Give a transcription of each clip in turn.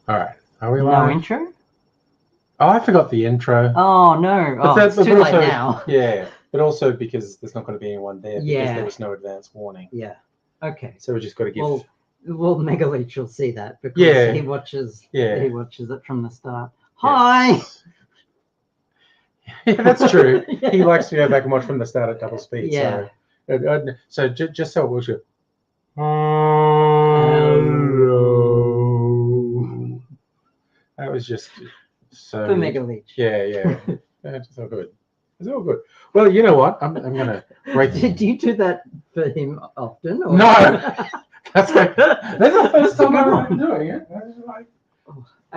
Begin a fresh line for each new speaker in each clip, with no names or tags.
All right. Are we
No
live?
intro?
Oh, I forgot the intro.
Oh no!
But
It's too late now.
Yeah, but also because there's not going to be anyone there because
Yeah.
there was no advance warning.
Yeah. Okay.
So we just got to give.
Well, Megaleech will see that because
Yeah.
he watches.
Yeah.
He watches it from the start.
Yes.
Hi.
Yeah, that's true.
Yeah.
He likes to go back and watch from the start at double speed.
Yeah.
So just so it was good.
Hello.
That was just so.
For Megaleech.
Yeah. It's all good. It's all good. Well, you know what? I'm gonna break.
Did you do that for him often? Or?
No. That's the first time I've been doing it.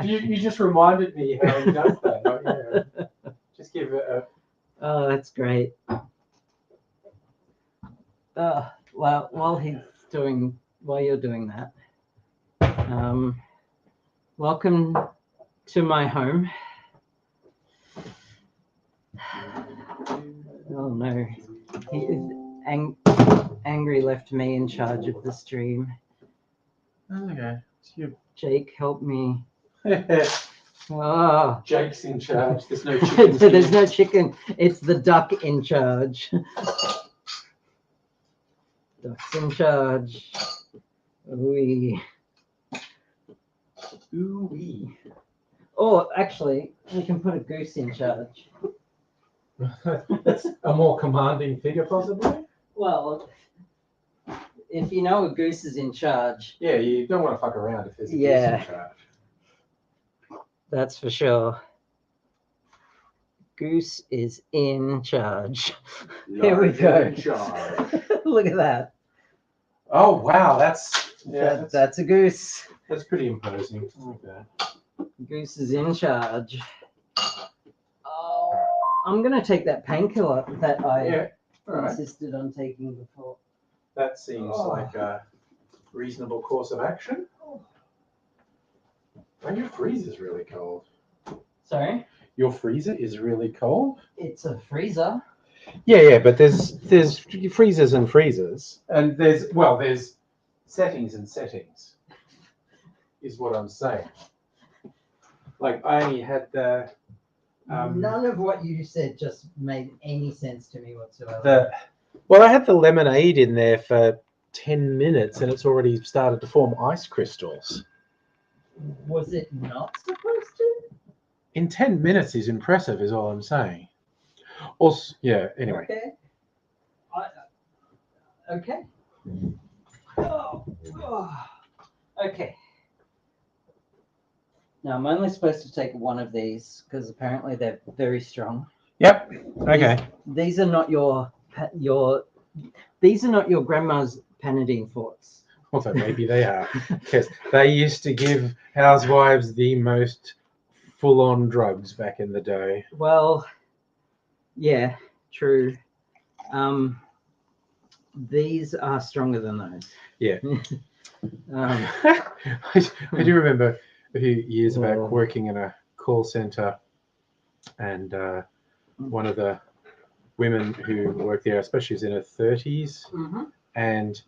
You just reminded me how he does that. Just give it a.
Oh, that's great. Well, while you're doing that, welcome to my home. Oh no, he is angry. Left me in charge of the stream.
Okay.
Jake, help me. Oh.
Jake's in charge. There's no chicken.
There's no chicken. It's the duck in charge. Duck's in charge. Ooh-wee. Ooh-wee. Oh, actually, we can put a goose in charge.
That's a more commanding figure, possibly.
Well, if you know a goose is in charge.
Yeah, you don't want to fuck around if there's a goose in charge.
That's for sure. Goose is in charge. Here we go. Look at that.
Oh wow, that's
a goose.
That's pretty imposing. I like that.
Goose is in charge. Oh, I'm gonna take that painkiller that I insisted on taking before.
That seems like a reasonable course of action. Oh, your freezer's really cold.
Sorry?
Your freezer is really cold?
It's a freezer.
Yeah, but there's freezers and freezers. And there's settings and settings, is what I'm saying. Like, I only had the...
None of what you said just made any sense to me whatsoever.
I had the lemonade in there for 10 minutes and it's already started to form ice crystals.
Was it not supposed to?
In 10 minutes is impressive, is all I'm saying. Also, yeah, anyway.
Okay. Okay. Now, I'm only supposed to take one of these because apparently they're very strong.
Yep. Okay.
These are not your grandma's Panadine forts.
Although maybe they are, because they used to give housewives the most full-on drugs back in the day.
Well, yeah, true. These are stronger than those.
Yeah. I do remember a few years back working in a call center, and one of the women who worked there, especially was in her 30s, and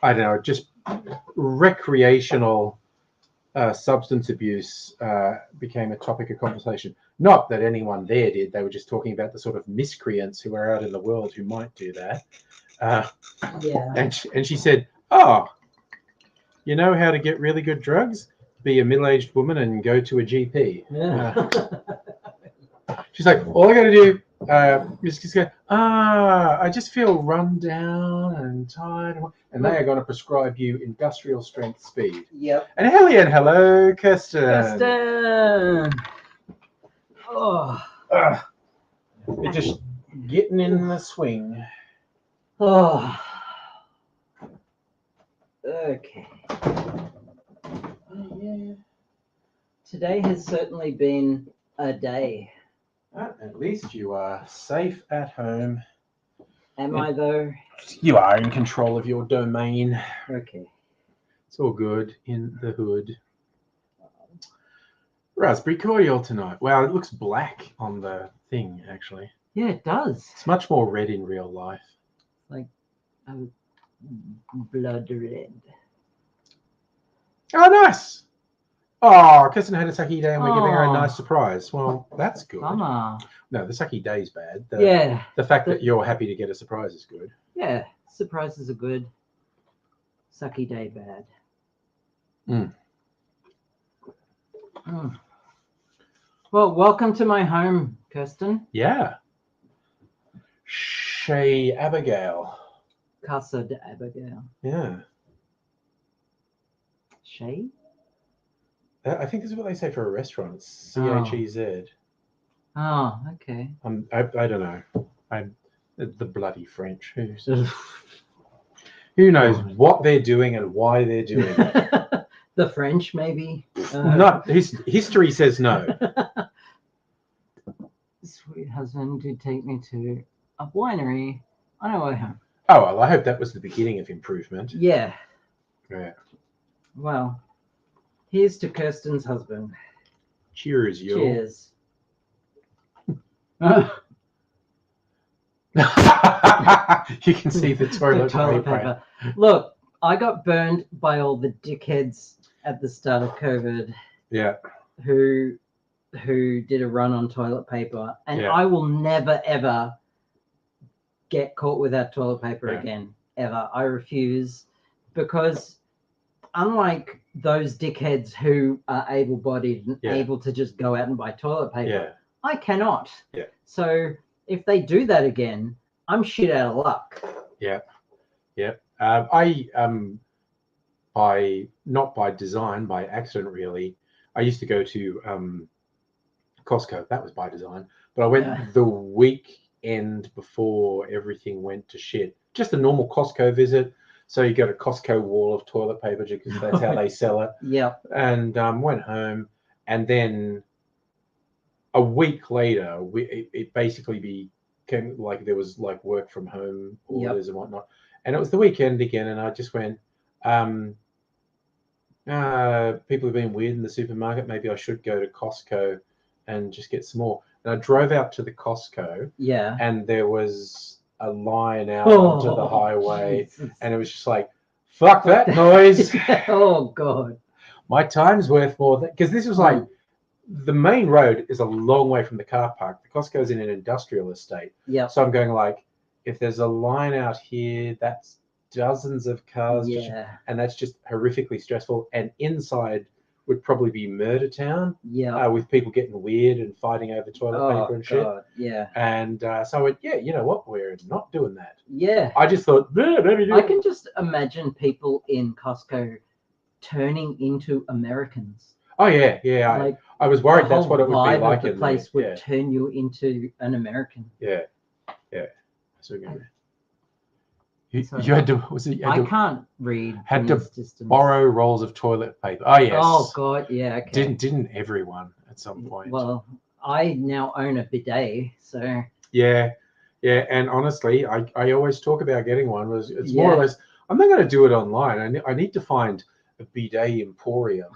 I don't know, just recreational substance abuse became a topic of conversation. Not that anyone there did, they were just talking about the sort of miscreants who are out in the world who might do that. And she said, "Oh, you know how to get really good drugs? Be a middle-aged woman and go to a GP." She's like, "All I got to do is just go, I just feel run down and tired." And they are going to prescribe you industrial strength speed.
Yep.
And hello, Kirsten.
Kirsten. Oh.
They're just getting in the swing.
Oh. Okay.
Yeah.
Today has certainly been a day.
At least you are safe at home.
Am I though?
You are in control of your domain.
Okay.
It's all good in the hood. Raspberry cordial tonight. Wow, it looks black on the thing, actually.
Yeah, it does.
It's much more red in real life.
Like blood red.
Oh, nice. Oh, Kirsten had a sucky day and we're giving her a
Oh.
nice surprise. Well, that's good.
Bummer.
No, the sucky day's bad.
Yeah.
The fact that you're happy to get a surprise is good.
Yeah. Surprises are good. Sucky day bad.
Mm.
Mm. Well, welcome to my home, Kirsten.
Yeah. Chez Abigail.
Casa de Abigail.
Yeah.
Shay?
I think this is what they say for a restaurant. It's Chez.
Oh, okay.
I don't know. I'm the bloody French. Who knows what they're doing and why they're doing it?
The French, maybe.
Not history says no.
Sweet husband did take me to a winery on our way home.
Oh well, I hope that was the beginning of improvement.
Yeah.
Yeah.
Well, here's to Kirsten's husband.
Cheers, yo.
Cheers.
You can see the toilet paper.
Look, I got burned by all the dickheads at the start of COVID.
Yeah.
Who did a run on toilet paper, and
Yeah.
I will never ever get caught without toilet paper
Yeah.
again, ever. I refuse, because unlike those dickheads who are able-bodied and
Yeah.
able to just go out and buy toilet paper,
Yeah.
I cannot.
Yeah.
So if they do that again, I'm shit out of luck.
Yeah. Yeah. I by not by design, by accident really. I used to go to Costco. That was by design. But I went the weekend before everything went to shit. Just a normal Costco visit. So you got a Costco wall of toilet paper because that's how they sell it.
Yeah.
And went home, and then a week later, it basically became like there was like work from home orders and whatnot. And it was the weekend again, and I just went, people have been weird in the supermarket. Maybe I should go to Costco and just get some more. And I drove out to the Costco.
Yeah.
And there was a line out onto the highway,
Jesus.
and it was just like, fuck that noise.
Oh God.
My time's worth more because this was like the main road is a long way from the car park. The Costco's in an industrial estate.
Yeah.
So I'm going like, if there's a line out here, that's dozens of cars.
Yeah.
And that's just horrifically stressful. And inside would probably be Murder Town.
Yeah.
With people getting weird and fighting over toilet paper and shit.
Yeah.
And so I went, yeah, you know what? We're not doing that.
Yeah.
I just thought, maybe do
I
it.
can just imagine people in Costco turning into Americans.
Oh yeah, yeah.
Like,
I was worried that's what it would be
vibe
like
of the
in
place
there.
would turn you into an American.
Yeah, yeah. So you
Sorry.
had to. Was it? You had
I
to
can't read.
had
from
to
this distance.
borrow rolls of toilet paper. Oh yes.
Oh God, yeah. Okay.
Didn't everyone at some point?
Well, I now own a bidet, so.
Yeah, yeah. And honestly, I always talk about getting one. It's more or less. I'm not going to do it online. I need to find a bidet emporium.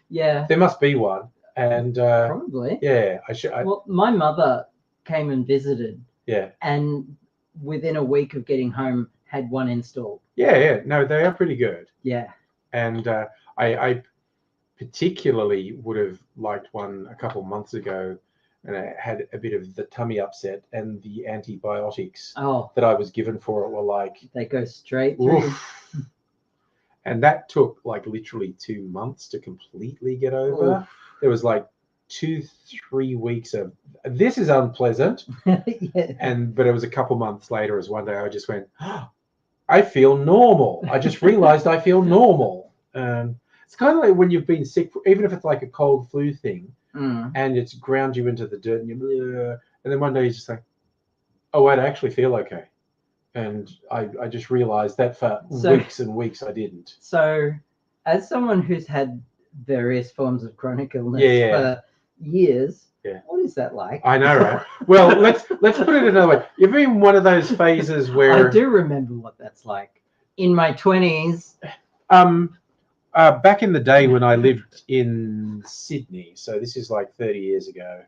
Yeah.
There must be one. And
Probably.
yeah, I should.
Well, my mother came and visited.
Yeah.
And within a week of getting home, had one installed.
Yeah. No, they are pretty good.
Yeah.
And I particularly would have liked one a couple months ago, and I had a bit of the tummy upset, and the antibiotics that I was given for it were like,
they go straight through.
And that took like literally 2 months to completely get over.
Oof.
There was like 2-3 weeks of this is unpleasant.
Yeah.
But it was a couple months later, as one day I just went, oh, I feel normal. I just realized I feel normal. It's kind of like when you've been sick, even if it's like a cold flu thing, and it's ground you into the dirt, and then one day you're just like, oh wait, I actually feel okay. And I just realized that for weeks and weeks I didn't.
So as someone who's had various forms of chronic illness for years, what is that like?
I know, right? Well, let's put it another way. You've been one of those phases where
I do remember what that's like. In my 20s.
Back in the day when I lived in Sydney, so this is like 30 years ago.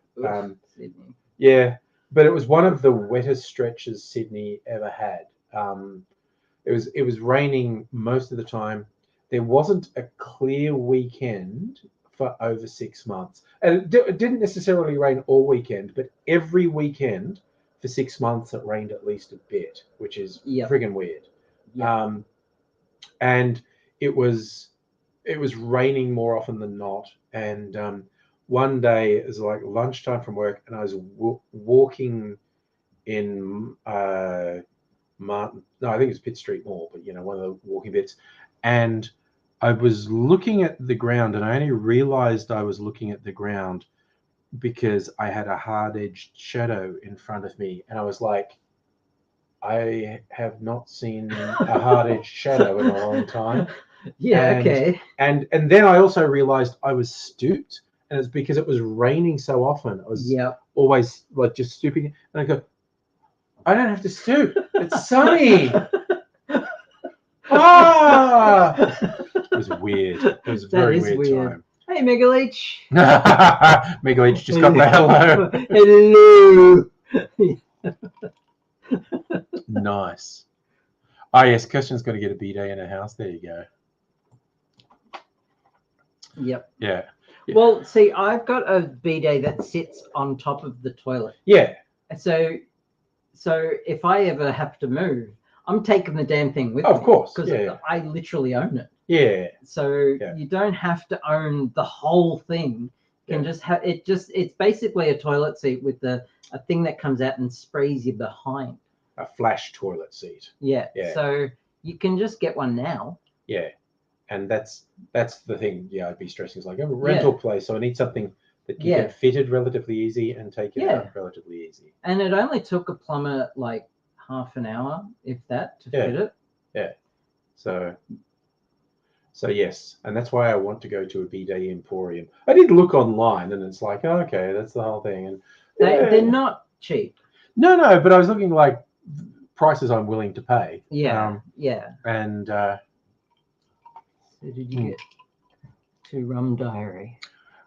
Sydney.
Yeah, but it was one of the wettest stretches Sydney ever had. It was raining most of the time. There wasn't a clear weekend for over 6 months. And it didn't necessarily rain all weekend, but every weekend for 6 months it rained at least a bit, which is friggin' weird.
Yep.
And it was raining more often than not. And one day it was like lunchtime from work, and I was walking in Martin. No, I think it's Pitt Street Mall, but one of the walking bits, and I was looking at the ground, and I only realized I was looking at the ground because I had a hard-edged shadow in front of me, and I was like, I have not seen a hard-edged shadow in a long time.
Yeah, okay.
And then I also realized I was stooped, and it's because it was raining so often. I was always like just stooping, and I go, I don't have to stoop. It's sunny. It was weird. It was a very weird time.
Hey, Megaleech.
Megaleech just got the hello.
Hello.
Nice. Oh, yes, Kirsten's got to get a bidet in her house. There you go.
Yep.
Yeah.
Well, see, I've got a bidet that sits on top of the toilet.
Yeah.
So if I ever have to move, I'm taking the damn thing with me.
Of course.
Because I literally own it.
Yeah.
So you don't have to own the whole thing. You can just have it. It's basically a toilet seat with a thing that comes out and sprays you behind.
A flash toilet seat.
Yeah. So you can just get one now.
Yeah. And that's the thing. Yeah, I'd be stressing. It's like, I'm a rental place, so I need something that can get fitted relatively easy and take it out relatively easy.
And it only took a plumber like half an hour, if that, to fit it.
Yeah. So yes, and that's why I want to go to a bidet emporium. I did look online, and it's like, oh, okay, that's the whole thing. And
they're not cheap.
No, but I was looking like prices I'm willing to pay.
Yeah.
And
so did you get to Rum Diary?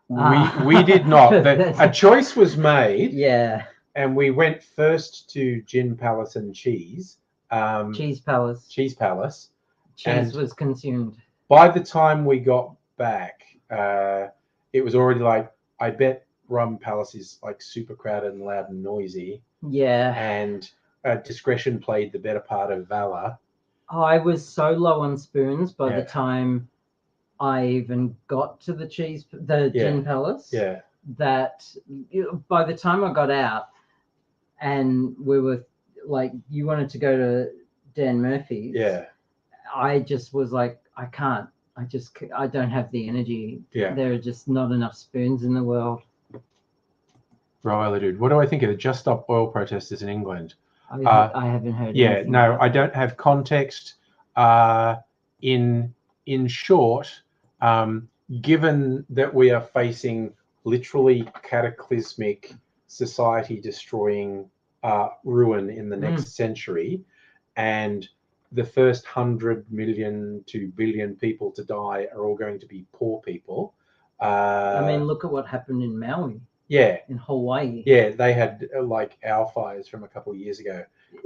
We did not. A choice was made.
Yeah.
And we went first to Gin Palace and Cheese.
Cheese Palace.
Cheese Palace.
Cheese was consumed.
By the time we got back, it was already like, I bet Rum Palace is like super crowded and loud and noisy.
Yeah.
And discretion played the better part of valor.
I was so low on spoons by the time I even got to the Gin Palace.
Yeah.
That by the time I got out, and we were like, you wanted to go to Dan Murphy's.
Yeah.
I just was like, I can't. I don't have the energy.
Yeah.
There are just not enough spoons in the world.
Royally, dude. What do I think of the Just Stop Oil protesters in England?
I haven't heard.
Yeah, no, I don't have context. In short, given that we are facing literally cataclysmic, society-destroying ruin in the next century, and the first 100 million to billion people to die are all going to be poor people.
I mean, look at what happened in Maui.
Yeah.
In Hawaii.
Yeah, they had like our fires from a couple of years ago.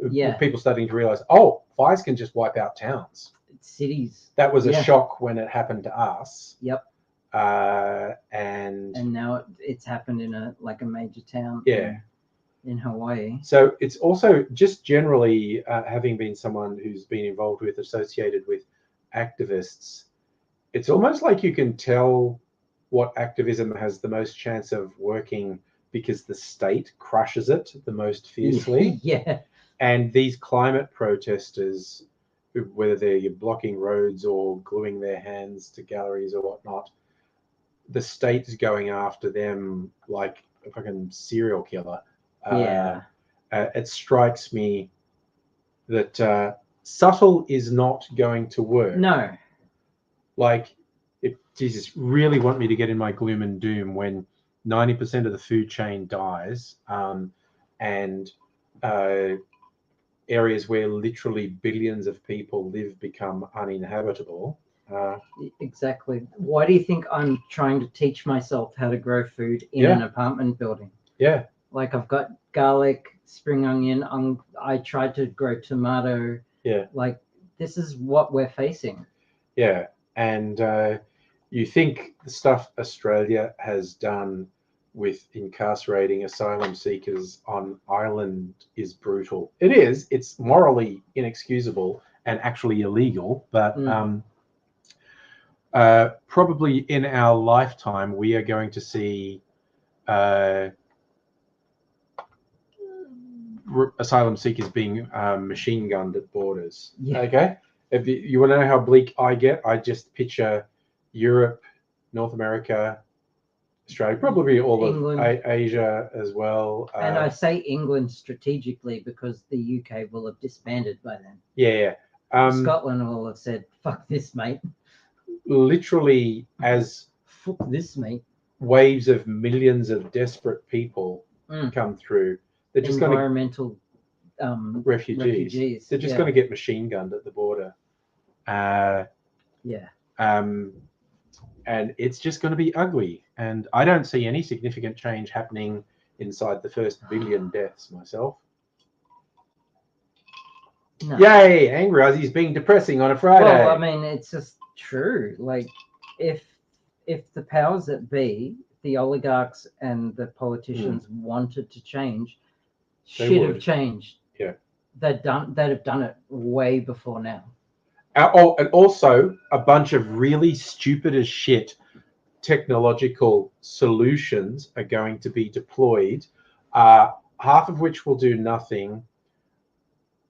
Yeah.
People starting to realize, oh, fires can just wipe out towns.
Cities.
That was a shock when it happened to us.
Yep.
And
now it's happened in a major town.
Yeah.
In Hawaii.
So it's also just generally having been someone who's been involved with, associated with activists, it's almost like you can tell what activism has the most chance of working because the state crushes it the most fiercely.
Yeah.
And these climate protesters, whether they're blocking roads or gluing their hands to galleries or whatnot, the state's going after them like a fucking serial killer. It strikes me that subtle is not going to work.
No.
Like, Jesus, really want me to get in my gloom and doom when 90% of the food chain dies, and areas where literally billions of people live become uninhabitable.
Exactly. Why do you think I'm trying to teach myself how to grow food in an apartment building?
Yeah.
Like, I've got garlic, spring onion. I tried to grow tomato.
Yeah.
Like, this is what we're facing.
Yeah. And You think the stuff Australia has done with incarcerating asylum seekers on island is brutal. It is. It's morally inexcusable and actually illegal. But probably in our lifetime, we are going to see asylum seekers being machine gunned at borders.
Yeah.
Okay. If you want to know how bleak I get, I just picture Europe, North America, Australia, probably all
England.
of Asia as well.
And I say England strategically because the UK will have disbanded by then.
Yeah.
Scotland will have said, "Fuck this, mate."
Literally, as
"Fuck this, mate."
Waves of millions of desperate people come through, they're just going to
environmental
refugees. They're just going to get machine gunned at the border. And it's just going to be ugly. And I don't see any significant change happening inside the first billion deaths myself. No. Yay! Angry Aussie's being depressing on a Friday.
Well, I mean, it's just true. Like, if the powers that be, the oligarchs and the politicians wanted to change, should have changed.
Yeah.
They'd have done it way before now.
And also a bunch of really stupid as shit technological solutions are going to be deployed, half of which will do nothing.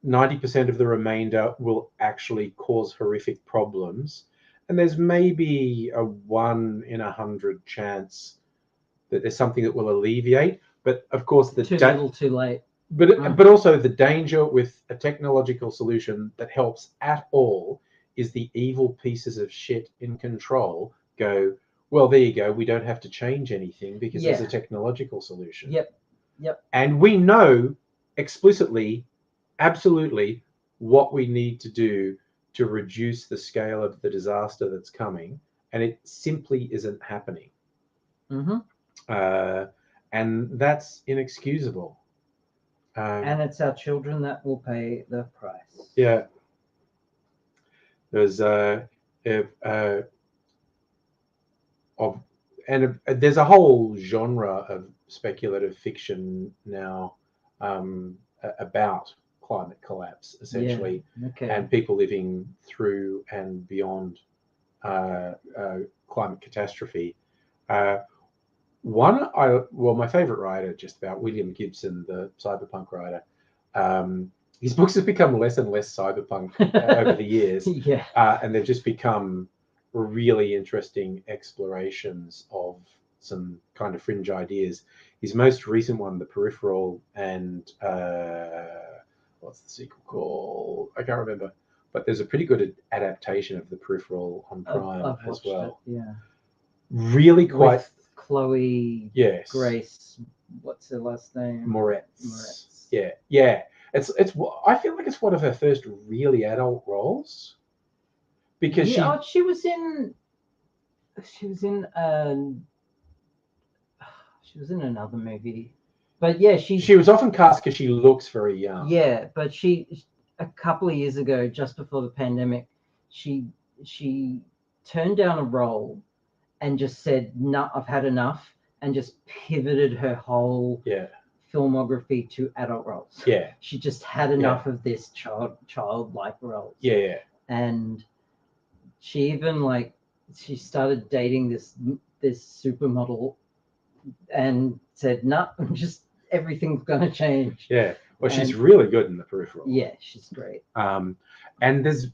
90% of the remainder will actually cause horrific problems. And there's maybe a 1 in 100 chance that there's something that will alleviate. But of course,
too little, too late.
But also the danger with a technological solution that helps at all is the evil pieces of shit in control go, well, there you go. We don't have to change anything because there's a technological solution.
Yep.
And we know explicitly, absolutely, what we need to do to reduce the scale of the disaster that's coming. And it simply isn't happening. And that's inexcusable.
And it's our children that will pay the price.
Yeah. There's there's a whole genre of speculative fiction now about climate collapse, essentially, and people living through and beyond climate catastrophe. My favorite writer, just about William Gibson, the cyberpunk writer. His books have become less and less cyberpunk over the years, and they've just become really interesting explorations of some kind of fringe ideas. His most recent one, The Peripheral, and what's the sequel called? I can't remember, but there's a pretty good adaptation of The Peripheral on Prime as well. Really quite.
With Chloe Grace, what's her last name?
Moretz. Yeah. It's. I feel like it's one of her first really adult roles, because
she was in another movie, but she
was often cast because she looks very young.
Yeah, but she a couple of years ago, just before the pandemic, she turned down a role and just said, "No, I've had enough," and just pivoted her whole filmography to adult roles.
Yeah.
She just had enough of this childlike roles.
Yeah.
And she even she started dating this supermodel and said, "No, just everything's gonna change."
Yeah. Well, she's really good in The Peripheral.
Yeah, she's great.
And it's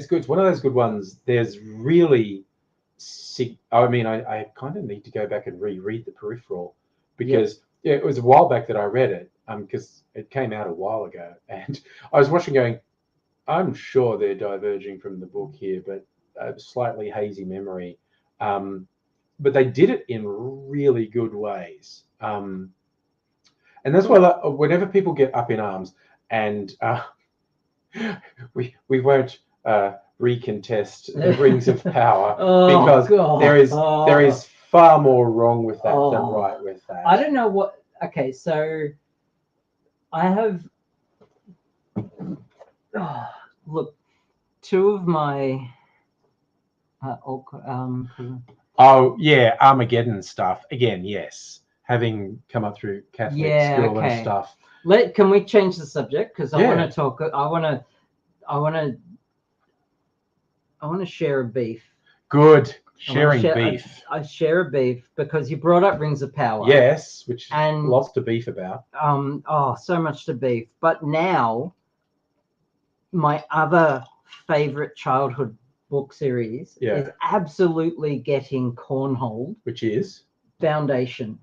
good. It's one of those good ones. There's really I kind of need to go back and reread The Peripheral, because it was a while back that I read it, because it came out a while ago, and I was watching going, I'm sure they're diverging from the book here, but a slightly hazy memory. But they did it in really good ways. And that's why whenever people get up in arms, and we won't recontest the Rings of Power, because there is far more wrong with that than right with that.
I don't know what. Okay, so I have. Look, two of my
Oh yeah, Armageddon stuff again. Yes, having come up through Catholic school and
okay.
stuff.
Can we change the subject? Because I
Yeah.
want to talk. I want to share a beef.
Good.
I wanna
Sharing beef.
I share a beef because you brought up Rings of Power.
Yes, which
And
lots to beef about.
So much to beef. But now, my other favorite childhood book series is absolutely getting cornholed.
Which is
Foundation.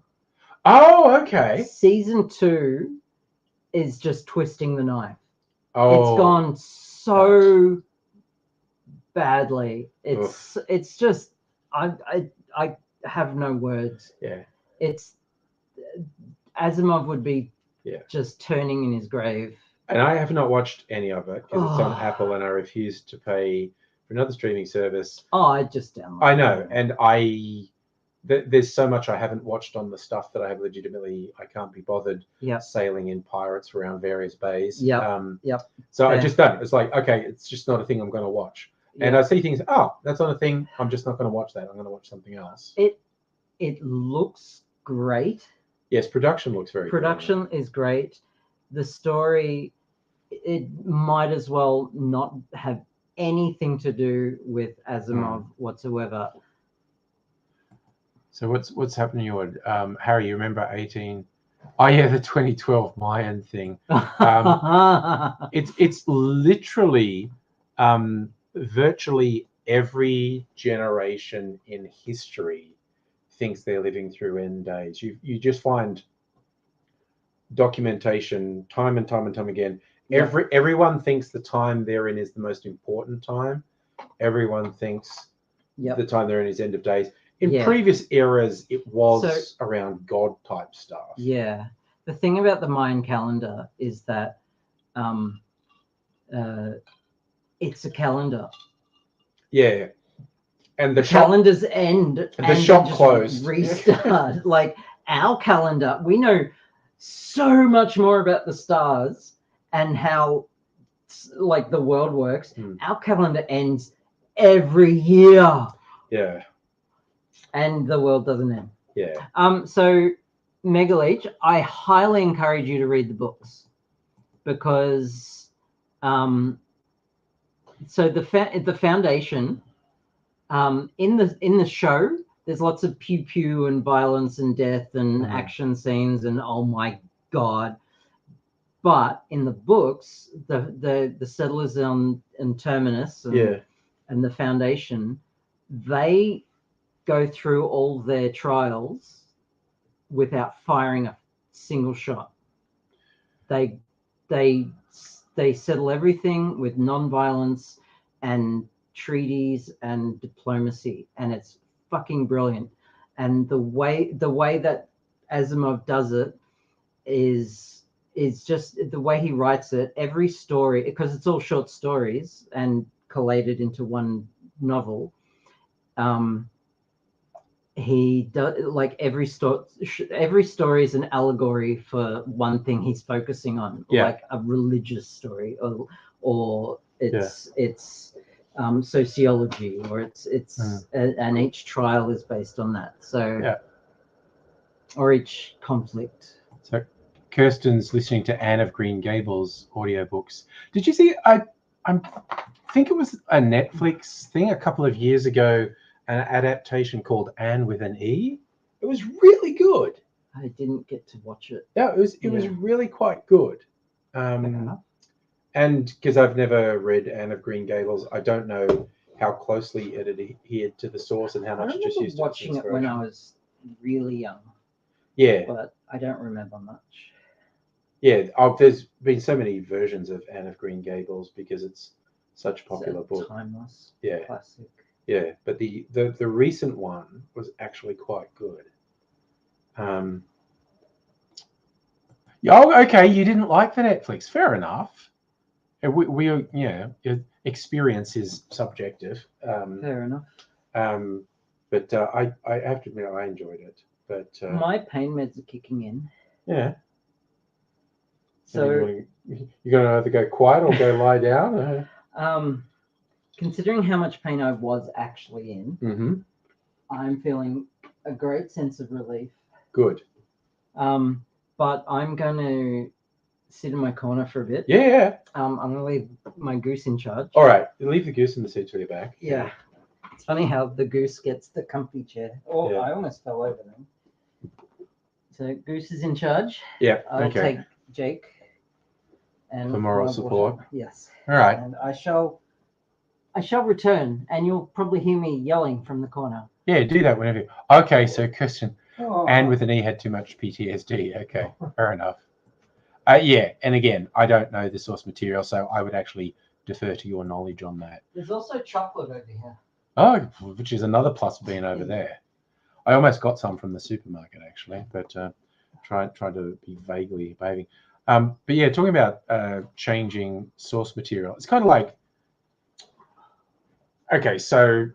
Oh, okay.
Season 2 is just twisting the knife.
Oh,
it's gone so badly. It's just I have no words.
Yeah.
It's Asimov would be just turning in his grave.
And I have not watched any of it because it's on Apple, and I refuse to pay for another streaming service.
I just downloaded.
I know, and there's so much I haven't watched on the stuff that I have legitimately I can't be bothered sailing in pirates around various bays. So I just don't. It's like, okay, it's just not a thing I'm going to watch. And I see things. Oh, that's not a thing. I'm just not going to watch that. I'm going to watch something else.
It looks great.
Yes, production looks very good.
Production is great. The story, it might as well not have anything to do with Asimov whatsoever.
So what's happening? Harry, you remember 18? Oh yeah, the 2012 Mayan thing. It's literally virtually every generation in history thinks they're living through end days. You just find documentation time and time and time again. Everyone thinks the time they're in is the most important time. Everyone thinks the time they're in is end of days. In previous eras, it was around God type stuff.
Yeah. The thing about the Mayan calendar is that it's a calendar.
Yeah. And the
calendars end.
The shop closed.
Restart. Like our calendar, we know so much more about the stars and how like the world works. Our calendar ends every year.
Yeah.
And the world doesn't end.
Yeah.
So Megaleech, I highly encourage you to read the books because so the Foundation in the show there's lots of pew pew and violence and death and action scenes and oh my god, but in the books the settlers in Terminus and the Foundation, they go through all their trials without firing a single shot. They settle everything with non-violence and treaties and diplomacy, and it's fucking brilliant. And the way that Asimov does it is just the way he writes it. Every story, because it's all short stories and collated into one novel, he does like every story is an allegory for one thing he's focusing on, like a religious story or it's sociology, or it's and each trial is based on that. So or each conflict.
So Kirsten's listening to Anne of Green Gables audiobooks. Did you see? I think it was a Netflix thing a couple of years ago. An adaptation called Anne with an E. It was really good.
I didn't get to watch it.
Yeah, it was really quite good. And because I've never read Anne of Green Gables, I don't know how closely it adhered to the source and how much it just used
watching it when I was really young.
Yeah,
but I don't remember much.
Yeah, there's been so many versions of Anne of Green Gables because it's such a popular book.
Timeless. Classic.
Yeah, but the recent one was actually quite good. Oh, okay, you didn't like the Netflix. Fair enough. We experience is subjective.
Fair enough.
But I have to admit I enjoyed it. But
my pain meds are kicking in.
Yeah.
So
you're gonna either go quiet or go lie down.
considering how much pain I was actually in,
Mm-hmm.
I'm feeling a great sense of relief.
Good.
But I'm going to sit in my corner for a bit.
Yeah.
I'm going to leave my goose in charge.
All right. You leave the goose in the seat till you're back.
Yeah. It's funny how the goose gets the comfy chair. Oh,
Yeah.
I almost fell over then. So Goose is in charge.
Yeah.
I'll
Okay.
take Jake. And
For moral
my
support.
water. Yes.
All right.
And I shall return, and you'll probably hear me yelling from the corner.
Yeah, do that whenever you... Okay, so Kirsten,
Oh.
and with an E had too much PTSD. Okay, fair enough. Yeah, and again, I don't know the source material, so I would actually defer to your knowledge on that.
There's also chocolate over here.
Oh, which is another plus being over there. I almost got some from the supermarket, actually, but tried to be vaguely behaving. But yeah, talking about changing source material, it's kind of like, okay, so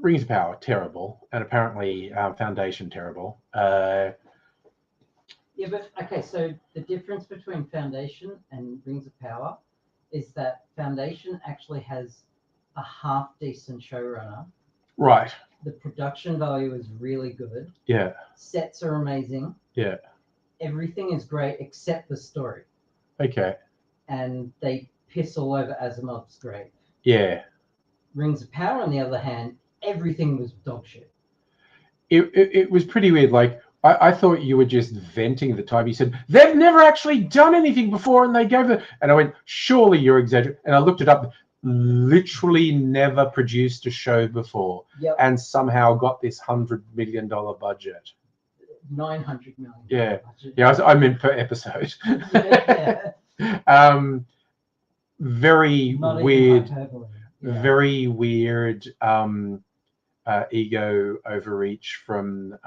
Rings of Power, terrible, and apparently Foundation, terrible.
Yeah, but okay, so the difference between Foundation and Rings of Power is that Foundation actually has a half decent showrunner.
Right.
The production value is really good.
Yeah.
Sets are amazing.
Yeah.
Everything is great except the story.
Okay.
And they piss all over Asimov's grave.
Yeah.
Rings of Power, on the other hand, everything was dog shit.
It was pretty weird. Like, I thought you were just venting the type. You said, they've never actually done anything before, and they gave it. And I went, surely you're exaggerating. And I looked it up. Literally never produced a show before.
Yep.
And somehow got this $100 million budget.
900 million.
Yeah.
Budget.
Yeah, I meant per episode.
Yeah.
Very
Not
weird.
even hyperbole. Yeah.
Very weird ego overreach from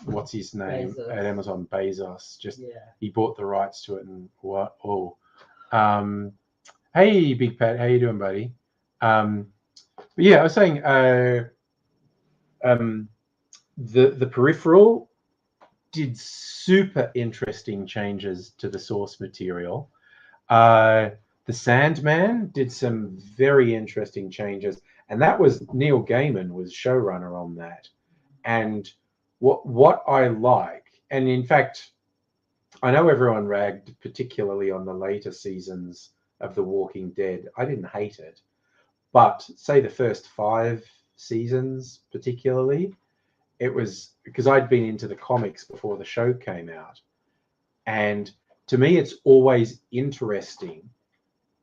what's his name
Bezos.
at Amazon, Bezos. Just
Yeah.
he bought the rights to it, and what? Oh, hey, Big Pat, how you doing, buddy? But yeah, I was saying the Peripheral did super interesting changes to the source material. The Sandman did some very interesting changes, and that was Neil Gaiman was showrunner on that. And what I like, and in fact, I know everyone ragged particularly on the later seasons of The Walking Dead. I didn't hate it, but say the first 5 seasons particularly, it was because I'd been into the comics before the show came out. And to me, it's always interesting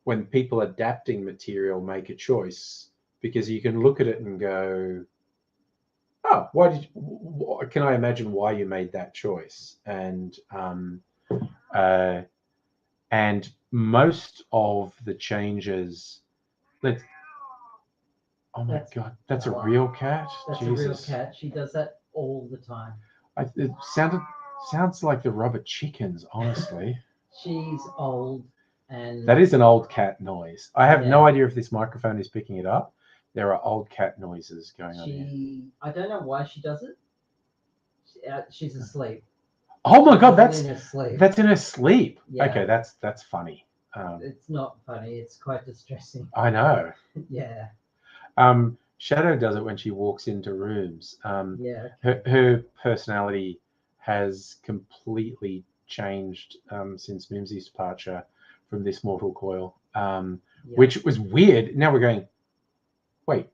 when people adapting material make a choice, because you can look at it and go, oh, can I imagine why you made that choice? And most of the changes, oh my God, that's a real cat?
That's
Jesus.
a real cat. She does that all the time.
It sounds like the rubber chickens, honestly.
She's old, and
That is an old cat noise. I have no
Yeah.
idea if this microphone is picking it up. There are old cat noises going on here.
I don't know why she does it. She's asleep.
Oh my God,
She's in her sleep.
that's in her sleep.
Yeah.
Okay, that's funny.
It's not funny. It's quite distressing.
I know.
Yeah.
Shadow does it when she walks into rooms.
Yeah.
Her personality has completely changed since Mimsy's departure from this mortal coil,
Yeah.
which was weird. Now we're going, wait,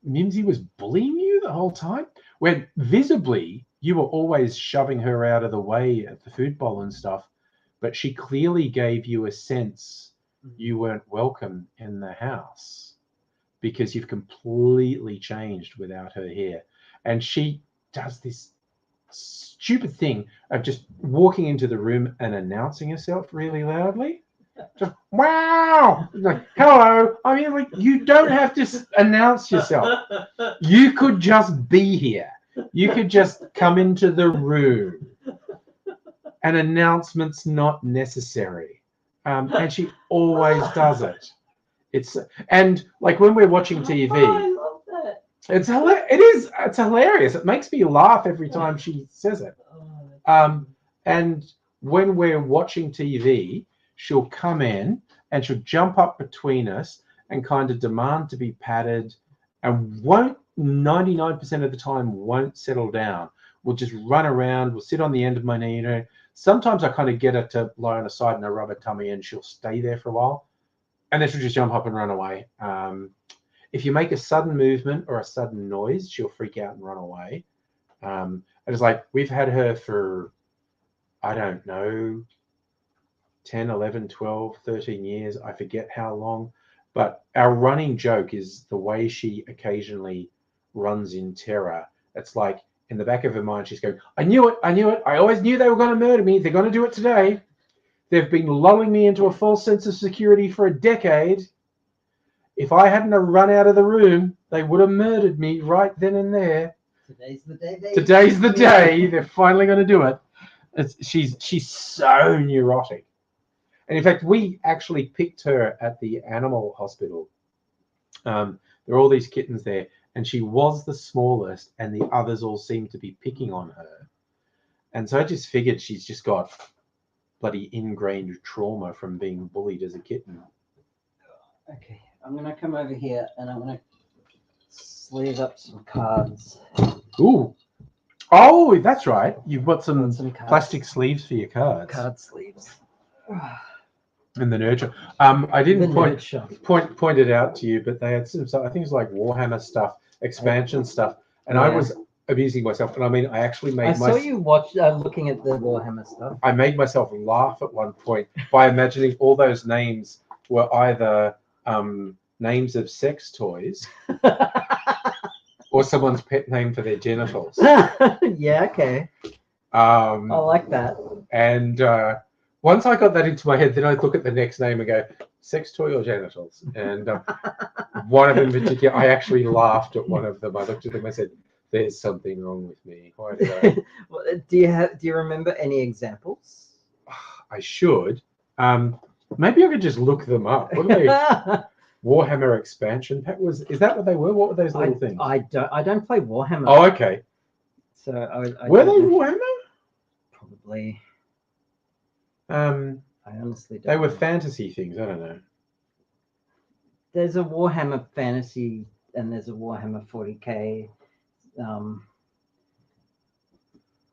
Mimsy was bullying you the whole time? When visibly you were always shoving her out of the way at the food bowl and stuff, but she clearly gave you a sense you weren't welcome in the house because you've completely changed without her here. And she does this stupid thing of just walking into the room and announcing herself really loudly. Just, wow, like, hello. I mean, like, you don't have to announce yourself. You could just be here. You could just come into the room. An announcement's not necessary. And she always does it. And like when we're watching TV,
I love that.
it's hilarious. It makes me laugh every time she says it. And when we're watching TV, she'll come in and she'll jump up between us and kind of demand to be patted, and won't 99% of the time won't settle down. We'll just run around. We'll sit on the end of my knee. You know, sometimes I kind of get her to lie on her side in a rubber tummy, and she'll stay there for a while, and then she'll just jump up and run away. If you make a sudden movement or a sudden noise, she'll freak out and run away. And it's like, we've had her for, I don't know, 10, 11, 12, 13 years. I forget how long. But our running joke is the way she occasionally runs in terror. It's like in the back of her mind, she's going, I knew it. I always knew they were going to murder me. They're going to do it today. They've been lulling me into a false sense of security for a decade. If I hadn't have run out of the room, they would have murdered me right then and there.
Today's the day.
Today's the day. They're finally going to do it. She's so neurotic. And in fact, we actually picked her at the animal hospital. There are all these kittens there, and she was the smallest, and the others all seemed to be picking on her. And so I just figured she's just got bloody ingrained trauma from being bullied as a kitten.
Okay, I'm going to come over here and I'm going to sleeve up some cards.
Ooh. Oh, that's right. You've got some
cards.
Plastic sleeves for your cards.
Card sleeves.
In the nurture. I didn't point it out to you, but they had some stuff. I think it's like Warhammer stuff, expansion stuff, and I was amusing myself. And I mean, I actually made.
I saw you looking at the Warhammer stuff.
I made myself laugh at one point by imagining all those names were either names of sex toys or someone's pet name for their genitals.
Yeah, okay. I like that.
And once I got that into my head, then I'd look at the next name and go, sex toy or genitals? And one of them in particular, I actually laughed at one of them. I looked at them and I said, there's something wrong with me. Why did I?
Well, do you remember any examples?
I should. Maybe I could just look them up. What are they? Warhammer expansion pack? Is that what they were? What were those little things?
I don't play Warhammer.
Oh, okay.
So I
were they Warhammer?
Probably.
I
honestly don't.
They were fantasy things. I don't know.
There's a Warhammer fantasy and there's a Warhammer 40k.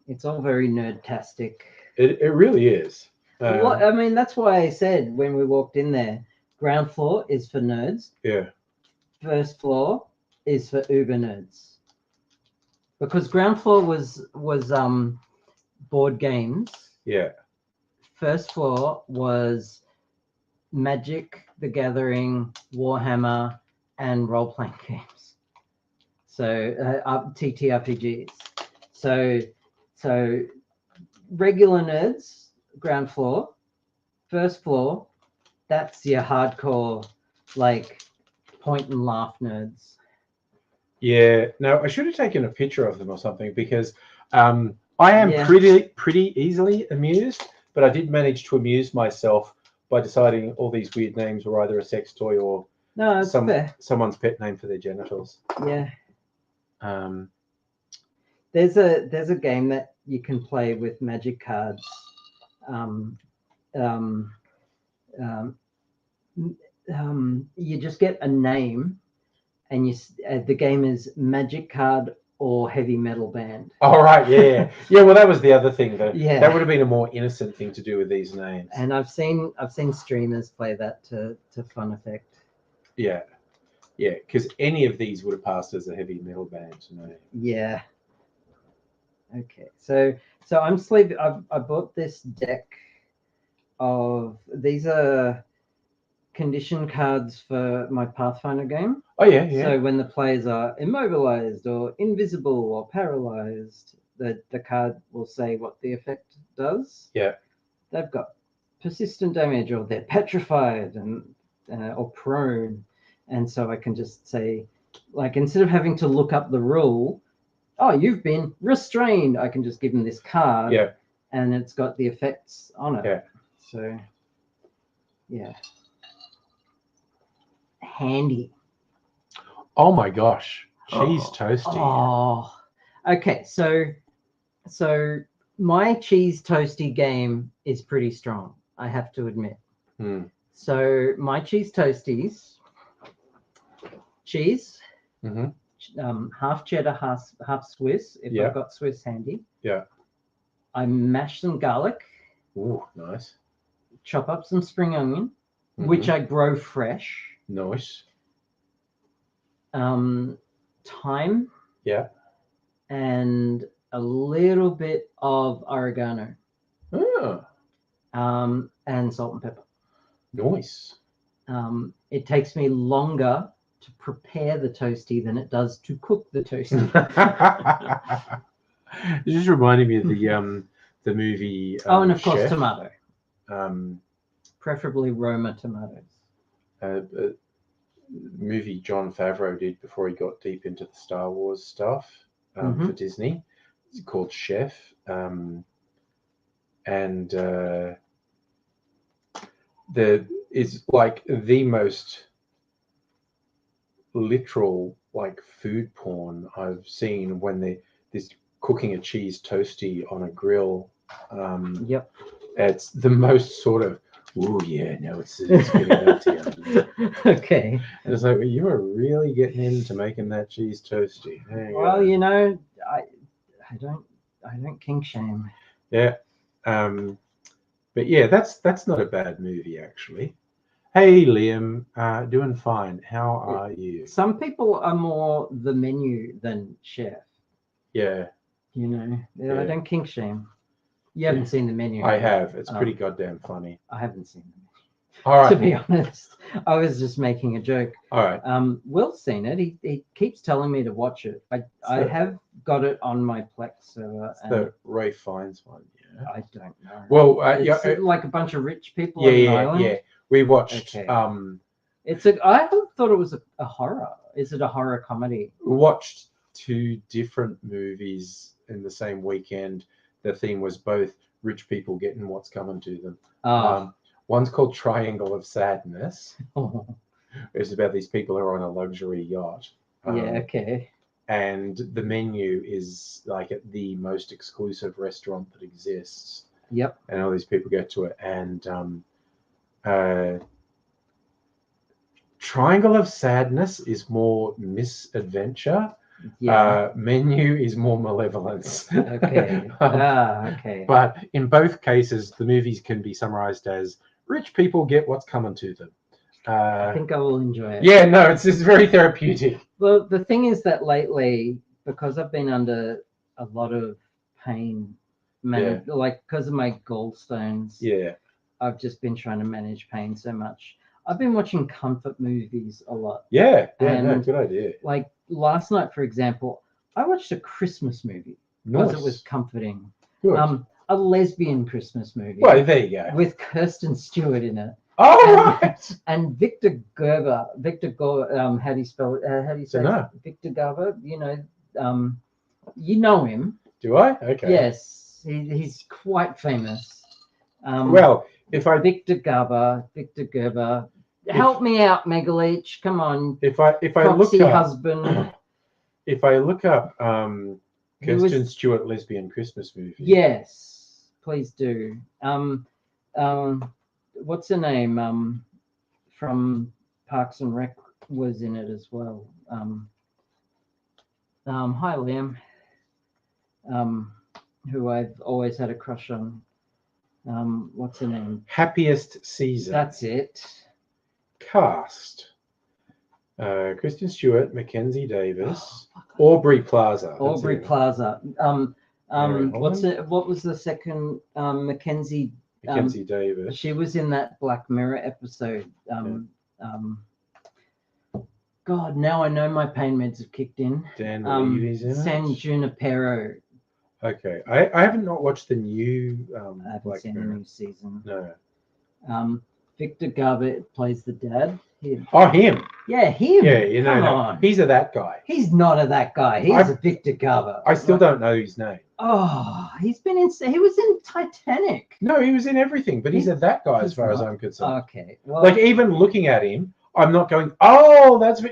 It's all very nerdtastic.
It really is.
Well, I mean, that's why I said when we walked in there, ground floor is for nerds.
Yeah.
First floor is for uber nerds. Because ground floor was board games.
Yeah.
First floor was Magic, The Gathering, Warhammer, and role-playing games. So TTRPGs. So regular nerds, ground floor. First floor, that's your hardcore, like, point and laugh nerds.
Yeah. No, I should have taken a picture of them or something because I am pretty easily amused, but I did manage to amuse myself by deciding all these weird names were either a sex toy or someone's pet name for their genitals.
Yeah. There's a game that you can play with magic cards. You just get a name, and the game is Magic Card or Heavy Metal Band.
Oh, right, yeah. Yeah, well, that was the other thing. That would have been a more innocent thing to do with these names.
And I've seen streamers play that to fun effect.
Yeah. Yeah, because any of these would have passed as a heavy metal band to me.
Yeah. Okay, so I'm sleeping. I bought this deck of, these are condition cards for my Pathfinder game.
Oh yeah, yeah.
So when the players are immobilized or invisible or paralyzed, the card will say what the effect does.
Yeah.
They've got persistent damage, or they're petrified and or prone, and so I can just say, like, instead of having to look up the rule, oh, you've been restrained, I can just give them this card.
Yeah.
And it's got the effects on it.
Yeah.
So, yeah. Handy.
Oh my gosh. Cheese toasty.
Oh. Okay, so my cheese toasty game is pretty strong, I have to admit. So my cheese toasties, cheese,
Hmm.
half cheddar, half Swiss, if
Yeah.
I've got Swiss handy.
Yeah.
I mash some garlic,
Ooh, nice.
chop up some spring onion, which I grow fresh.
Nice.
Thyme.
Yeah.
And a little bit of oregano.
Oh,
And salt and pepper.
nice.
It takes me longer to prepare the toasty than it does to cook the toasty.
It just reminded me of the movie.
Oh, and of course,
Chef.
tomato.
Preferably
Roma tomatoes.
Movie Jon Favreau did before he got deep into the Star Wars stuff for Disney. It's called Chef, and it's like the most literal like food porn I've seen when this cooking a cheese toasty on a grill.
Yep.
It's the most sort of, oh yeah, no, it's getting out here.
Okay.
And it's like, well, you were really getting into making that cheese toasty.
Well, you know, I don't kink shame.
Yeah. But yeah, that's not a bad movie actually. Hey Liam, doing fine. How are you?
Some people are more the menu than chef.
Yeah.
You know,
Yeah.
I don't kink shame. You haven't seen the menu.
I have. It's pretty goddamn funny.
I haven't seen the menu.
All right.
To be honest, I was just making a joke.
All right.
Will's seen it. He keeps telling me to watch it. I have got it on my Plex server.
It's the Ray Fiennes one. Yeah.
I don't know.
Well,
it's like a bunch of rich people
yeah,
on an
yeah,
island.
yeah. We watched.
Okay. I thought it was a horror. Is it a horror comedy?
We watched two different movies in the same weekend. The theme was both rich people getting what's coming to them. One's called Triangle of Sadness. It's about these people who are on a luxury yacht.
Yeah, okay.
And the menu is like at the most exclusive restaurant that exists.
Yep.
And all these people go to it. And Triangle of Sadness is more misadventure.
Yeah.
Menu is more malevolence.
Okay. Okay.
But in both cases, the movies can be summarized as rich people get what's coming to them.
I think I will enjoy it.
Yeah, no, it's very therapeutic.
Well, the thing is that lately, because I've been under a lot of pain, like because of my gallstones,
yeah,
I've just been trying to manage pain so much. I've been watching comfort movies a lot.
Yeah, no, good idea.
Like last night, for example, I watched a Christmas movie because it was comforting.
Good.
A lesbian Christmas movie.
Well, there you go.
With Kirsten Stewart in it.
Oh, right.
And Victor Gerber. How do you spell it? How do you say it? Victor Gerber? You know him.
Do I? Okay.
Yes, he's quite famous.
Well,
Victor Gerber. Help me out, Megaleech. Come on.
If I look up
husband.
If I look up Kirsten Stewart lesbian Christmas movie.
Yes, please do. What's her name? From Parks and Rec was in it as well. Hi Liam. Who I've always had a crush on. What's her name?
Happiest Season.
That's it.
Cast. Kristen Stewart, Mackenzie Davis, Aubrey Plaza.
Plaza. What was the second? Mackenzie
Davis.
She was in that Black Mirror episode. God, now I know my pain meds have kicked in.
Dan Levy's in it.
San Junipero.
Okay, I haven't not watched the new
I haven't
Black
seen
Mirror.
the new season.
No.
Victor Garber plays the dad.
Oh, him.
Yeah, him.
Yeah,
Come on.
He's that guy.
He's not that guy. He's a Victor Garber.
I still don't know his name.
Oh, he was in Titanic.
No, he was in everything, but he's that guy as far as I'm concerned.
Okay. Well,
like even looking at him, I'm not going, oh, that's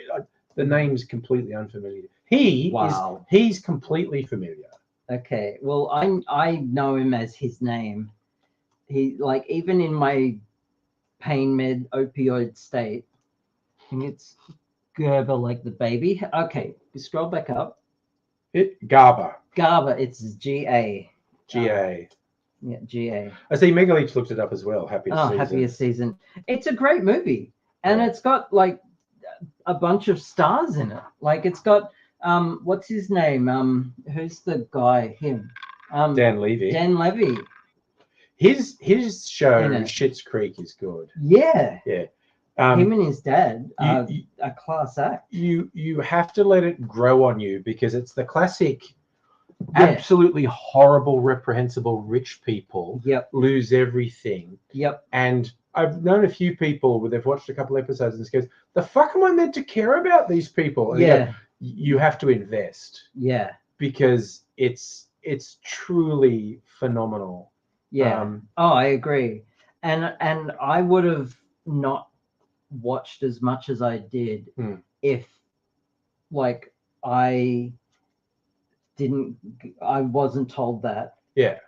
the name's completely unfamiliar. He's completely familiar.
Okay. Well, I know him as his name. He even in my pain med opioid state. I think it's Gerber, like the baby. Okay, you scroll back up.
GABA.
GABA, it's GA.
GA.
Yeah, GA.
I see Mega Leech looked it up as well. Happiest Season.
Happiest Season. It's a great movie. And
Yeah.
it's got like a bunch of stars in it. Like it's got what's his name? Who's the guy? Him.
Dan Levy.
Dan Levy.
His show
In it.
Schitt's Creek is good.
Yeah.
Yeah.
Him and his dad are
you-
a class act.
You have to let it grow on you because it's the classic
Yeah.
absolutely horrible, reprehensible rich people
Yep.
lose everything.
Yep.
And I've known a few people where they've watched a couple episodes and goes, the fuck am I meant to care about these people? And they go,
Yeah.
you have to invest
Yeah.
because it's truly phenomenal.
Yeah. I agree. And I would have not watched as much as I did if like I wasn't told that
Yeah.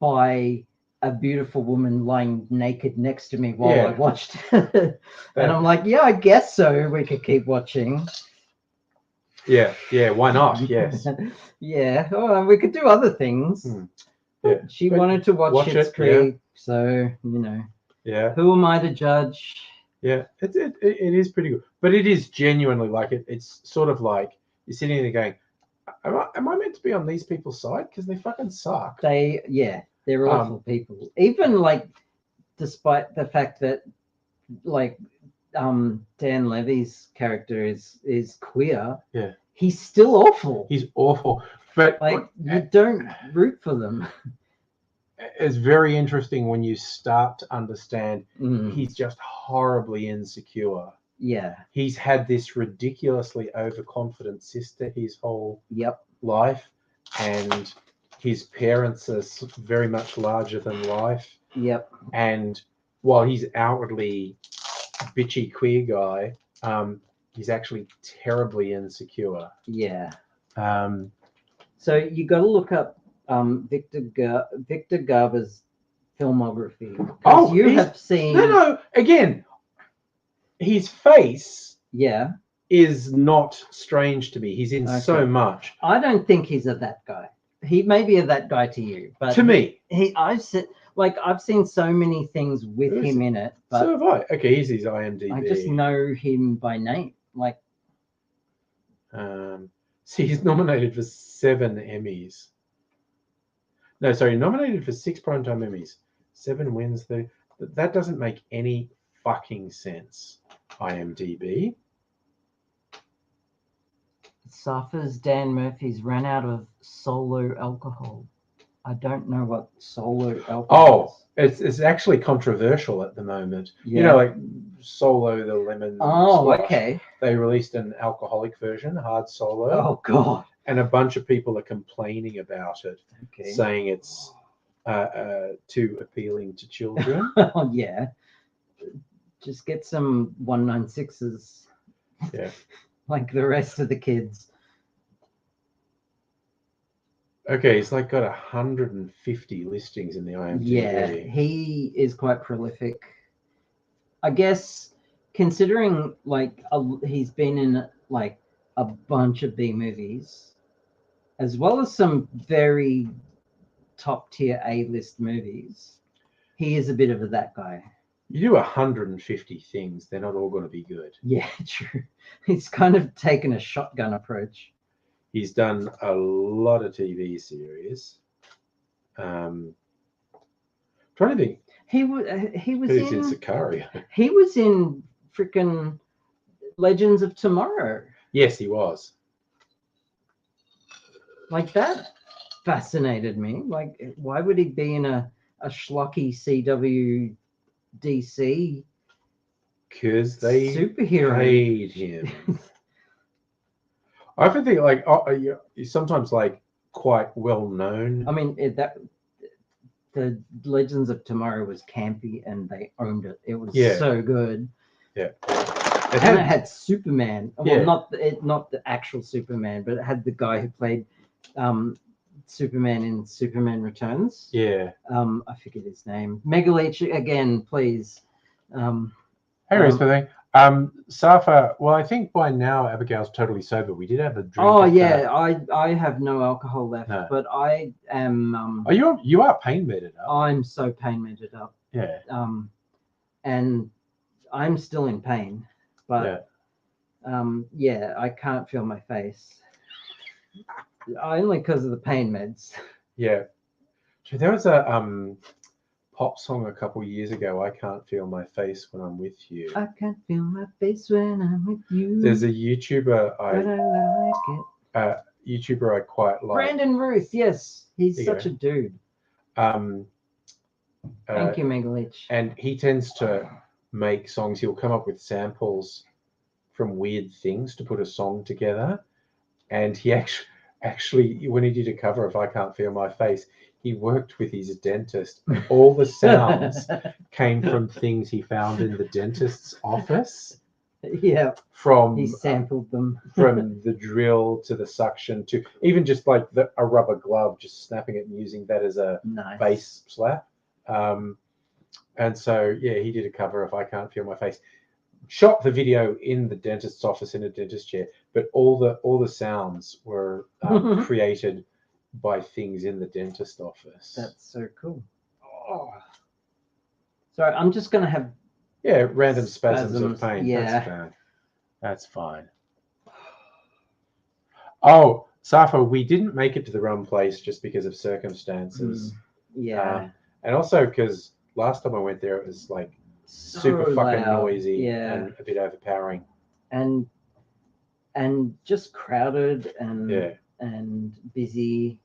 by a beautiful woman lying naked next to me while I
Yeah.
watched it. And I'm like, yeah, I guess so. We could keep watching.
Yeah. Why not? Yes.
Yeah. Oh, we could do other things.
Yeah.
She
But
wanted to watch
watch
Schitt's
it,
Creek, so
Yeah.
who am I to judge?
Yeah. It is pretty good, but it is genuinely like it's sort of like you're sitting there going, am I meant to be on these people's side because they fucking suck?
They're awful people. Even like, despite the fact that like Dan Levy's character is queer,
Yeah,
he's still awful.
he's awful. But
Like you don't root for them.
it's very interesting when you start to understand
Mm,
he's just horribly insecure.
yeah.
He's had this ridiculously overconfident sister his whole
Yep.
life, and his parents are very much larger than life.
Yep.
And while he's outwardly bitchy queer guy, he's actually terribly insecure.
Yeah.
So
you got to look up Victor Garber's filmography. You have seen.
No. Again, his face.
Yeah.
Is not strange to me. He's in so much.
I don't think he's a that guy. He may be a that guy to you, but
to me,
I've seen so many things with him in it. But
so have I. Okay, here's his IMDb.
I just know him by name. Like,
see, he's nominated for 7 Emmys. No, sorry, nominated for 6 Primetime Emmys, 7 wins. That doesn't make any fucking sense. IMDb.
suffers Dan Murphy's ran out of solo alcohol. I don't know what solo alcohol is.
It's actually controversial at the moment.
Yeah.
You know, like Solo the lemon. Squash,
Okay.
They released an alcoholic version, hard Solo.
Oh God.
And a bunch of people are complaining about it,
Okay.
saying it's too appealing to children.
Oh yeah. Just get some 196s.
Yeah.
Like the rest of the kids.
Okay, he's like got 150 listings in the IMDb.
Yeah, he is quite prolific. I guess considering like he's been in like a bunch of B movies, as well as some very top tier A-list movies, he is a bit of that guy.
You do 150 things, they're not all going to be good.
Yeah, true. He's kind of taken a shotgun approach.
He's done a lot of TV series. Trying to think.
He was
Who's in Sicario?
He was in freaking Legends of Tomorrow.
Yes, he was.
Like that fascinated me. Like, why would he be in a schlocky CW DC?
Because they
superhero
paid him. I often think like he's sometimes like quite well known.
I mean, the Legends of Tomorrow was campy and they owned it. It was so good.
Yeah.
It had Superman. Well, not the actual Superman, but it had the guy who played Superman in Superman Returns.
Yeah.
I forget his name. Mega Leech again, please.
Anyways, the thing. Safa, well, I think by now Abigail's totally sober. We did have a drink.
Oh
at,
yeah, I have no alcohol left,
No.
but I am.
Oh, you are pain meted up.
I'm so pain meted up.
Yeah.
And I'm still in pain, but yeah, I can't feel my face. Only because of the pain meds.
Yeah. So there was a pop song a couple years ago. I can't feel my face when I'm with you.
I can't feel my face when I'm with you.
There's a YouTuber
but I like it.
YouTuber I quite like.
Brandon Ruth, yes, he's
There you
such a dude.
Thank
Thank you, Megalich.
And he tends to make songs. He'll come up with samples from weird things to put a song together. And he actually, when he did a cover of I Can't Feel My Face, he worked with his dentist. All the sounds came from things he found in the dentist's office.
Yeah,
From
he sampled them.
From the drill to the suction to even just like a rubber glove, just snapping it and using that as a bass slap. And so, yeah, he did a cover of I Can't Feel My Face. Shot the video in the dentist's office in a dentist chair, but all the sounds were created by things in the dentist office.
That's so cool. Oh. Sorry, I'm just gonna have
random spasms of pain.
Yeah,
that's fine. Oh, Safa, we didn't make it to the rum place just because of circumstances.
Yeah,
and also because last time I went there, it was like super fucking noisy and a bit overpowering, and
just crowded and busy.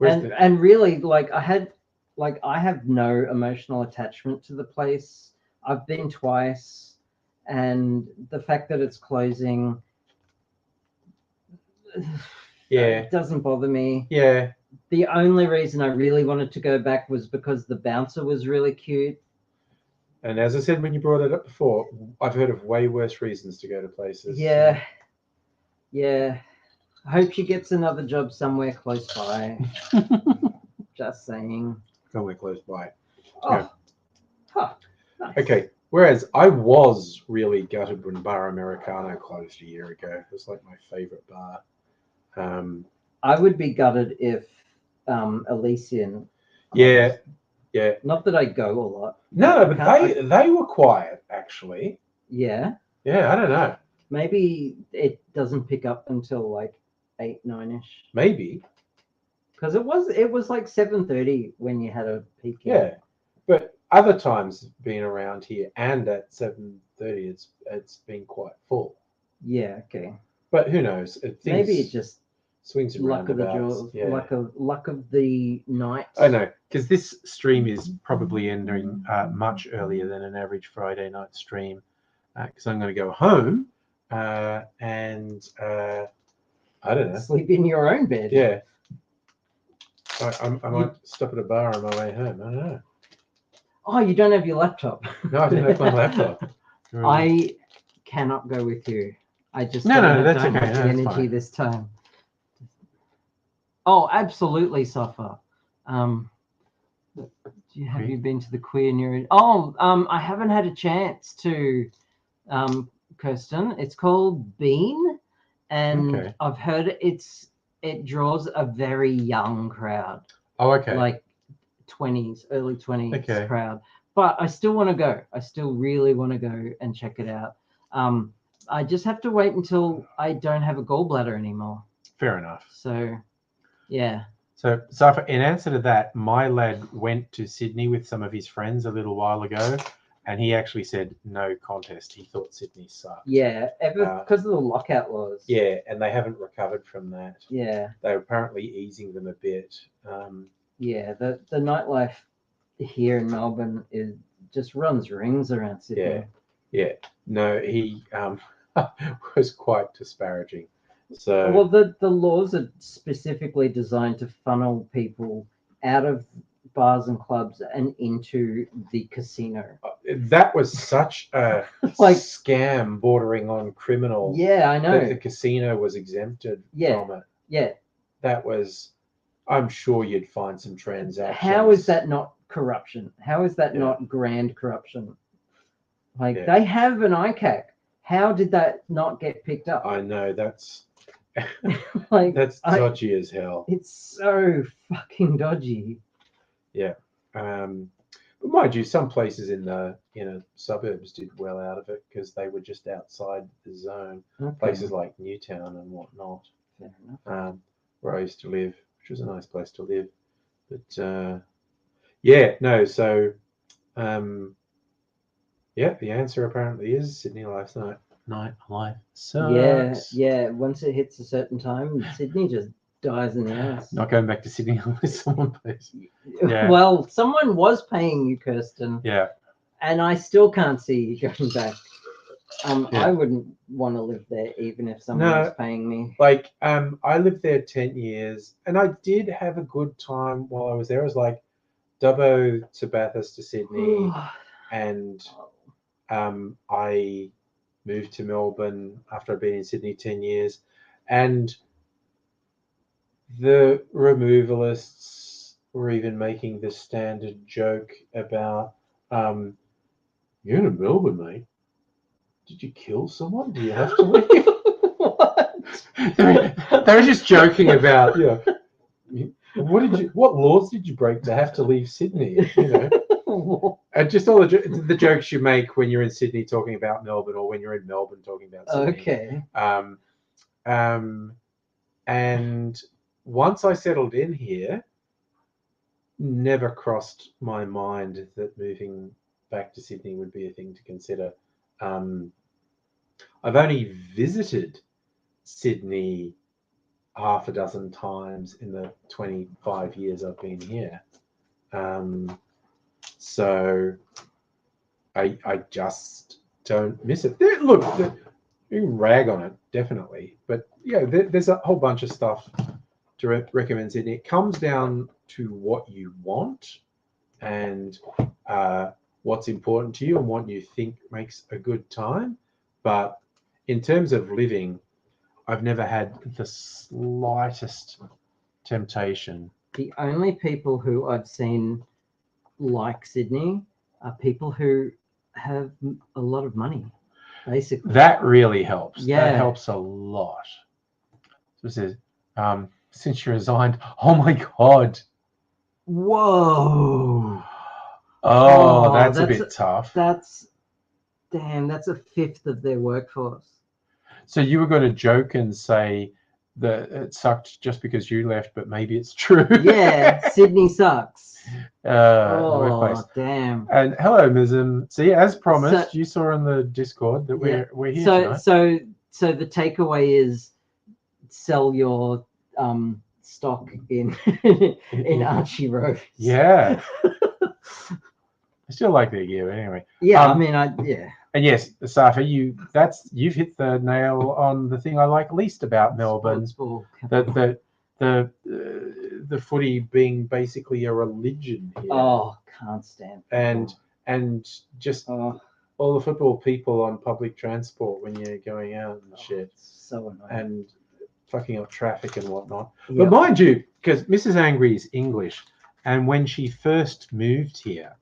And really, like I have no emotional attachment to the place. I've been twice, and the fact that it's closing, it doesn't bother me.
Yeah.
The only reason I really wanted to go back was because the bouncer was really cute.
And as I said when you brought it up before, I've heard of way worse reasons to go to places.
Yeah. Yeah. I hope she gets another job somewhere close by. Just saying.
Somewhere close by.
Oh. Yeah. Huh. Nice.
Okay. Whereas I was really gutted when Bar Americano closed a year ago. It was like my favorite bar.
I would be gutted if Elysian.
Yeah.
Not that I go a lot.
No, but they were quiet actually.
Yeah.
Yeah, I don't know.
Maybe it doesn't pick up until like 8, 9-ish.
Maybe.
Because it was like 7:30 when you had a peak.
Yeah, but other times being around here and at 7:30, it's been quite full.
Yeah. Okay.
But who knows?
Maybe it just
swings and
luck of the draw, luck of the night.
I know, because this stream is probably ending much earlier than an average Friday night stream, because I'm going to go home and I don't know,
sleep in your own bed.
Yeah. I might stop at a bar on my way home. I don't know.
Oh, you don't have your laptop?
No, I don't have my laptop.
I cannot go with you. I just
that's okay.
Have the energy this time. Oh, absolutely, Safa. Have you been to the Queer Neuro? Oh, I haven't had a chance to, Kirsten. It's called Bean, and I've heard it draws a very young crowd.
Oh, okay.
Like 20s, early 20s crowd. But I still want to go. I still really want to go and check it out. I just have to wait until I don't have a gallbladder anymore.
Fair enough.
So, yeah.
So in answer to that, my lad went to Sydney with some of his friends a little while ago, and he actually said no contest. He thought Sydney sucked.
Yeah, because of the lockout laws.
Yeah, and they haven't recovered from that.
Yeah.
They're apparently easing them a bit.
Yeah, the nightlife here in Melbourne just runs rings around Sydney.
Yeah. No, he was quite disparaging. So
well, the laws are specifically designed to funnel people out of bars and clubs and into the casino.
That was such a scam bordering on criminal.
Yeah, I know.
That the casino was exempted from it.
Yeah.
That was, I'm sure you'd find some transactions.
How is that not corruption? How is that not grand corruption? Like they have an ICAC. How did that not get picked up?
I know that's
like
that's dodgy as hell.
It's so fucking dodgy.
Yeah. But mind you, some places in the suburbs did well out of it because they were just outside the zone.
Okay.
Places like Newtown and whatnot,
Fair enough.
where I used to live, which was a nice place to live. But yeah, no. So yeah, the answer apparently is Sydney Life's nightlife sucks.
Yeah. Once it hits a certain time, Sydney just dies in the ass.
Not going back to Sydney unless someone pays. Yeah.
Well, someone was paying you, Kirsten.
Yeah.
And I still can't see you going back.
Yeah.
I wouldn't want to live there even if someone was paying me.
Like, I lived there 10 years and I did have a good time while I was there. It was like Dubbo to Bathurst to Sydney. And I moved to Melbourne after I'd been in Sydney 10 years. And the removalists were even making the standard joke about, you're in Melbourne, mate. Did you kill someone? Do you have to leave?
What?
They were just joking about, what laws did you break to have to leave Sydney? And just all the jokes you make when you're in Sydney talking about Melbourne, or when you're in Melbourne talking about Sydney.
Okay.
And once I settled in here, never crossed my mind that moving back to Sydney would be a thing to consider. I've only visited Sydney half a dozen times in the 25 years I've been here. So I just don't miss it. Look, you can rag on it, definitely. But yeah, there's a whole bunch of stuff to recommend Sydney. It comes down to what you want and what's important to you and what you think makes a good time. But in terms of living, I've never had the slightest temptation.
The only people who I've seen like Sydney are people who have a lot of money, basically.
That really helps.
Yeah.
That helps a lot. So it says, since you resigned, oh my God.
Whoa.
Oh, that's a bit tough.
That's a fifth of their workforce.
So you were going to joke and say that it sucked just because you left, but maybe it's true.
Yeah, Sydney sucks.
Workplace.
Damn.
And hello, Mizm. See, as promised, you saw on the Discord that we're here tonight.
So the takeaway is sell your stock in Archie Rose.
Yeah. I still like their gear anyway.
Yeah,
And yes, Safa, you've hit the nail on the thing I like least about Melbourne. The footy being basically a religion here.
Oh, can't stand
it. And just all the football people on public transport when you're going out and shit.
So annoying.
And fucking up traffic and whatnot. Yep. But mind you, because Mrs. Angry is English, and when she first moved here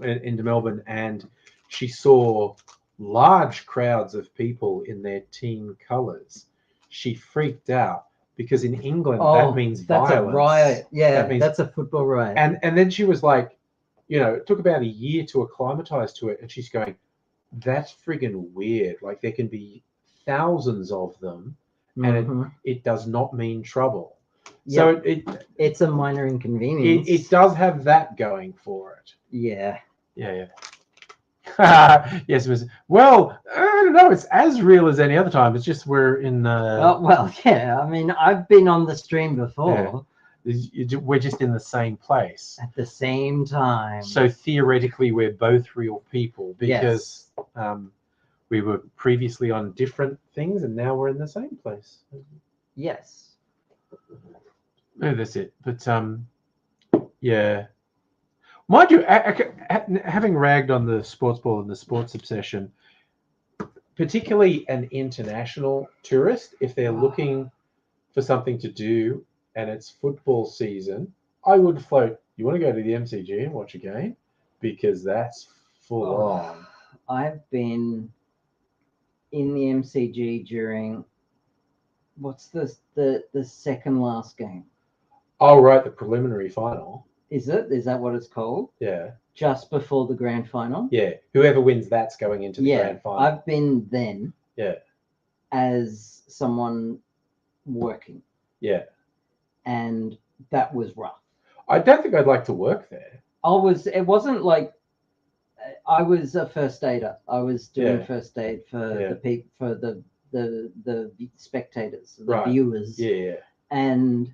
into Melbourne and she saw large crowds of people in their team colours, she freaked out because in England that means violence.
That's a riot. Yeah, that's a football riot.
And then she was like, it took about a year to acclimatise to it, and she's going, that's friggin' weird. Like there can be thousands of them, and it does not mean trouble. Yep. So
it's a minor inconvenience.
It does have that going for it.
Yeah.
Yeah. Yes, it was. Well, I don't know. It's as real as any other time. It's just we're in.
Yeah. I mean, I've been on the stream before.
Yeah. We're just in the same place
at the same time.
So theoretically, we're both real people because we were previously on different things, and now we're in the same place.
Yes.
Oh, that's it. But yeah. Mind you, having ragged on the sports ball and the sports obsession, particularly an international tourist, if they're looking for something to do and it's football season, I would float. You want to go to the MCG and watch a game because that's full on.
I've been in the MCG during what's the second last game?
Oh, right, the preliminary final.
Is it? Is that what it's called?
Yeah.
Just before the grand final?
Yeah. Whoever wins, that's going into the grand final.
I've been then.
Yeah.
As someone working.
Yeah.
And that was rough.
I don't think I'd like to work there.
It wasn't like I was a first aider. I was doing first aid for the people, for the spectators, the viewers.
Yeah.
And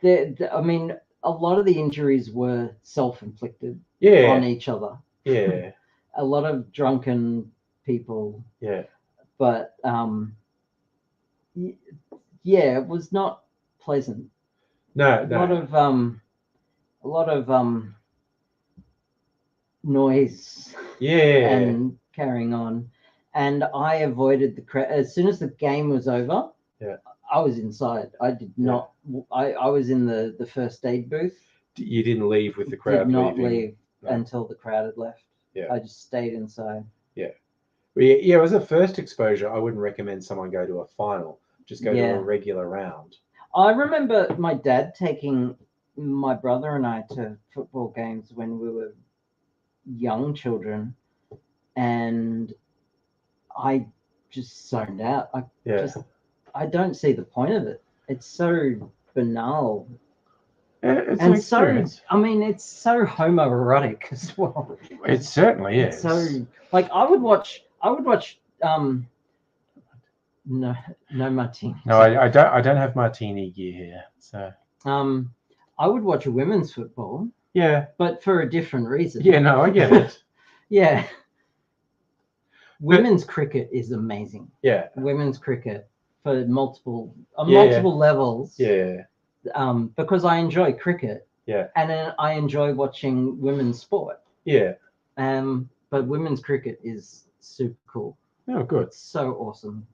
I mean, a lot of the injuries were self-inflicted on each other.
Yeah.
A lot of drunken people.
Yeah.
But it was not pleasant.
No.
A lot of noise.
Yeah.
And carrying on. And I avoided the crowd. As soon as the game was over, I was inside. I did not. I was in the first aid booth.
You didn't leave with the crowd.
Did not leave until the crowd had left.
Yeah.
I just stayed inside.
Yeah. Yeah, as a first exposure, I wouldn't recommend someone go to a final. Just go to a regular round.
I remember my dad taking my brother and I to football games when we were young children, and I just zoned out. I don't see the point of it. It's so banal.
It's
and so, I mean, it's so homoerotic as well.
It certainly is.
So, like, I would watch no martini.
No, I don't have martini gear here. So
I would watch women's football.
Yeah.
But for a different reason.
Yeah, no, I get it.
Yeah. Women's cricket is amazing.
Yeah.
Women's cricket for multiple levels.
Yeah.
Because I enjoy cricket.
Yeah.
And then I enjoy watching women's sport.
Yeah.
But women's cricket is super cool.
Oh, good.
It's so awesome.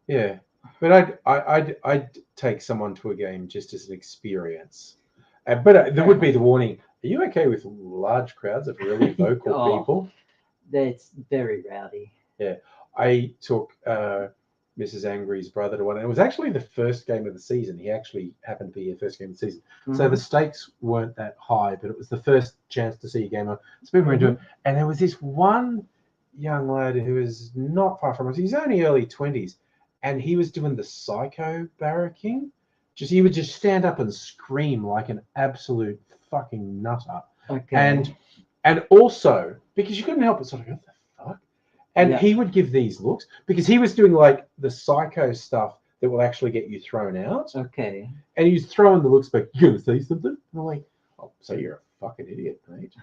Yeah. But I'd take someone to a game just as an experience. But there would be the warning. Are you okay with large crowds of really vocal people?
That's very rowdy.
Yeah. I took Mrs. Angry's brother to one. And it was actually the first game of the season. He actually happened to be the first game of the season. Mm-hmm. So the stakes weren't that high, but it was the first chance to see a game on. So we went to it. And there was this one young lad who was not far from us. He's only early 20s. And he was doing the psycho barracking. He would just stand up and scream like an absolute fucking nutter.
Okay.
And also, because you couldn't help but sort of go, what the fuck? And he would give these looks because he was doing like the psycho stuff that will actually get you thrown out.
Okay.
And he's throwing the looks back, you gonna say something? And I'm like, oh, so you're a fucking idiot, mate.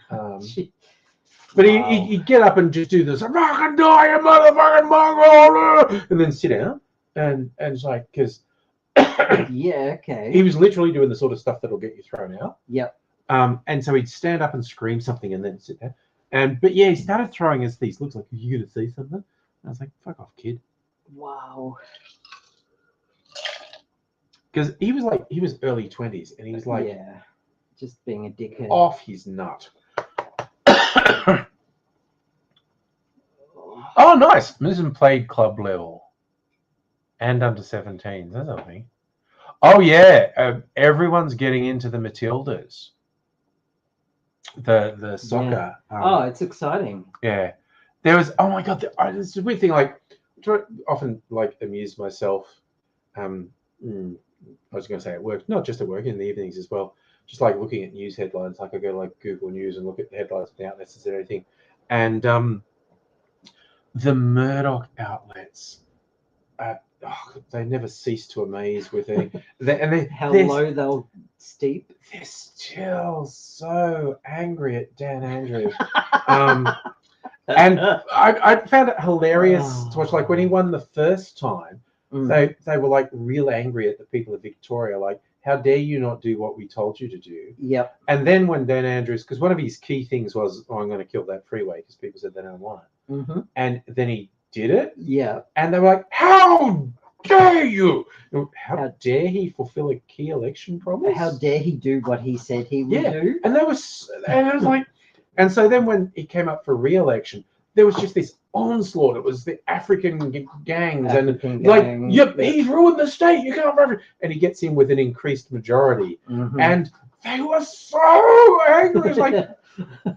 But he'd get up and just do this, I'm not gonna die, you motherfucking mongrel, and then sit down. And it's like, because he was literally doing the sort of stuff that'll get you thrown out.
Yep.
And so he'd stand up and scream something and then sit down. But he started throwing us these looks like, are you gonna see something? And I was like, fuck off, kid.
Wow.
Because he was early 20s and he was like,
just being a dickhead.
Off his nut. Oh, nice. Mism played club level. And under 17s, that's something. Oh yeah, everyone's getting into the Matildas. The soccer.
Yeah. It's exciting.
Yeah, there was. Oh my god, it's a weird thing. Like, I try often like amuse myself. I was going to say at work, not just at work, in the evenings as well. Just like looking at news headlines. Like I go to like Google News and look at the headlines of the outlets and everything. And the Murdoch outlets. They never cease to amaze with it.
How low they'll steep.
They're still so angry at Dan Andrews. And I found it hilarious to watch. Like when he won the first time, they were like real angry at the people of Victoria. Like, how dare you not do what we told you to do?
Yep.
And then when Dan Andrews, because one of his key things was, I'm going to kill that freeway because people said they don't want it. Mm-hmm. And then he did it.
Yeah.
And they were like, how dare you? How dare he fulfill a key election promise?
How dare he do what he said he would do?
And it was like, and so then when he came up for re-election, there was just this onslaught. It was the African gangs
Yep,
he's ruined the state. You can't run. And he gets in with an increased majority, and they were so angry. It's like,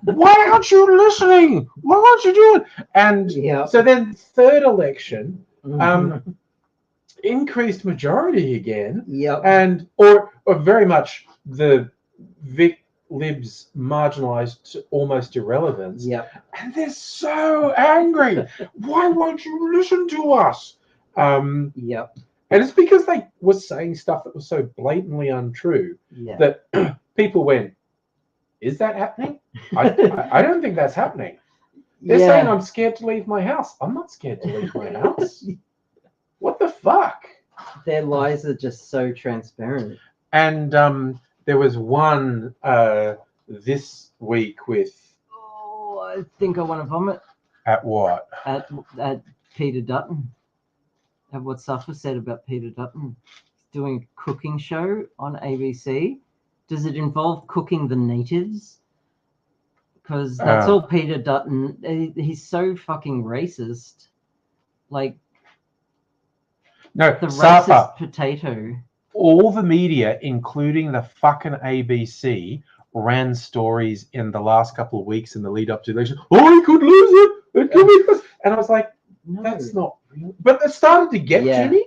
why aren't you listening? What aren't you doing? And so then third election, increased majority again. And or very much the Vic Libs marginalized to almost irrelevance. And they're so angry. Why won't you listen to us? And it's because they were saying stuff that was so blatantly untrue that people went, is that happening? I don't think that's happening. They're saying I'm scared to leave my house. I'm not scared to leave my house. What the fuck?
Their lies are just so transparent.
And there was one this week with...
Oh, I think I want to vomit.
At what?
At Peter Dutton. At what Suffer said about Peter Dutton. He's doing a cooking show on ABC. Does it involve cooking the natives? Because that's all Peter Dutton... He's so fucking racist. Like...
No,
the racist potato.
All the media, including the fucking ABC, ran stories in the last couple of weeks in the lead up to the election. Oh, he could lose it. It could be this. And I was like, that's not real. But it started to get to me.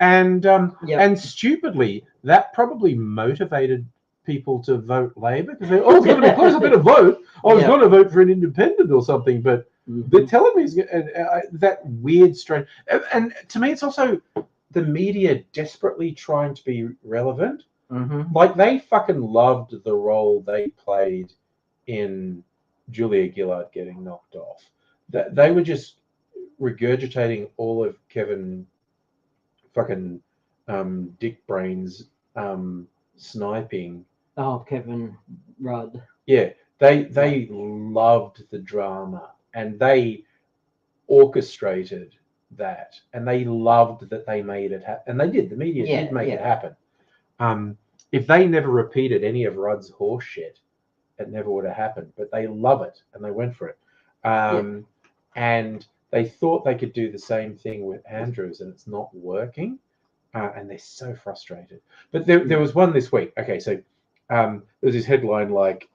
And stupidly, that probably motivated people to vote Labor because they, it's going to be close. I better vote. I was going to vote for an independent or something, but they're telling me that weird, strange. And to me, it's also the media desperately trying to be relevant. Like they fucking loved the role they played in Julia Gillard getting knocked off. That they were just regurgitating all of Kevin fucking Dick Brain's sniping.
Oh, Kevin Rudd.
Yeah, they loved the drama and they orchestrated that, and they loved that they made it happen. And they did. The media did make it happen. If they never repeated any of Rudd's horse shit, it never would have happened. But they love it, and they went for it. And they thought they could do the same thing with Andrews, and it's not working. And they're so frustrated. But there was one this week. Okay, so there was this headline like,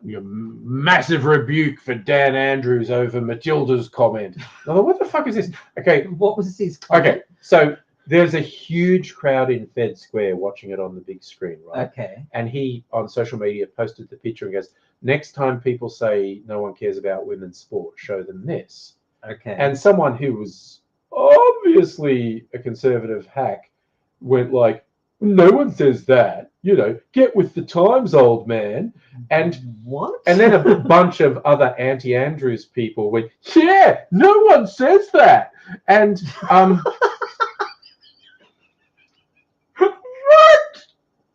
massive rebuke for Dan Andrews over Matilda's comment. I thought, what the fuck is this? Okay,
what was his comment?
Okay, so there's a huge crowd in Fed Square watching it on the big screen, right?
Okay.
And he, on social media, posted the picture and goes, next time people say no one cares about women's sport, show them this.
Okay.
And someone who was obviously a conservative hack went like, no one says that. Get with the times, old man. And
what?
And then a bunch of other anti-Andrews people went, yeah, no one says that. And what?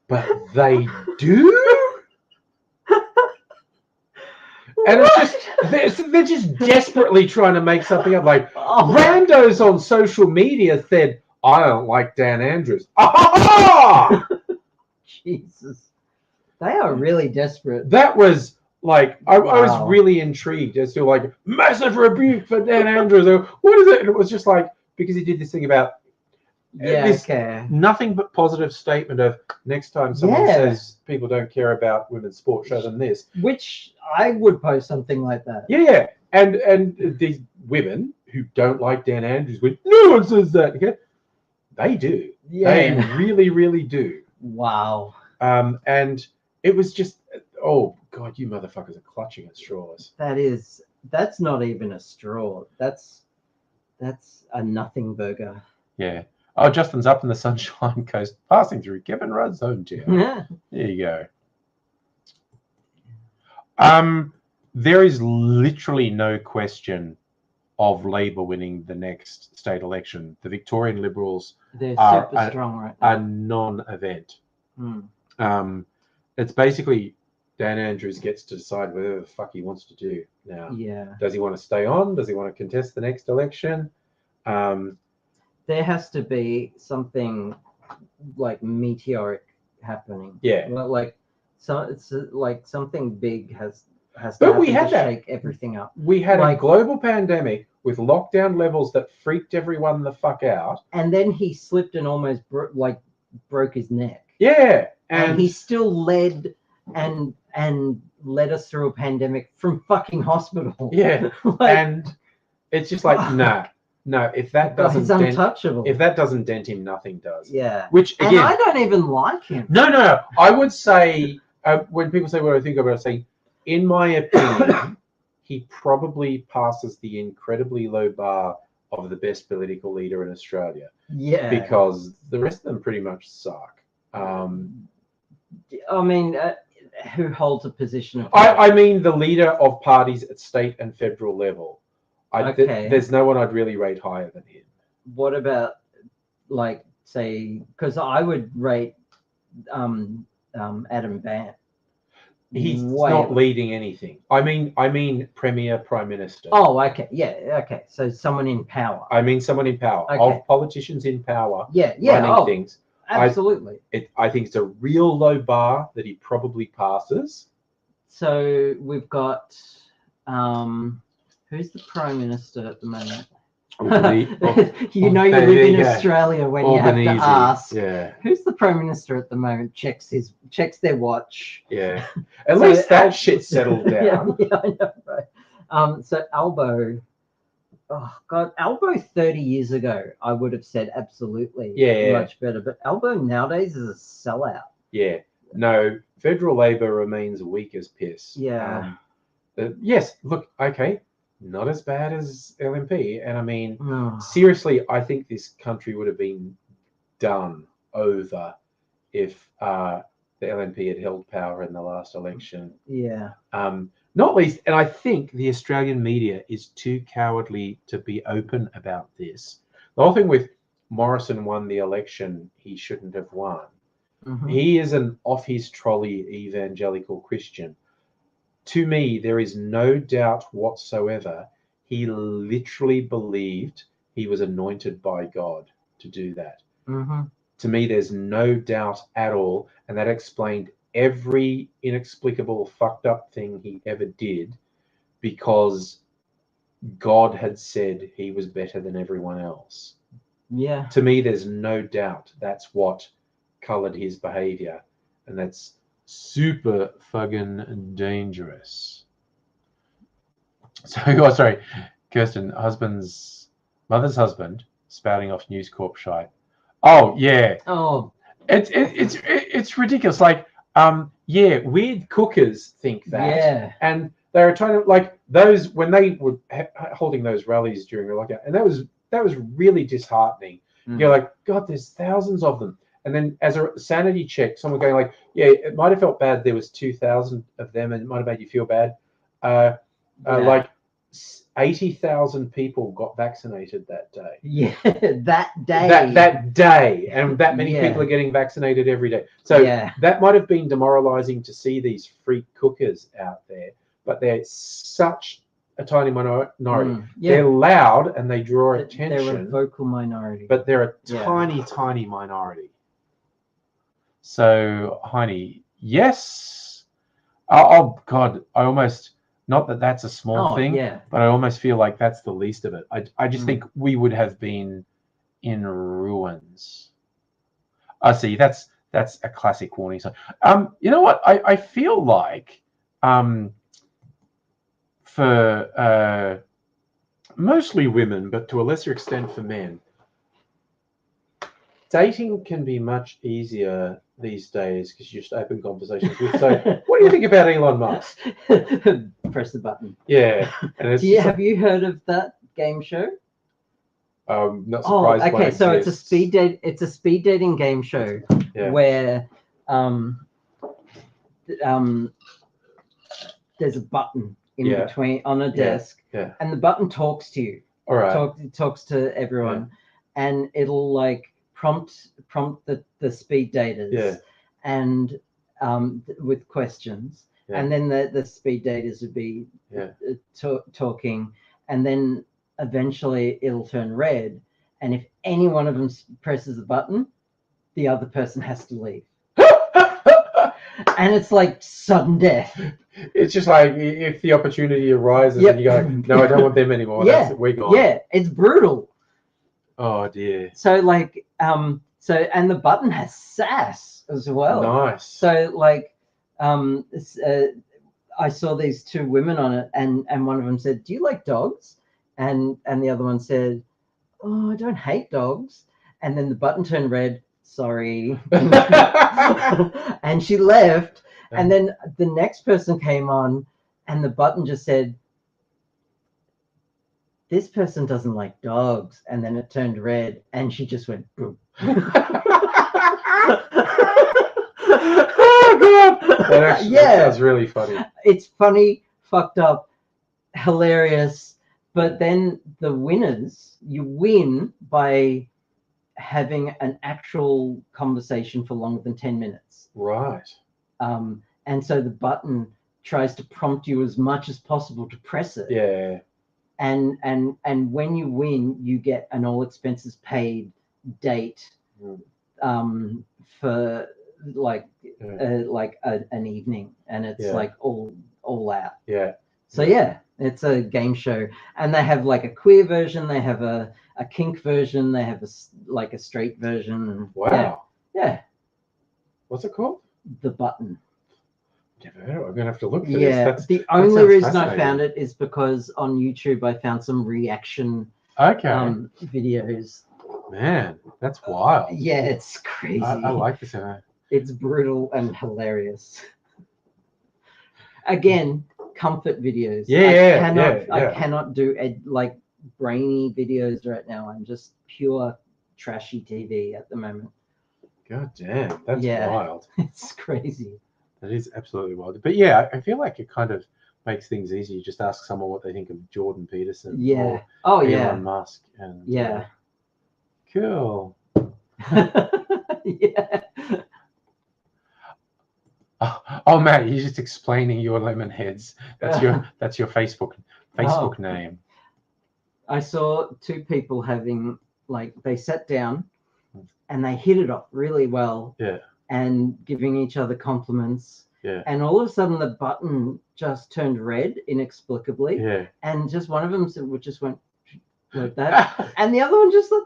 But they do. And it's just they're just desperately trying to make something up. Like randos on social media said, I don't like Dan Andrews. Ah!
Jesus. They are really desperate.
That was like, I was really intrigued as to like, massive rebuke for Dan Andrews. What is it? And it was just like, because he did this thing about nothing but positive statement of next time someone says people don't care about women's sport, show them this.
Which I would post something like that.
Yeah. And these women who don't like Dan Andrews went, no one says that. Okay? They do. Yeah. They really, really do.
Wow.
And it was just, oh God, you motherfuckers are clutching at straws.
That's not even a straw. That's a nothing burger.
Yeah. Oh, Justin's up in the Sunshine Coast, passing through Kevin Rudd's hometown.
Yeah.
There you go. There is literally no question of Labor winning the next state election. The Victorian Liberals
are super strong right now.
A non-event. It's basically Dan Andrews gets to decide whatever the fuck he wants to do now.
Yeah.
Does he want to stay on? Does he want to contest the next election?
There has to be something like meteoric happening.
Yeah.
Like so it's like something big has to
But
happen
we had
to
that.
shake everything up.
We had a
Like-
global pandemic with lockdown levels that freaked everyone the fuck out.
And then he slipped and almost broke his neck.
Yeah.
And he still led us through a pandemic from fucking hospital.
Yeah.
Like,
And it's just like, no, if that
but he's
doesn't dent,
untouchable.
if that doesn't dent him, nothing does.
Yeah.
Which
And
again,
I don't even like him.
no. I would say when people say what I think about, I say, in my opinion, he probably passes the incredibly low bar of the best political leader in Australia.
Yeah.
Because the rest of them pretty much suck.
I mean, who holds a position of
I mean the leader of parties at state and federal level.
Okay.
There's no one I'd really rate higher than him.
What about, like, say, because I would rate Adam Bandt.
He's
way
not
up.
leading anything. I mean Premier Prime Minister.
Oh, okay. Yeah, okay. So someone in power.
I mean someone in power.
Okay.
Of politicians in power
Yeah.
running things.
Absolutely.
I think it's a real low bar that he probably passes.
So we've got who's the Prime Minister at the moment? You know you live in Australia when you have to ask.
Yeah.
Who's the Prime Minister at the moment? Checks their watch.
Yeah. At least that shit settled down.
Yeah, I know, right? So Albo, oh God, Albo 30 years ago, I would have said absolutely much better. But Albo nowadays is a sellout.
Yeah. No, federal Labor remains weak as piss.
Yeah.
Yes, look, okay, not as bad as LNP. And I mean,
Oh.
seriously, I think this country would have been done over if the LNP had held power in the last election.
Yeah.
Not least, and I think the Australian media is too cowardly to be open about this. The whole thing with Morrison won the election he shouldn't have won.
Mhm.
He is an off his trolley evangelical Christian. To me, there is no doubt whatsoever he literally believed he was anointed by God to do that.
Mhm.
To me, there's no doubt at all, and that explained every inexplicable fucked up thing he ever did, because God had said he was better than everyone else.
Yeah.
To me, there's no doubt that's what colored his behavior, and that's super fucking dangerous. So, oh, sorry, Kirsten, mother's husband spouting off News Corp shite. Oh yeah.
Oh.
It's ridiculous. Like, yeah, weird cookers think that.
Yeah.
And they were trying to, like, those, when they were holding those rallies during the lockdown, and that was really disheartening. You're like, God, there's thousands of them. And then as a sanity check, someone going like, yeah, it might have felt bad there was 2,000 of them, and it might have made you feel bad. Like 80,000 people got vaccinated that day.
Yeah, that day.
That day, and that many people are getting vaccinated every day. So that might have been demoralizing to see these freak cookers out there, but they're such a tiny minority. They're loud and they draw attention.
They're a vocal minority.
But they're a tiny minority. So, Heine, yes. Oh God, I almost, not that that's a small thing, but I almost feel like that's the least of it. I just think we would have been in ruins. I see. That's a classic warning sign. You know what? I feel like for mostly women, but to a lesser extent for men, dating can be much easier these days because you just open conversations with. So, what do you think about Elon Musk?
Press the button.
Yeah. And it's
have you heard of that game show?
Not surprised.
Oh, okay. So it's a speed date. It's a speed dating game show where there's a button in between on a desk, and the button talks to you.
All right.
Talks to everyone, and it'll like prompt the speed daters, and with questions, and then the speed daters would be talking, and then eventually it'll turn red, and if any one of them presses the button, the other person has to leave. And it's like sudden death.
It's just like if the opportunity arises
Yep.
and you go, no, I don't want them anymore.
Yeah.
We're gone.
Yeah, it's brutal.
Oh dear.
So like and the button has sass as well.
Nice.
So like I saw these two women on it, and one of them said, "Do you like dogs?" And the other one said, "Oh, I don't hate dogs." And then the button turned red. Sorry. And she left. And then the next person came on, and the button just said, "This person doesn't like dogs." And then it turned red, and she just went, boom.
Oh god! That's really funny.
It's funny, fucked up, hilarious. But then the winners, you win by having an actual conversation for longer than 10 minutes.
Right.
And so the button tries to prompt you as much as possible to press it.
Yeah.
And when you win, you get an all expenses paid date for like an evening, and it's like all out.
Yeah.
So yeah, it's a game show, and they have like a queer version, they have a kink version, they have a straight version.
Wow.
Yeah.
What's it called?
The Button.
Never heard of it. I'm gonna have to look for
this. The only reason I found it is because on YouTube I found some reaction videos.
Man, that's wild.
Yeah, it's crazy.
I like this.
It's brutal and hilarious. Again, comfort videos. I cannot do like brainy videos right now. I'm just pure trashy TV at the moment.
God damn, that's wild.
It's crazy.
That is absolutely wild. But yeah, I feel like it kind of makes things easy. You just ask someone what they think of Jordan Peterson.
Yeah.
Or Elon Musk. And cool.
Yeah.
Oh, Matt, you're just explaining your lemon heads. That's your Facebook name.
I saw two people having they sat down and they hit it off really well.
Yeah.
And giving each other compliments.
Yeah.
And all of a sudden the button just turned red inexplicably.
Yeah.
And just one of them just went like that. And the other one just like,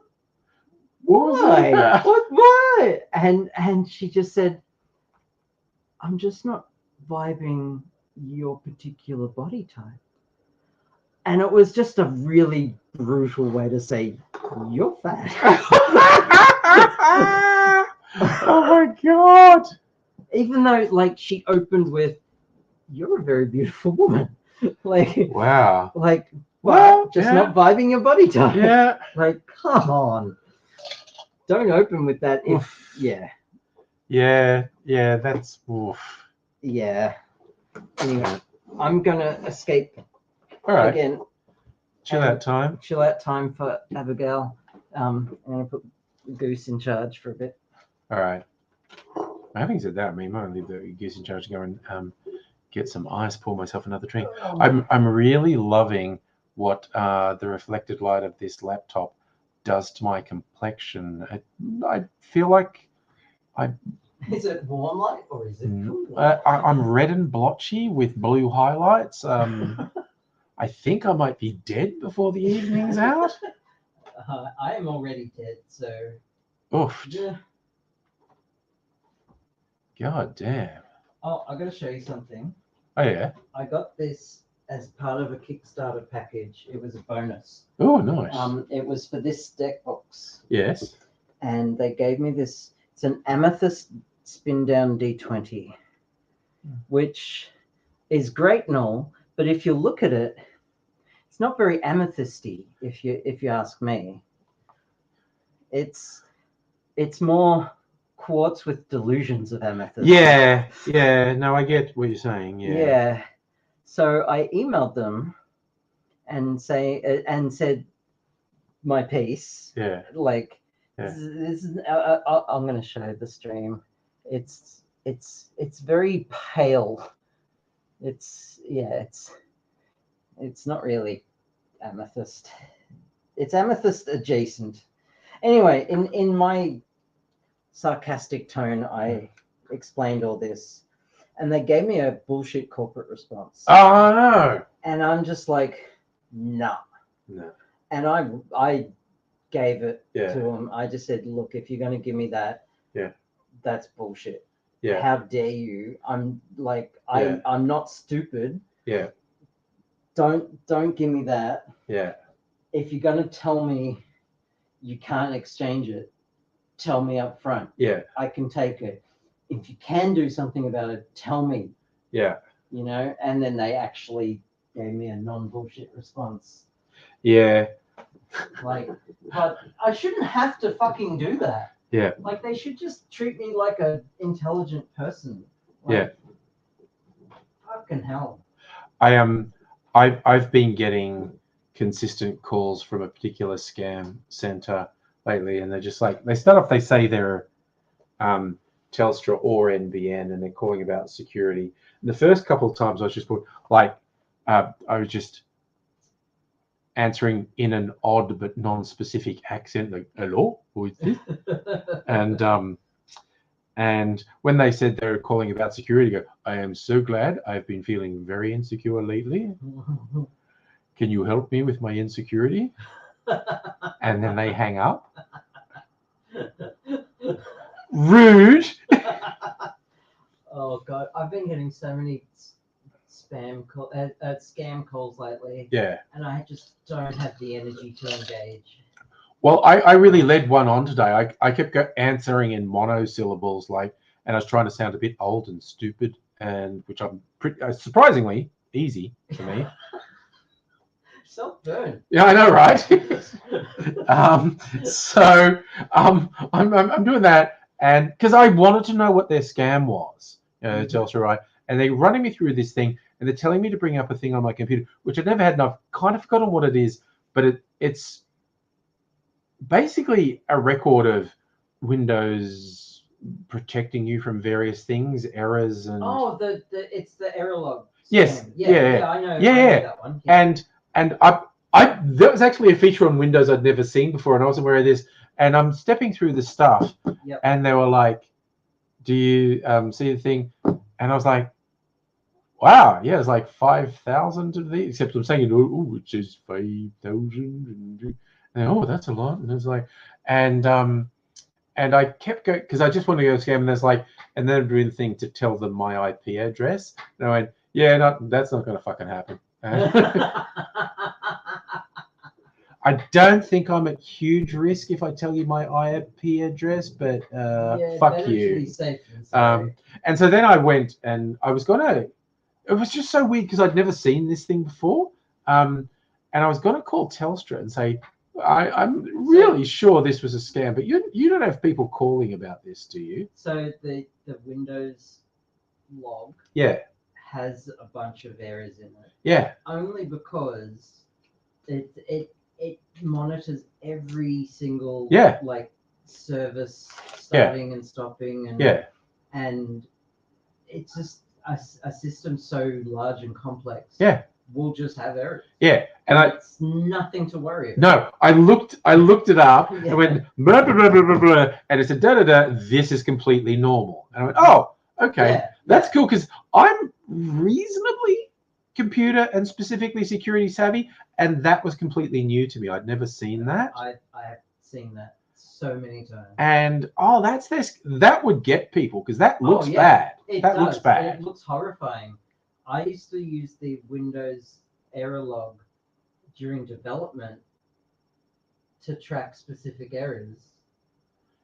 why? Why? And she just said, "I'm just not vibing your particular body type." And it was just a really brutal way to say, "You're fat."
Oh my god!
Even though she opened with, "You're a very beautiful woman."
Wow.
Not vibing your body type.
Yeah.
Come on. Don't open with that.
Yeah, that's oof.
Yeah. Anyway, I'm gonna escape.
All right.
Again.
Chill out time
for Abigail. I'm gonna put Goose in charge for a bit.
All right. Having said that, I might leave the Goose in charge to go and get some ice, pour myself another drink. I'm really loving what the reflected light of this laptop does to my complexion. I feel like
Is it warm light or is it cool light?
I'm red and blotchy with blue highlights. I think I might be dead before the evening's out.
I am already dead, so.
Oof.
Yeah.
God damn.
Oh, I gotta show you something.
Oh yeah.
I got this as part of a Kickstarter package. It was a bonus.
Oh, nice.
It was for this deck box.
Yes.
And they gave me this. It's an amethyst spin down D20, which is great and all, but if you look at it, it's not very amethysty. If you ask me, it's more quartz with delusions of amethyst.
Yeah. No, I get what you're saying.
Yeah. So I emailed them and said my piece.
Yeah.
This is, I'm going to show the stream. It's very pale. It's not really amethyst. It's amethyst adjacent. Anyway, in my sarcastic tone, I explained all this, and they gave me a bullshit corporate response.
Oh no.
And I'm just like, nah.
No.
And I gave it
Yeah.
to them. I just said, look, if you're going to give me that,
Yeah.
that's bullshit.
Yeah.
How dare you? I'm like,
Yeah.
I'm not stupid.
Yeah.
Don't give me that.
Yeah.
If you're going to tell me you can't exchange it, tell me up front.
Yeah.
I can take it. If you can do something about it, tell me.
Yeah.
You know, and then they actually gave me a non-bullshit response.
Yeah.
Like, but I shouldn't have to fucking do that.
Yeah.
Like, they should just treat me like an intelligent person. Like,
Yeah.
Fucking hell.
I've been getting consistent calls from a particular scam center lately, and they're just like, they start off, they say they're Telstra or NBN, and they're calling about security. And the first couple of times I was just like, I was just answering in an odd but non-specific accent, like, hello, who is this? And when they said they were calling about security, I go, I am so glad. I've been feeling very insecure lately. Can you help me with my insecurity? And then they hang up. Rude.
Oh God, I've been getting so many scam calls lately.
Yeah.
And I just don't have the energy to engage.
Well, I really led one on today. I kept answering in monosyllables, like, and I was trying to sound a bit old and stupid, and which I'm pretty surprisingly easy for me.
Self-burn.
Yeah, I know, right? I'm doing that, and because I wanted to know what their scam was, Telstra, right? And they're running me through this thing, and they're telling me to bring up a thing on my computer, which I've never had, and I've kind of forgotten what it is, but it's basically a record of Windows protecting you from various things, errors, and
it's the error log.
Yes, yeah,
I know.
Yeah,
I know that one. Yeah.
And I that was actually a feature on Windows I'd never seen before, and I wasn't aware of this. And I'm stepping through the stuff, and they were like, "Do you see the thing?" And I was like, "Wow, yeah, it's like 5,000 of these." Except I'm saying, "Oh, it says 5,000," and oh, that's a lot. And it's like, and I kept going because I just wanted to go scam, and there's like, and then I'm doing the thing to tell them my IP address, and I went, "Yeah, that's not going to fucking happen." I don't think I'm at huge risk if I tell you my IP address, but fuck you. And so then I went, and I was gonna. It was just so weird because I'd never seen this thing before, and I was gonna call Telstra and say, I'm really sure this was a scam, but you don't have people calling about this, do you?
So the Windows log.
Yeah.
Has a bunch of errors in it.
Yeah.
Only because it monitors every single like service starting and stopping and it's just a system so large and complex.
Yeah.
We'll just have errors.
Yeah. And
it's nothing to worry about.
No, I looked it up and went blah, blah, blah, blah, blah, blah, and it said this is completely normal. And I went, oh, okay, that's cool because I'm reasonably computer and specifically security savvy, and that was completely new to me. I'd never seen that.
I have seen that so many times.
And that's this. That would get people because that looks bad. Looks bad.
It looks horrifying. I used to use the Windows error log during development to track specific errors.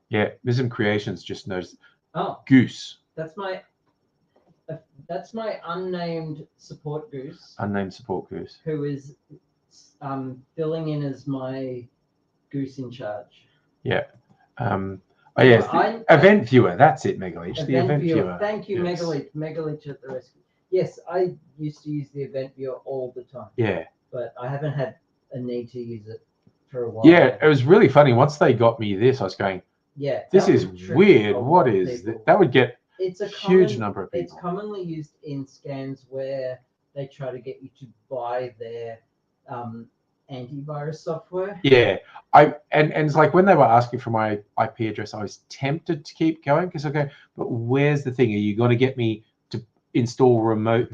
Yeah, Mism Creations just noticed.
Oh,
Goose.
That's my unnamed support goose.
Unnamed support goose.
Who is filling in as my goose in charge.
Yeah. Event viewer. That's it, Megaleech. The event viewer.
Thank you, yes. Megaleech at the rescue. Yes, I used to use the event viewer all the time.
Yeah.
But I haven't had a need to use it for a while.
Yeah, it was really funny. Once they got me this, I was going, this is weird. What is that? That would get a huge number of people.
It's commonly used in scams where they try to get you to buy their antivirus software.
Yeah, and it's like when they were asking for my IP address, I was tempted to keep going because I go, but where's the thing? Are you going to get me to install remote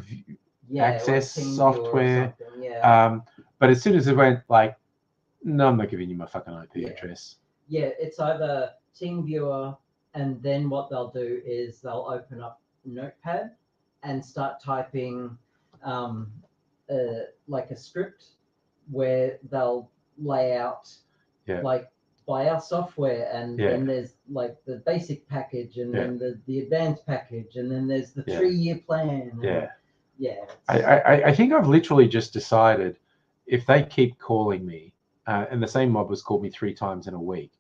access
or TeamViewer or
software?
something, yeah.
But as soon as it went like, no, I'm not giving you my fucking IP
Yeah.
address.
Yeah, it's either TeamViewer, and then what they'll do is they'll open up Notepad and start typing like a script where they'll lay out like buy our software, and then there's like the basic package, and then the advanced package, and then there's the 3-year plan.
I think I've literally just decided if they keep calling me, and the same mob has called me 3 times in a week,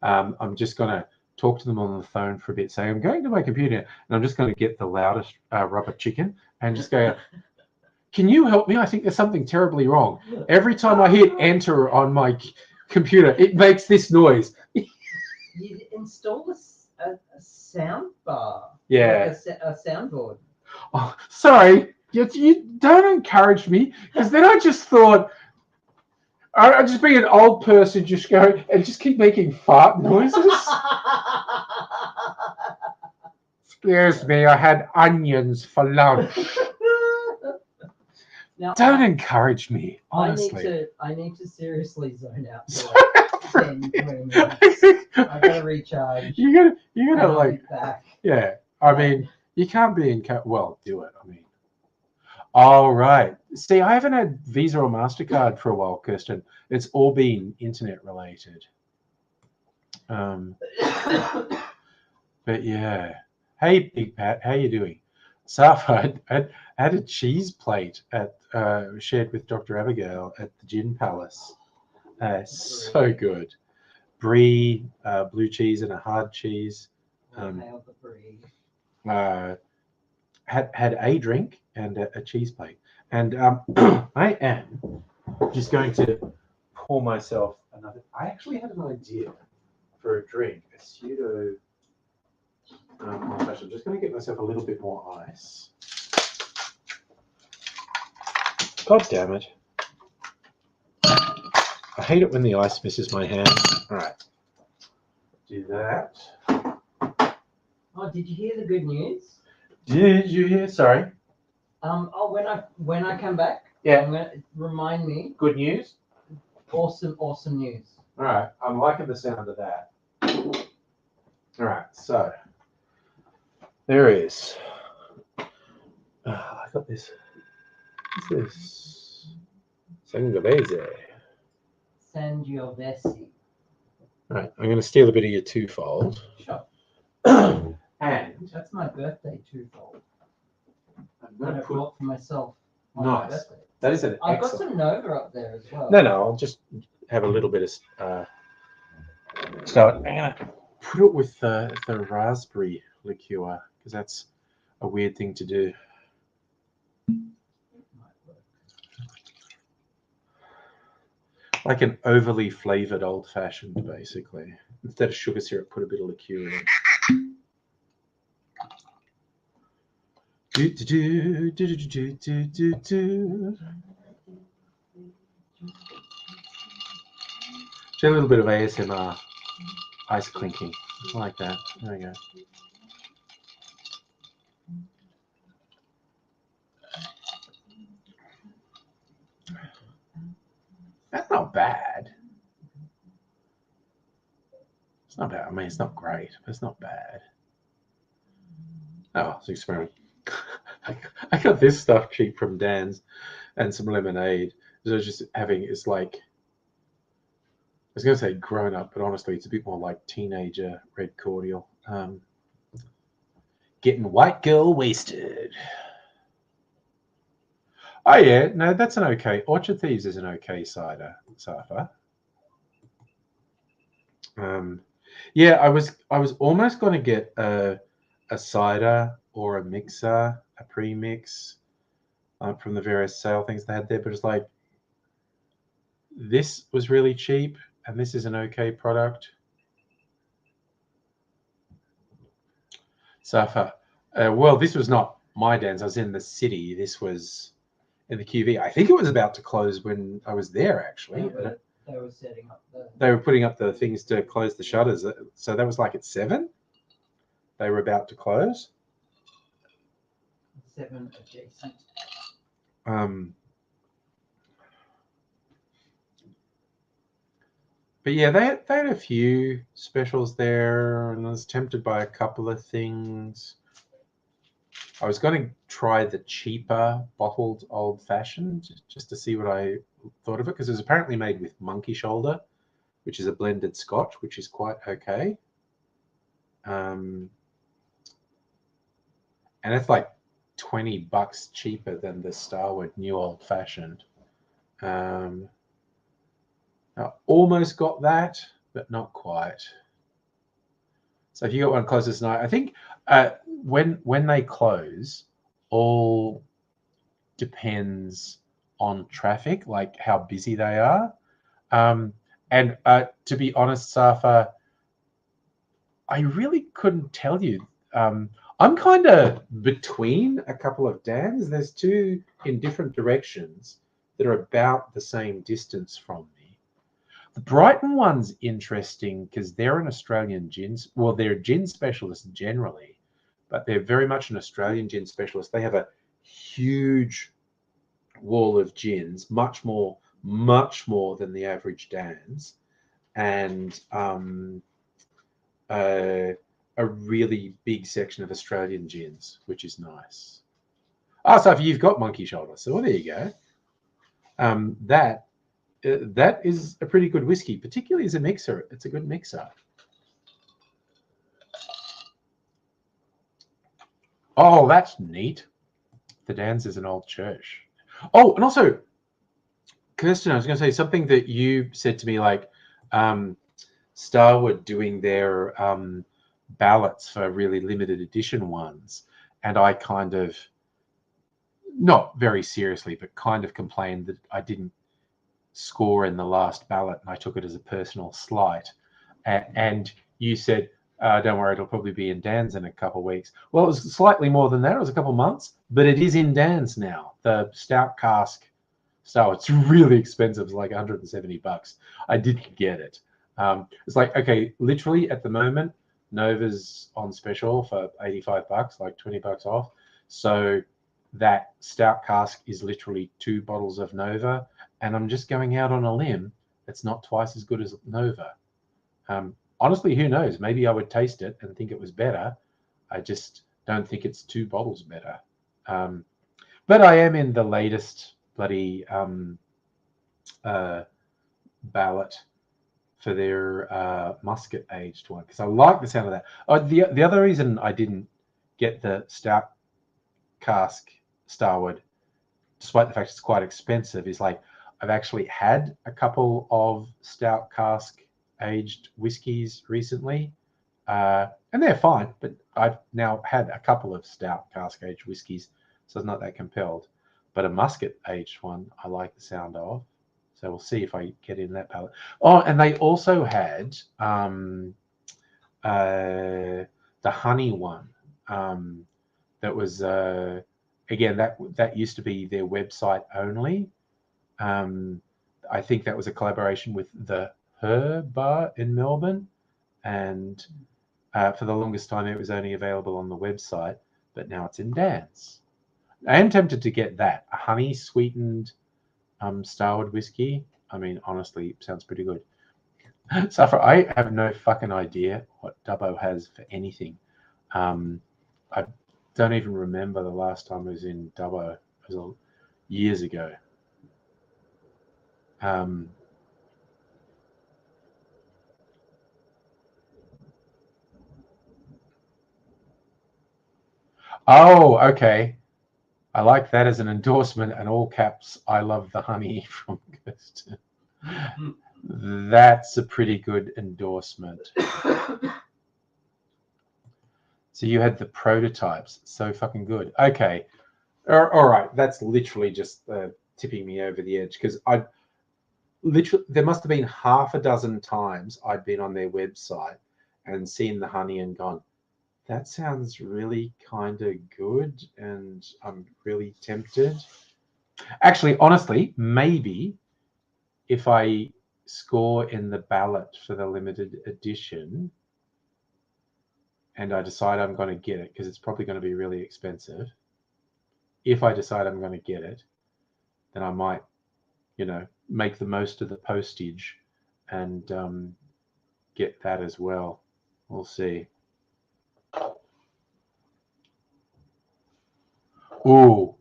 I'm just going to talk to them on the phone for a bit, say I'm going to my computer, and I'm just going to get the loudest rubber chicken and just go, can you help me? I think there's something terribly wrong. Every time I hit enter on my computer, it makes this noise.
You install a sound bar.
Yeah.
Like a soundboard.
Oh, sorry. You don't encourage me, because then I just thought I'd just be an old person, just go and just keep making fart noises. Excuse me, I had onions for lunch.
Now,
don't encourage me, honestly.
I need to seriously zone out for like 10 minutes. I gotta recharge.
You gotta
I'll
like
be back.
Yeah. I mean, you can't be in well, do it. I mean. All right. See, I haven't had Visa or MasterCard for a while, Kirsten. It's all been internet related. But yeah. Hey, Big Pat, how you doing? Safa, I had a cheese plate at shared with Dr. Abigail at the Gin Palace. So good. Brie, blue cheese and a hard cheese. Had a drink and a cheese plate. And I am just going to pour myself another. I actually had an idea for a drink, a pseudo. I'm just going to get myself a little bit more ice. God damn it. I hate it when the ice misses my hand. All right. Do that.
Oh, did you hear the good news?
Did you hear? Sorry.
When I come back,
yeah,
I'm gonna remind me.
Good news.
Awesome news.
All right, I'm liking the sound of that. All right, so there is. I got this. What's this? Sangiovese.
Sangiovese.
All right, I'm going to steal a bit of your twofold.
Sure.
And
that's my birthday twofold.
I'm going to
put it for myself.
Nice.
My birthday.
That is an
I've
excellent.
got some Nova up there as well.
No, I'll just have a little bit of. So I'm going to put it with the raspberry liqueur, because that's a weird thing to do. Like an overly flavored old fashioned, basically. Instead of sugar syrup, put a bit of liqueur in it. Just a little bit of ASMR, ice clinking, like that. There we go. That's not bad. It's not bad. I mean, it's not great, but it's not bad. Oh, it's an experiment. I got this stuff cheap from Dan's and some lemonade. So just having, it's like, I was going to say grown up, but honestly, it's a bit more like teenager red cordial. Getting white girl wasted. Oh yeah, no, that's an okay. Orchard Thieves is an okay cider, Safa. Yeah, I was almost going to get a cider or a mixer, a pre-mix from the various sale things they had there, but it's like this was really cheap and this is an okay product. Safa, well, this was not my Dan's. I was in the city. This was in the QV. I think it was about to close when I was there, actually.
They were setting up
They were putting up the things to close the shutters. So that was like at 7. They were about to close.
7 adjacent.
But yeah, they had a few specials there, and I was tempted by a couple of things. I was going to try the cheaper bottled old fashioned just to see what I thought of it, because it was apparently made with monkey shoulder, which is a blended Scotch, which is quite okay. And it's like $20 cheaper than the Starward New Old Fashioned. I almost got that, but not quite. So if you got one closest tonight, I think when they close, all depends on traffic, like how busy they are. And to be honest, Safa, I really couldn't tell you. I'm kind of between a couple of Dans. There's 2 in different directions that are about the same distance from me. The Brighton one's interesting because they're an Australian gin. Well, they're a gin specialist generally, but they're very much an Australian gin specialist. They have a huge wall of gins, much more than the average Dans, and a really big section of Australian gins, which is nice. So if you've got monkey shoulder, so there you go. That is a pretty good whiskey, particularly as a mixer. It's a good mixer. Oh, that's neat. The Dans is an old church. Oh, and also, Kirsten, I was going to say something that you said to me, like Starward doing their ballots for really limited edition ones, and I kind of, not very seriously, but kind of complained that I didn't score in the last ballot, and I took it as a personal slight. And you said, don't worry, it'll probably be in Dan's in a couple of weeks. Well, it was slightly more than that. It was a couple of months, but it is in Dan's now. The stout cask style, it's really expensive. It's like $170. I didn't get it. It's like, okay, literally at the moment, Nova's on special for $85, like $20 off. So that stout cask is literally 2 bottles of Nova, and I'm just going out on a limb. It's not twice as good as Nova. Honestly, who knows? Maybe I would taste it and think it was better. I just don't think it's 2 bottles better. But I am in the latest bloody ballot for their musket aged one, because I like the sound of that. The other reason I didn't get the stout cask Starward, despite the fact it's quite expensive, is like I've actually had a couple of stout cask aged whiskies recently, and they're fine, but I've now had a couple of stout cask aged whiskies, so it's not that compelled. But a musket aged one I like the sound of, so we'll see if I get in that palette. Oh, and they also had the honey one that was again, that used to be their website only. I think that was a collaboration with the Her Bar in Melbourne, and for the longest time it was only available on the website, but now it's in Dan's. I am tempted to get that, a honey sweetened Starward whiskey. I mean, honestly, sounds pretty good. So I have no fucking idea what Dubbo has for anything. I don't even remember the last time I was in Dubbo. It was years ago. Oh, okay. I like that as an endorsement, and all caps, I love the honey from Kirsten. That's a pretty good endorsement. So you had the prototypes. So fucking good. Okay. All right. That's literally just tipping me over the edge, because I literally, there must have been half a dozen times I'd been on their website and seen the honey and gone, that sounds really kind of good, and I'm really tempted. Actually, honestly, maybe if I score in the ballot for the limited edition and I decide I'm going to get it, because it's probably going to be really expensive. If I decide I'm going to get it, then I might, make the most of the postage and get that as well. We'll see. Ooh,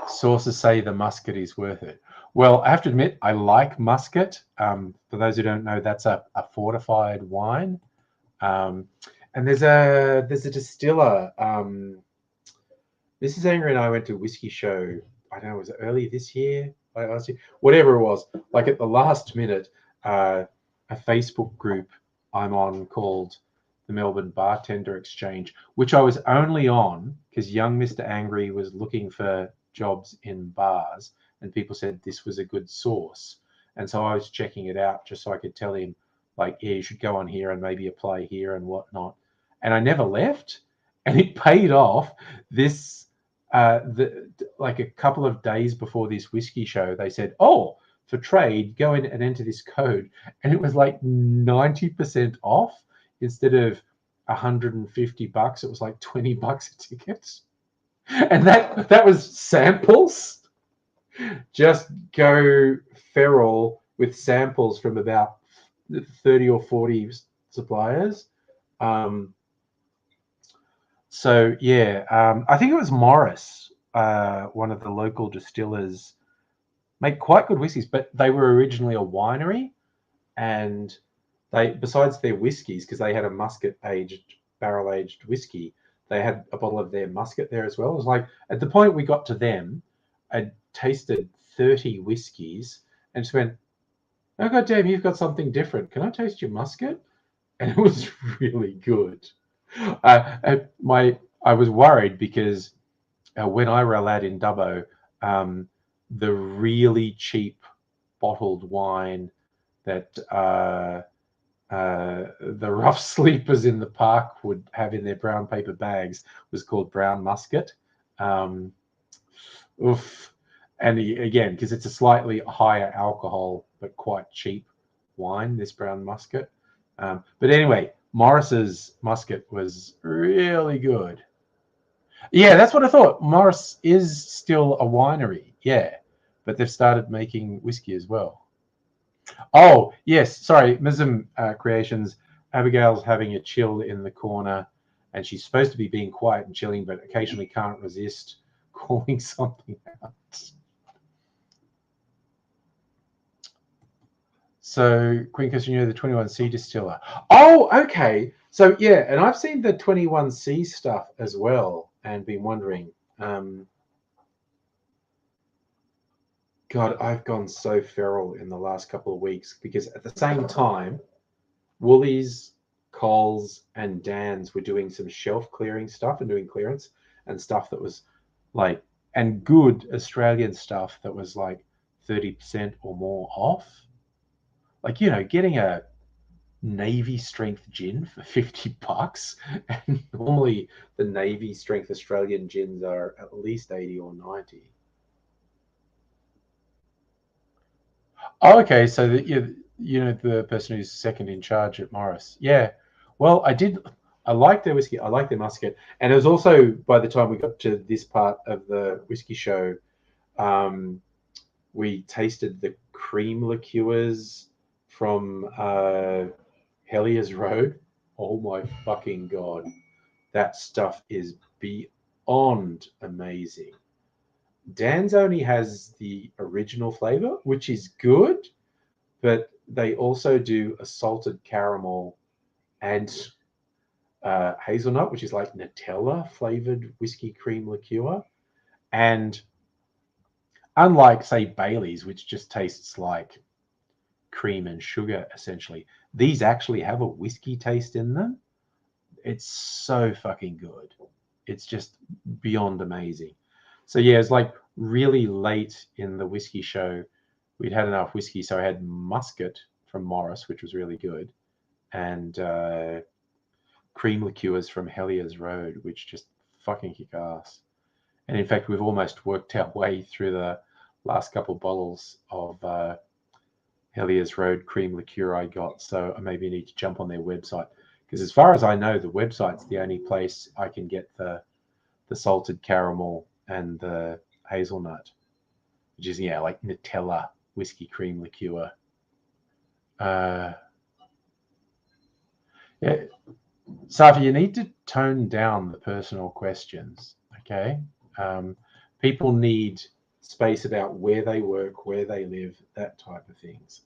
sources say the muscat is worth it. Well, I have to admit, I like muscat. For those who don't know, that's a fortified wine. And there's a distiller. Mrs. Angry and I went to a whiskey show. I don't know, was it early this year? Last year? Whatever it was. Like at the last minute, a Facebook group I'm on called the Melbourne Bartender Exchange, which I was only on because young Mr. Angry was looking for jobs in bars, and people said this was a good source. And so I was checking it out just so I could tell him, like, yeah, you should go on here and maybe apply here and whatnot. And I never left, and it paid off. This like a couple of days before this whiskey show, they said, "Oh, for trade, go in and enter this code," and it was like 90% off instead of $150. It was like $20 a ticket, and that was samples. Just go feral with samples from about 30 or 40 suppliers. So yeah, I think it was Morris, one of the local distillers, make quite good whiskies, but they were originally a winery, and they, besides their whiskies, because they had a muscat aged, barrel aged whiskey, they had a bottle of their muscat there as well. It was like at the point we got to them, I'd tasted 30 whiskies and just went, "Oh god damn, you've got something different. Can I taste your muscat?" And it was really good. I was worried because when I were a lad in Dubbo, the really cheap bottled wine that the rough sleepers in the park would have in their brown paper bags was called brown muscat. Oof. And again, because it's a slightly higher alcohol but quite cheap wine, this brown muscat. But anyway, Morris's muscat was really good. Yeah, that's what I thought. Morris is still a winery, yeah, but they've started making whiskey as well. Oh, yes, sorry, Mism Creations. Abigail's having a chill in the corner, and she's supposed to be being quiet and chilling, but occasionally can't resist calling something out. So, Queen Question, the 21C distiller. Oh, okay. So, yeah, and I've seen the 21C stuff as well and been wondering. God, I've gone so feral in the last couple of weeks because at the same time, Woolies, Coles, and Dan's were doing some shelf clearing stuff and doing clearance and stuff that was like, and good Australian stuff that was like 30% or more off. Like, getting a Navy strength gin for $50, and normally the Navy strength Australian gins are at least 80 or 90. Oh, okay. So the person who's second in charge at Morris. Yeah. Well, I like their whiskey. I like their muscat. And it was also, by the time we got to this part of the whiskey show, we tasted the cream liqueurs from Heliers Road. Oh my fucking God. That stuff is beyond amazing. Dan's only has the original flavor, which is good, but they also do a salted caramel and hazelnut, which is like Nutella flavored whiskey cream liqueur. And unlike, say, Bailey's, which just tastes like cream and sugar, essentially, these actually have a whiskey taste in them. It's so fucking good. It's just beyond amazing. So yeah, it's like really late in the whiskey show. We'd had enough whiskey, so I had muscat from Morris, which was really good, and cream liqueurs from Heliers Road, which just fucking kick ass. And in fact, we've almost worked our way through the last couple bottles of Helios Road cream liqueur I got, so I maybe need to jump on their website, because as far as I know, the website's the only place I can get the salted caramel and the hazelnut, which is like Nutella whiskey cream liqueur. Yeah, Safi, you need to tone down the personal questions, okay? People need space about where they work, where they live, that type of things.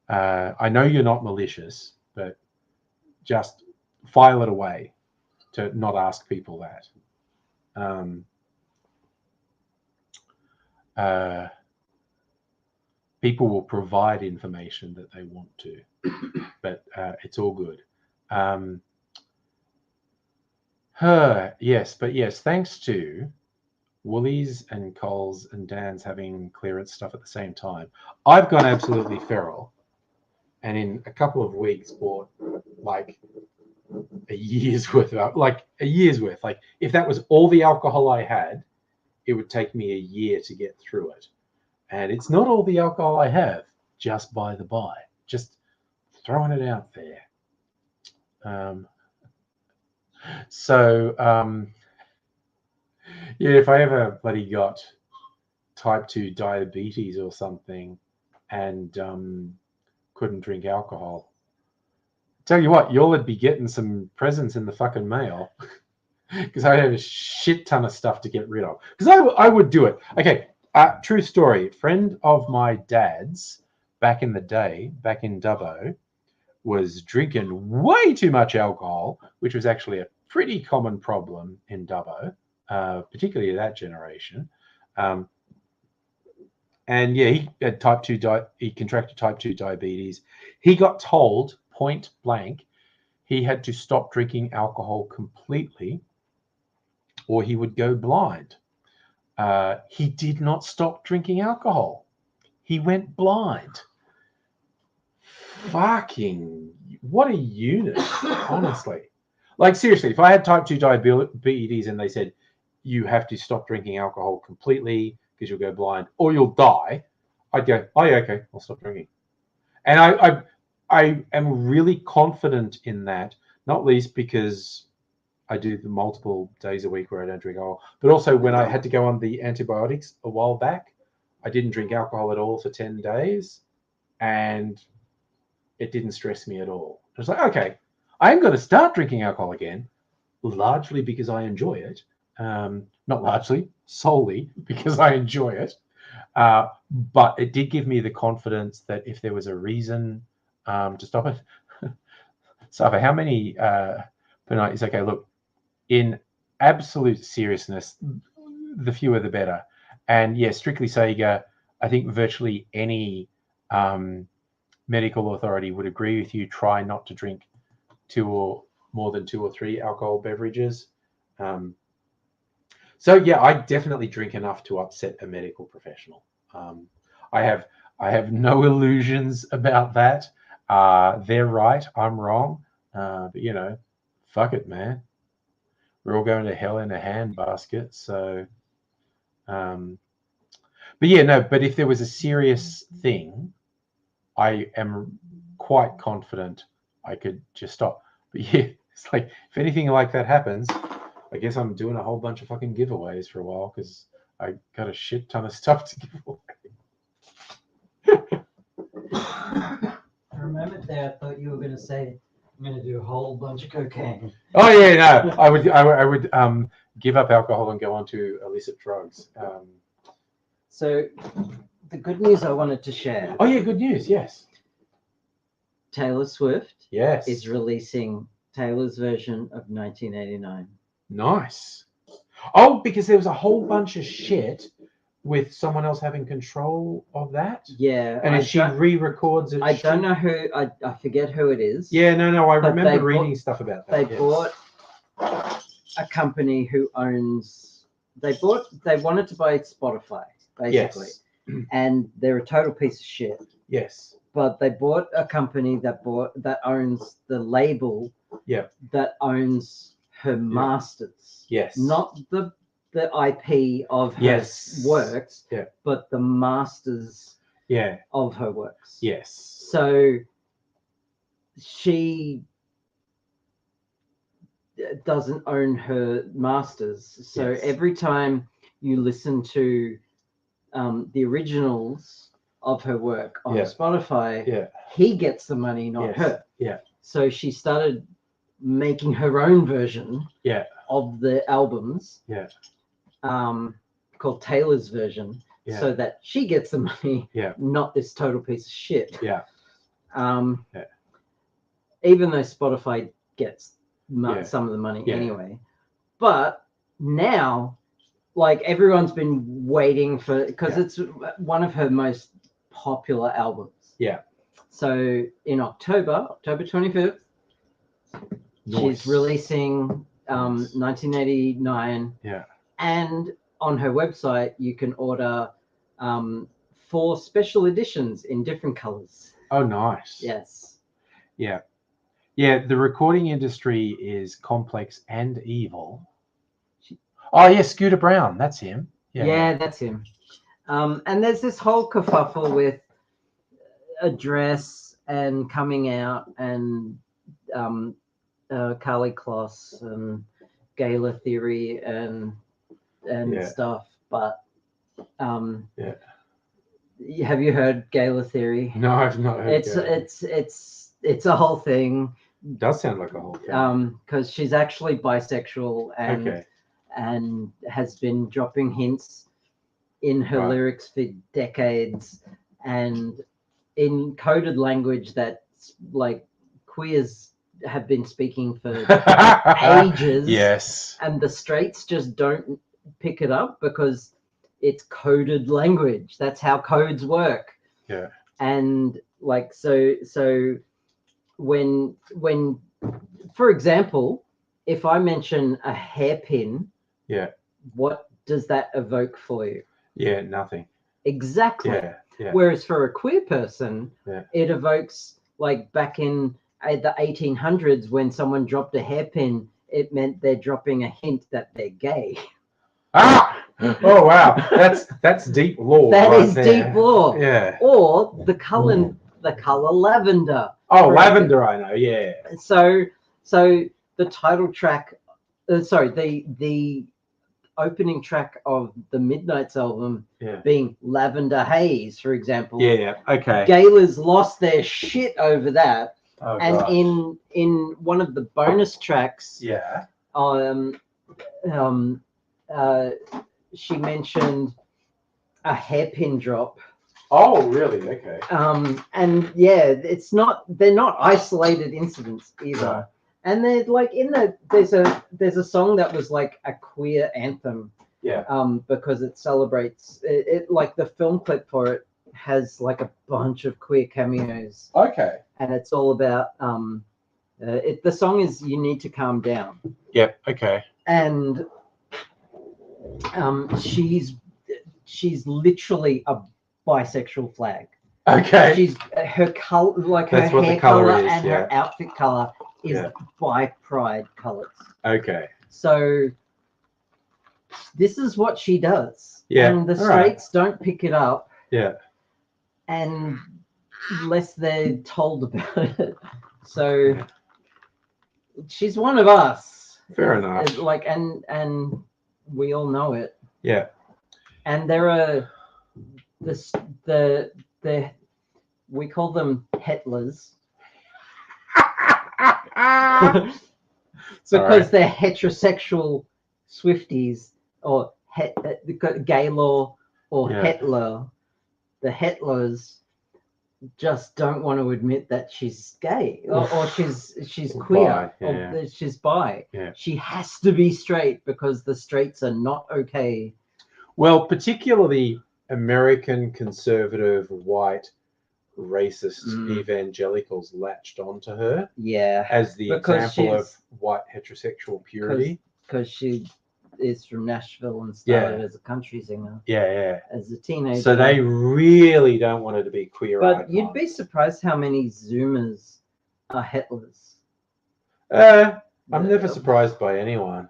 I know you're not malicious, but just file it away to not ask people that. People will provide information that they want to, but it's all good. Yes, thanks to Woolies and Coles and Dan's having clearance stuff at the same time, I've gone absolutely feral, and in a couple of weeks bought like a year's worth. Like if that was all the alcohol I had, it would take me a year to get through it. And it's not all the alcohol I have, just by the by. Just throwing it out there. Yeah, if I ever bloody got type 2 diabetes or something and couldn't drink alcohol, tell you what, y'all would be getting some presents in the fucking mail, because I have a shit ton of stuff to get rid of. Because I would do it. Okay, true story. Friend of my dad's back in the day, back in Dubbo, was drinking way too much alcohol, which was actually a pretty common problem in Dubbo, particularly that generation. And yeah, he had he contracted type 2 diabetes. He got told point blank he had to stop drinking alcohol completely or he would go blind. He did not stop drinking alcohol. He went blind. Fucking, what a unit, honestly. Like, seriously, if I had type 2 diabetes and they said, you have to stop drinking alcohol completely because you'll go blind or you'll die, I'd go, oh yeah, okay, I'll stop drinking. And I am really confident in that, not least because I do the multiple days a week where I don't drink alcohol, but also when I had to go on the antibiotics a while back, I didn't drink alcohol at all for 10 days and it didn't stress me at all. I was like, okay, I am going to start drinking alcohol again, largely because I enjoy it. Not largely, solely because I enjoy it. But it did give me the confidence that if there was a reason to stop it. So for how many per night is okay? Look, in absolute seriousness, the fewer the better. And yeah, strictly Sega, I think virtually any medical authority would agree with you. Try not to drink more than 2 or 3 alcohol beverages. So yeah, I definitely drink enough to upset a medical professional. I have no illusions about that. They're right, I'm wrong. But you know, fuck it, man. We're all going to hell in a handbasket. So, but yeah, no. But if there was a serious thing, I am quite confident I could just stop. But yeah, it's like if anything like that happens, I guess I'm doing a whole bunch of fucking giveaways for a while because I got a shit ton of stuff to give away.
For a moment there, I thought you were going to say, I'm going to do a whole bunch of cocaine.
Oh yeah, no, I would give up alcohol and go on to illicit drugs.
So the good news I wanted to share.
Oh yeah, good news. Yes.
Taylor Swift.
Yes.
Is releasing Taylor's version of 1989.
Nice. Oh, because there was a whole bunch of shit with someone else having control of that.
Yeah.
And if she re-records it,
I don't know who. I forget who it is.
Yeah, no. I remember reading stuff about that.
They bought a company who owns. They wanted to buy Spotify, basically,
yes.
And they're a total piece of shit.
Yes.
But they bought a company that owns the label.
Yeah.
That owns her masters.
Yes.
Not the the IP of her
Yes.
works,
Yeah.
but the masters
Yeah.
of her works.
Yes.
So she doesn't own her masters. So
Yes.
every time you listen to the originals of her work on
Yeah.
Spotify,
Yeah.
he gets the money, not
Yes.
her.
Yeah.
So she started making her own version
Yeah.
of the albums.
Yeah.
Called Taylor's version,
Yeah.
so that she gets the money,
Yeah.
not this total piece of shit.
Yeah. Yeah.
Even though Spotify gets
Yeah.
some of the money
Yeah.
anyway. But now, like, everyone's been waiting for, because
Yeah.
it's one of her most popular albums.
Yeah.
So in October 25th,
Nice.
she's releasing
Nice.
1989.
Yeah.
And on her website, you can order 4 special editions in different colors.
Oh, nice.
Yes.
Yeah. Yeah. The recording industry is complex and evil. Oh, yeah. Scooter Brown. That's him.
Yeah, that's him. And there's this whole kerfuffle with Address and Coming Out and Carly Kloss and Gala Theory and stuff. But
Yeah.
have you heard Gala Theory?
No, I've not heard.
It's a whole thing.
Does sound like a whole thing.
Because she's actually bisexual and has been dropping hints in her lyrics for decades, and in coded language that's like queers have been speaking for ages.
Yes.
And the straights just don't pick it up because it's coded language. That's how codes work.
Yeah.
And like so when for example, if I mention a hairpin,
yeah,
what does that evoke for you?
Yeah, nothing.
Exactly.
Yeah.
Whereas for a queer person,
Yeah.
it evokes, like back in the 1800s when someone dropped a hairpin, it meant they're dropping a hint that they're gay.
Ah! Oh wow, that's deep lore.
That
right
is
there.
deep lore.
Yeah.
Or the color lavender.
Oh, lavender, I know. Yeah.
So the title track, the opening track of the Midnight's album being Lavender Haze, for example.
Yeah. Okay.
Gala's lost their shit over that.
Oh,
and
gosh.
in one of the bonus tracks, she mentioned a hairpin drop.
Oh, really? Okay.
And yeah, they're not isolated incidents either.
Right.
And they're like there's a song that was like a queer anthem.
Yeah.
Because it celebrates it like the film clip for it has like a bunch of queer cameos.
Okay.
And it's all about the song is You Need to Calm Down.
Yep. Okay.
And she's literally a bisexual flag.
Okay.
She's her color, like
That's
her
what the
hair
color
color
is,
and her outfit color is bi pride colors.
Okay.
So this is what she does.
Yeah.
And the straights don't pick it up.
Yeah.
And unless they're told about it. So she's one of us.
Fair enough.
Like and we all know it.
Yeah.
And there are the we call them hetlers. Because they're heterosexual Swifties or Gaylor or Hetler. The hetlers just don't want to admit that she's gay or she's queer or she's bi.
Yeah.
She has to be straight because the straights are not okay.
Well, particularly American conservative white racist evangelicals latched onto her as the example of white heterosexual purity.
Because she is from Nashville and started as a country singer.
Yeah.
As a teenager.
So they really don't want her to be queer.
But you'd be surprised how many Zoomers are hetlers.
I'm never surprised by anyone.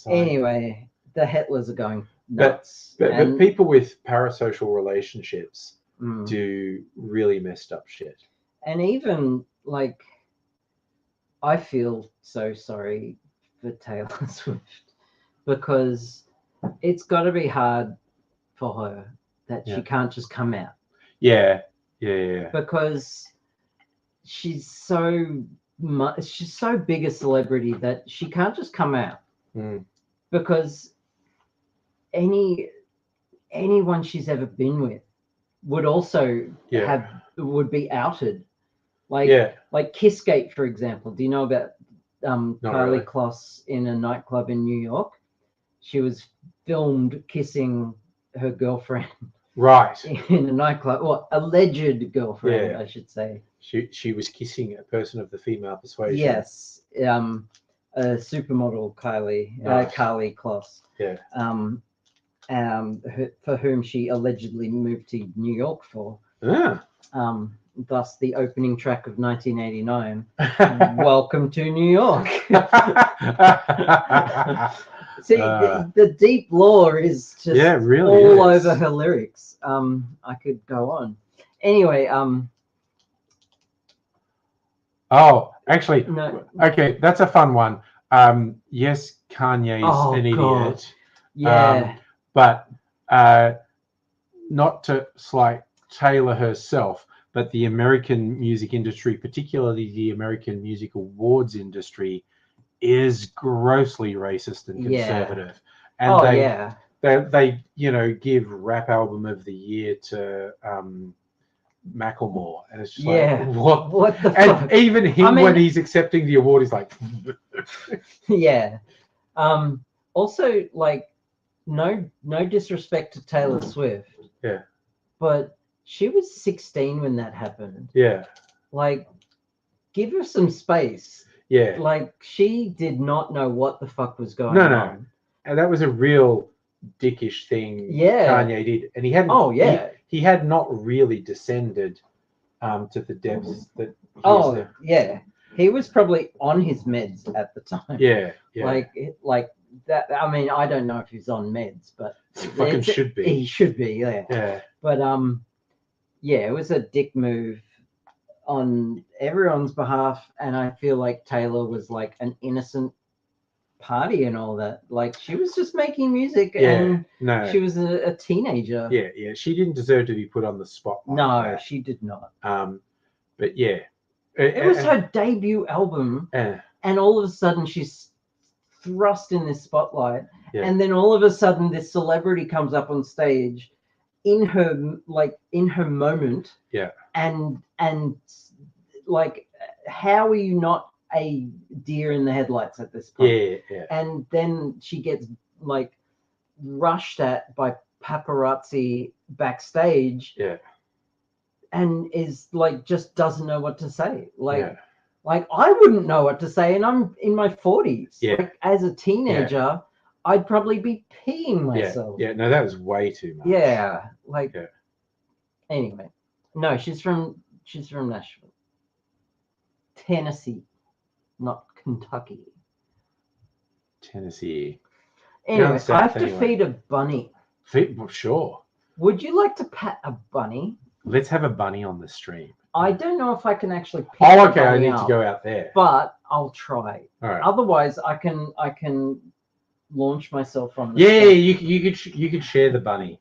Anyway, the Hetlers are going
But-
nuts.
But people with parasocial relationships
Mm.
do really messed up shit.
And even like, I feel so sorry for Taylor Swift because it's got to be hard for her that
Yeah.
she can't just come out
Yeah. Yeah.
because she's so big a celebrity that she can't just come out
Mm.
because anyone she's ever been with would also
Yeah.
would be outed. Like
Yeah.
like Kissgate, for example. Do you know about
Not
Kylie
really.
Kloss in a nightclub in New York? She was filmed kissing her girlfriend
Right.
in a nightclub, or alleged girlfriend,
Yeah.
I should say.
She was kissing a person of the female persuasion.
Yes, a supermodel Kylie
Nice.
Kylie Kloss.
Yeah.
For whom she allegedly moved to New York for.
Ah.
Thus, the opening track of 1989. Welcome to New York. See, the deep lore is just
Yeah, it really
all
is.
over her lyrics. I could go on. Anyway,
Oh, actually,
no,
okay, that's a fun one. Yes, Kanye's
Oh,
an
God.
idiot,
yeah,
but not to slight Taylor herself, but the American music industry, particularly the American music awards industry, is grossly racist and
Yeah.
conservative. And
yeah,
they give rap album of the year to Macklemore, and it's just
Yeah.
like what.
what the
And
fuck?
even him,
I mean-
when he's accepting the award, he's like,
Yeah. Also, like, no disrespect to Taylor Swift.
Yeah.
But she was 16 when that happened.
yeah,
Like, give her some space.
yeah.
Like, she did not know what the fuck was going
No.
on.
And that was a real dickish thing
Yeah.
Kanye did. And he hadn't,
Oh, yeah.
he had not really descended to the depths that he is
Oh,
there.
yeah. He was probably on his meds at the time.
Yeah.
Like that. I mean, I don't know if he's on meds, but
Fucking should be.
He should be, yeah.
Yeah.
But yeah, it was a dick move on everyone's behalf, and I feel like Taylor was like an innocent party and all that. Like, she was just making music,
Yeah.
and
No.
she was a teenager.
Yeah. She didn't deserve to be put on the spotlight.
No,
like that.
she did not.
But yeah.
It was her debut album, and all of a sudden she's thrust in this spotlight,
Yeah.
and then all of a sudden this celebrity comes up on stage in her moment.
Yeah.
And like, how are you not a deer in the headlights at this point?
Yeah.
And then she gets like rushed at by paparazzi backstage.
Yeah.
And is like, just doesn't know what to say. Like,
Yeah.
like, I wouldn't know what to say, and I'm in my 40s.
Yeah.
Like, as a teenager, I'd probably be peeing myself.
Yeah. No, that was way too much.
Yeah, like.
Yeah.
Anyway, no, she's from Nashville, Tennessee, not Kentucky.
Tennessee.
Anyway,
Down south
I have to
anyway.
feed a bunny.
Well, sure.
Would you like to pat a bunny?
Let's have a bunny on the stream.
I don't know if I can actually pick
Oh,
the
okay. I
bunny
need to
up,
go out there.
but I'll try.
All right.
Otherwise, I can launch myself on the
Yeah,
stream.
you could share the bunny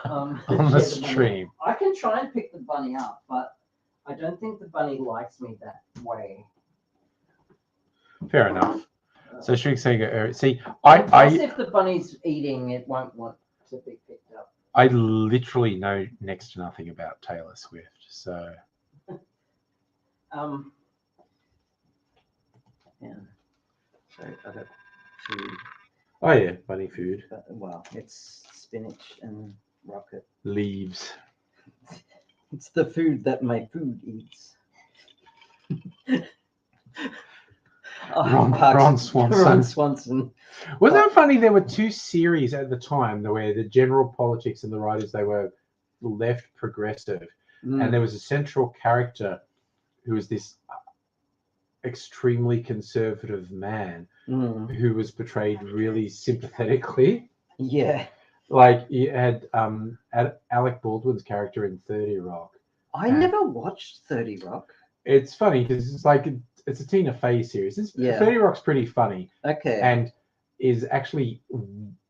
On
on the stream.
I can try and pick the bunny up, but I don't think the bunny likes me that way.
Fair enough. So should we say see?
Plus,
I
if the bunny's eating, it won't want to be picked up.
I literally know next to nothing about Taylor Swift. So
Yeah. So I got food.
oh yeah, bunny food,
But, well, it's spinach and rocket.
leaves.
It's the food that my food eats.
Ron Swanson.
Ron Swanson.
Was that funny? There were two series at the time where the general politics and the writers, they were left progressive, and there was a central character who was this extremely conservative man
Mm.
who was portrayed really sympathetically.
Yeah.
Like you had Alec Baldwin's character in 30 Rock.
I never watched 30 Rock.
It's funny because it's like it's a Tina Fey series. 30 Rock's pretty funny
Okay.
and is actually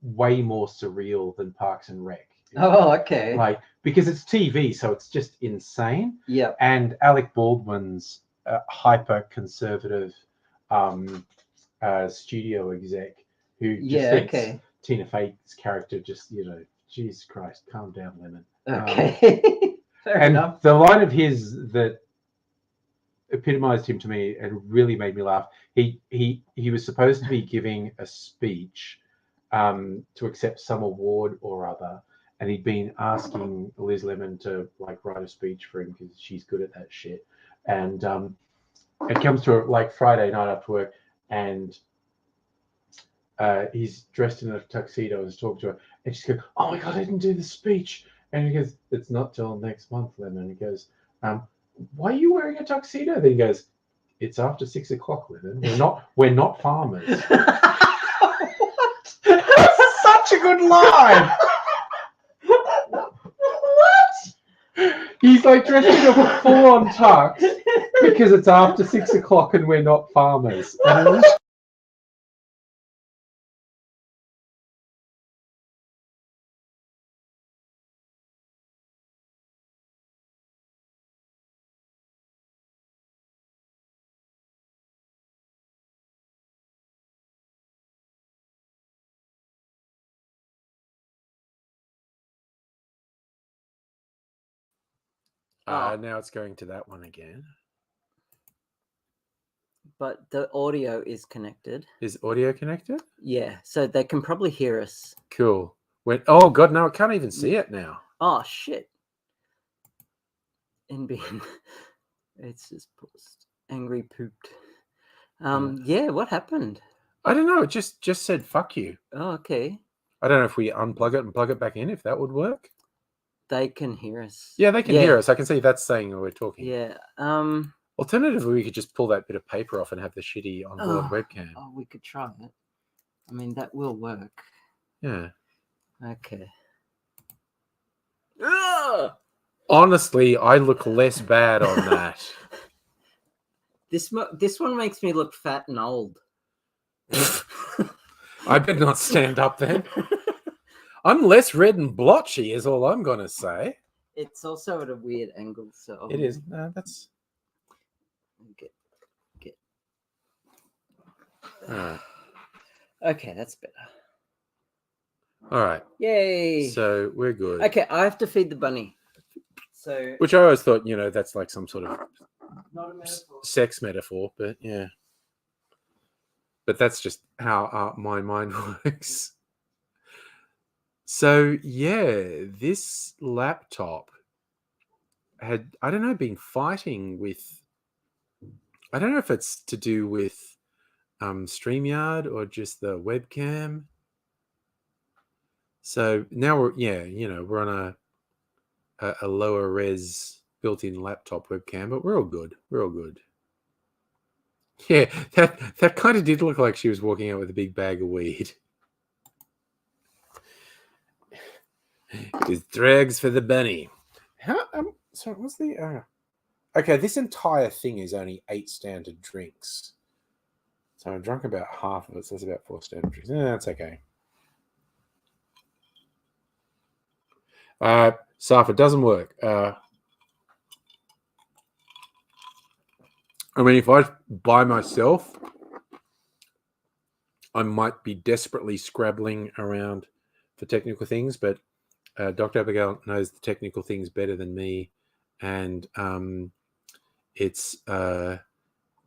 way more surreal than Parks and Rec.
Oh, okay.
Like because it's TV, so it's just insane.
Yeah.
And Alec Baldwin's hyper conservative studio exec who just thinks Tina Fey's character just, Jesus Christ, calm down, Lemon.
Okay. Fair enough.
The line of his that epitomized him to me and really made me laugh. He was supposed to be giving a speech to accept some award or other, and he'd been asking Liz Lemon to like write a speech for him because she's good at that shit. And it comes to like Friday night after work, and he's dressed in a tuxedo and is talking to her, and she's going, "Oh my god, I didn't do the speech." And he goes, "It's not till next month, Lemon." He goes, "Why are you wearing a tuxedo?" Then he goes, "It's after 6 o'clock, Lemon. We're not farmers."
What?
That's such a good line.
What?
He's like dressed in a full-on tux because it's after 6 o'clock and we're not farmers. And now it's going to that one again.
But the audio is connected.
Is audio connected?
Yeah, so they can probably hear us.
Cool. Oh god, no, I can't even see it now.
Oh shit. NBN. It's just paused. Angry pooped. Yeah, what happened?
I don't know. It just said fuck you.
Oh, okay.
I don't know if we unplug it and plug it back in, if that would work.
They can hear us.
Yeah, they can hear us. I can see that's saying we're talking.
Yeah.
Alternatively, we could just pull that bit of paper off and have the shitty onboard webcam.
Oh, we could try it. I mean, that will work.
Yeah.
Okay.
Honestly, I look less bad on that.
This one makes me look fat and old.
I better not stand up then. I'm less red and blotchy is all I'm going to say.
It's also at a weird angle, so...
It is. No, that's...
Get.
All right.
Okay, that's better.
All right.
Yay!
So we're good.
Okay, I have to feed the bunny. So...
Which I always thought, that's like some sort of
not a metaphor.
Sex metaphor, but yeah. But that's just how my mind works. So, yeah, this laptop had, I don't know, been fighting with, I don't know if it's to do with StreamYard or just the webcam. So now we're on a lower res built-in laptop webcam, but we're all good. We're all good. Yeah, that kind of did look like she was walking out with a big bag of weed. With drugs for the bunny. How? So what's the? Okay, this entire thing is only 8 standard drinks. So I drunk about half of it. So that's about 4 standard drinks. That's okay. So if it doesn't work, I mean, if I by myself, I might be desperately scrabbling around for technical things, but Dr. Abigail knows the technical things better than me, and it's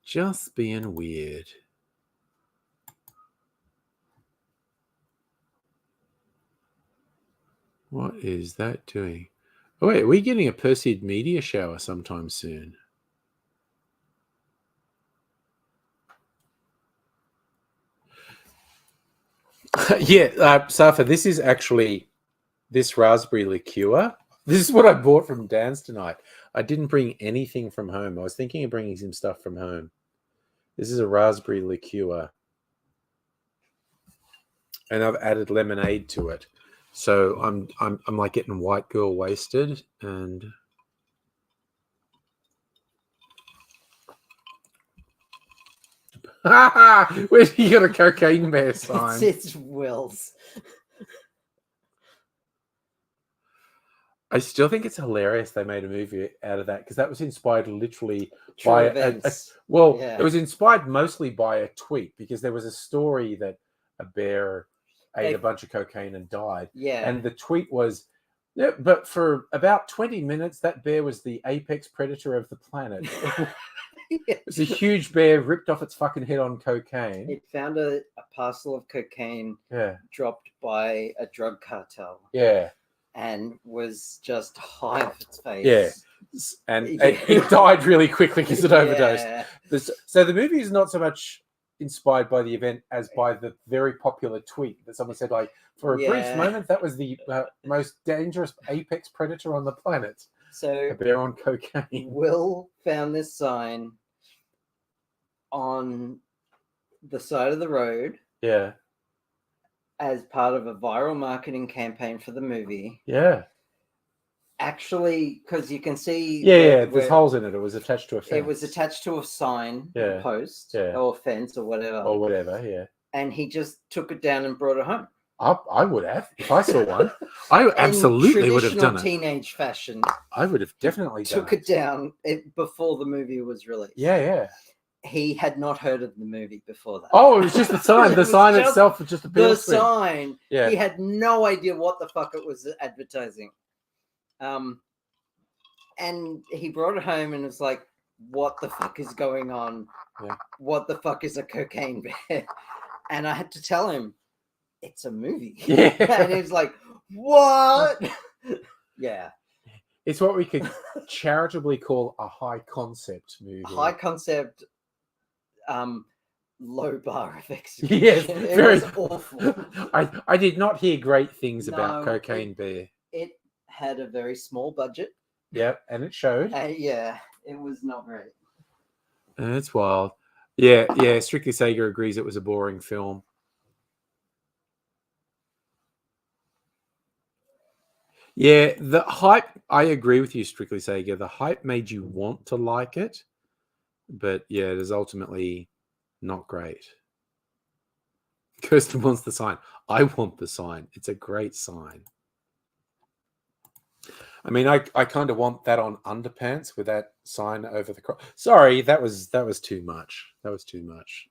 just being weird. What is that doing? Oh, wait, are we getting a Perseid media shower sometime soon? Yeah, Safa, this is actually this raspberry liqueur. This is what I bought from Dan's tonight. I didn't bring anything from home. I was thinking of bringing some stuff from home. This is a raspberry liqueur. And I've added lemonade to it. So I'm like getting white girl wasted and where's you got a cocaine bear sign?
It's Will's.
I still think it's hilarious they made a movie out of that because that was inspired literally
True
by
events.
it was inspired mostly by a tweet because there was a story that a bear ate a bunch of cocaine and died.
Yeah.
And the tweet was, yeah, but for about 20 minutes, that bear was the apex predator of the planet. It was a huge bear ripped off its fucking head on cocaine.
It found a parcel of cocaine dropped by a drug cartel.
Yeah.
And was just high off its face.
Yeah. And it died really quickly because it overdosed.
Yeah.
So the movie is not so much inspired by the event as by the very popular tweet that someone said, like, for a brief moment, that was the most dangerous apex predator on the planet.
So
a bear on cocaine.
Will found this sign on the side of the road.
Yeah.
As part of a viral marketing campaign for the movie.
Yeah.
Actually, because you can see...
there's holes in it. It was attached to a fence.
It was attached to a sign, a post, or fence, or whatever.
Or whatever, yeah.
And he just took it down and brought it home.
I would have. If I saw one, I absolutely would have done it.
In teenage fashion.
I would have definitely
took it down before the movie was released.
Yeah.
He had not heard of the movie before that.
Oh, it was just the sign. The sign itself was just a
the sign.
Yeah.
He had no idea what the fuck it was advertising. And he brought it home and was like, what the fuck is going on?
Yeah.
What the fuck is a cocaine bear? And I had to tell him, it's a movie.
Yeah.
And he's like, what? Yeah.
It's what we could charitably call a high concept movie.
High concept, low bar of execution.
Yes,
it was awful.
I did not hear great things about Cocaine Bear.
It had a very small budget.
Yep, and it showed.
Yeah, it was not great.
That's wild. Yeah, Strictly Sega agrees it was a boring film. Yeah, the hype, I agree with you, Strictly Sega. The hype made you want to like it, but yeah, it is ultimately not great. Kirsten wants the sign. I want the sign. It's a great sign. I mean, I kind of want that on underpants with that sign over the cross. Sorry, that was too much. That was too much.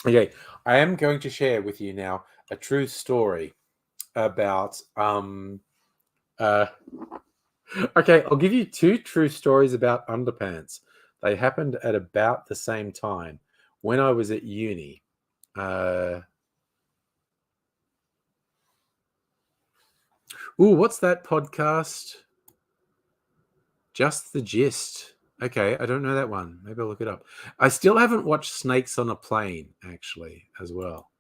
Okay, I am going to share with you now a true story about okay, I'll give you two true stories about underpants. They happened at about the same time when I was at uni. What's that podcast? Just the Gist. Okay, I don't know that one. Maybe I'll look it up. I still haven't watched Snakes on a Plane, actually, as well.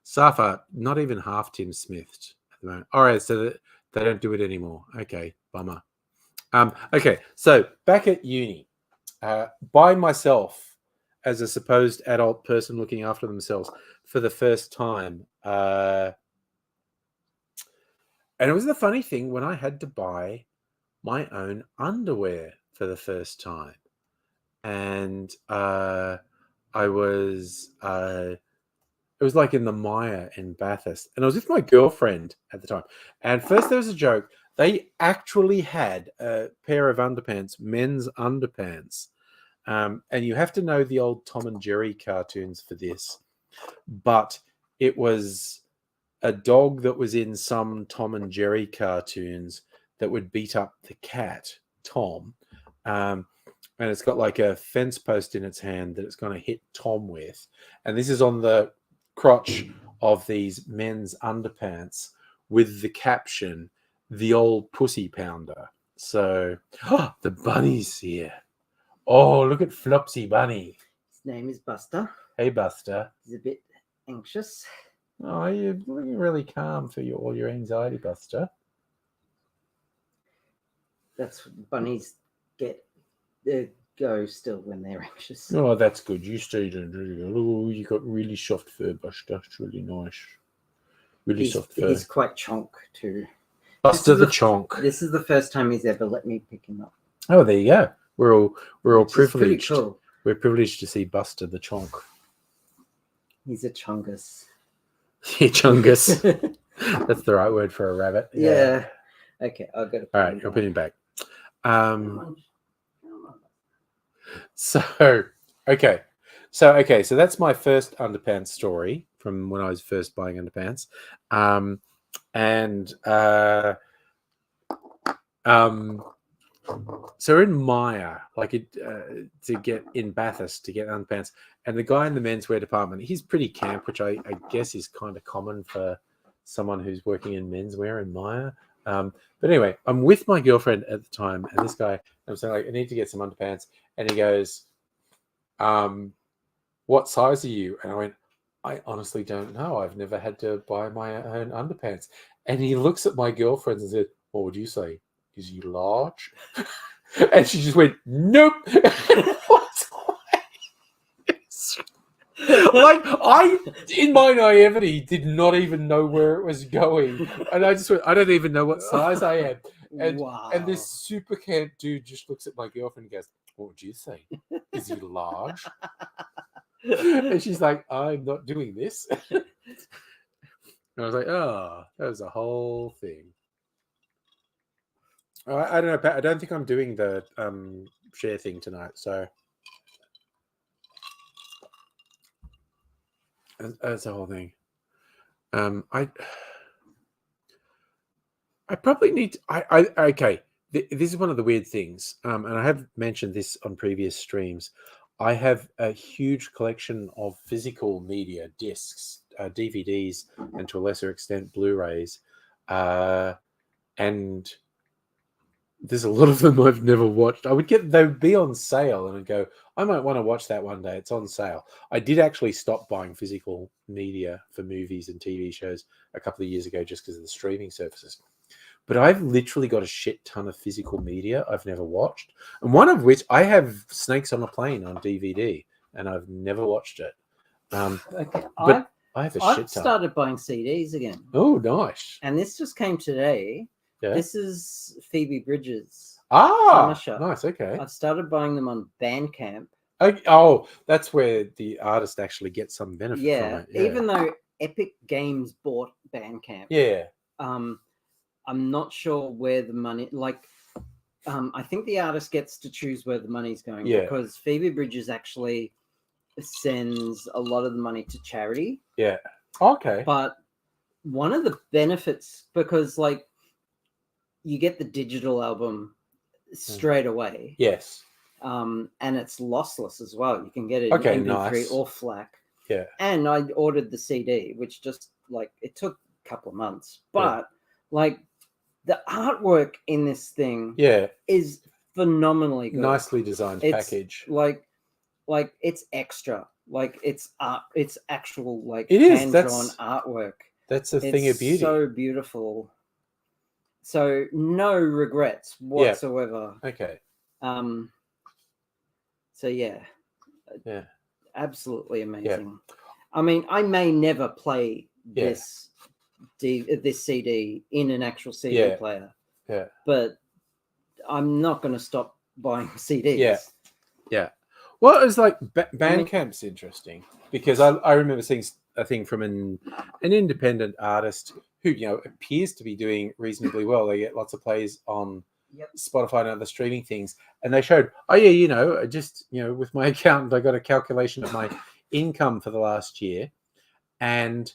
Safa, not even half Tim Smith at the moment. All right, so they don't do it anymore. Okay, bummer. Okay, so back at uni, by myself, as a supposed adult person looking after themselves for the first time. And it was the funny thing when I had to buy my own underwear for the first time. And it was like in the Maya in Bathurst. And I was with my girlfriend at the time. And first there was a joke. They actually had a pair of underpants, men's underpants. And you have to know the old Tom and Jerry cartoons for this. But it was a dog that was in some Tom and Jerry cartoons that would beat up the cat, Tom. And it's got like a fence post in its hand that it's going to hit Tom with. And this is on the crotch of these men's underpants with the caption, "The old pussy pounder." So, the bunny's here. Oh, look at Flopsy Bunny.
His name is Buster.
Hey, Buster.
He's a bit anxious.
Oh, you're looking really calm for all your anxiety, Buster.
That's bunnies get go still when they're anxious.
Oh, that's good. You stayed in really good. Oh, you got really soft fur, Buster. It's really nice. Really soft fur.
He's quite chonk too.
Buster the Chonk.
This is the first time he's ever let me pick him up.
Oh, there you go. We're all
Which is pretty
privileged.
cool.
We're privileged to see Buster the Chonk.
He's a chungus.
Yeah, Chungus. That's the right word for a rabbit.
Yeah. Okay, I'll go to.
All right, I'll put him back. So that's my first underpants story from when I was first buying underpants. So in Maya, to get in Bathurst to get underpants, and the guy in the menswear department, he's pretty camp, which I guess is kind of common for someone who's working in menswear in Maya. But anyway, I'm with my girlfriend at the time, and this guy, I'm saying, like, I need to get some underpants, and he goes, what size are you? And I went, I honestly don't know. I've never had to buy my own underpants. And he looks at my girlfriend and said, what would you say? Is he large? And she just went, nope. Like, I, in my naivety, did not even know where it was going. And I just went, I don't even know what size I am. And,
Wow.
and this super camp dude just looks at my girlfriend and goes, what would you say? Is he large? And she's like, I'm not doing this. And I was like, oh, that was a whole thing. I don't know, Pat. I don't think I'm doing the share thing tonight. So that's the whole thing. I probably need to, okay. This is one of the weird things, and I have mentioned this on previous streams. I have a huge collection of physical media discs, DVDs, and to a lesser extent Blu-rays, and there's a lot of them I've never watched. They would be on sale, and I'd go, I might want to watch that one day. It's on sale. I did actually stop buying physical media for movies and TV shows a couple of years ago just because of the streaming services. But I've literally got a shit ton of physical media I've never watched. And one of which I have Snakes on a Plane on DVD, and I've never watched it.
Okay,
but I have a shit
I've
ton.
started buying CDs again.
Oh, nice.
And this just came today.
Yeah.
This is Phoebe Bridges.
Ah,
Punisher.
nice. Okay.
I've started buying them on Bandcamp.
Oh, that's where the artist actually gets some benefit from it. Yeah.
Even though Epic Games bought Bandcamp.
Yeah.
I'm not sure where the money, I think the artist gets to choose where the money's going, because Phoebe Bridges actually sends a lot of the money to charity.
Yeah. Okay.
But one of the benefits, because you get the digital album straight away.
Yes.
And it's lossless as well. You can get it
nice.
in MP3 or FLAC.
Yeah.
And I ordered the CD, which just it took a couple of months, but the artwork in this thing is phenomenally good.
Nicely designed package.
It's extra. It's art. It's actual hand-drawn artwork.
That's a thing of beauty.
So beautiful. So no regrets whatsoever.
Yeah. Okay.
So yeah. Absolutely amazing.
Yeah.
I mean, I may never play this CD in an actual CD player.
Yeah.
But I'm not going to stop buying CDs.
Yeah. Yeah. Well, it's Bandcamp's interesting because I remember seeing a thing from an independent artist who, appears to be doing reasonably well. They get lots of plays on Spotify and other streaming things. And they showed, with my accountant, I got a calculation of my income for the last year. And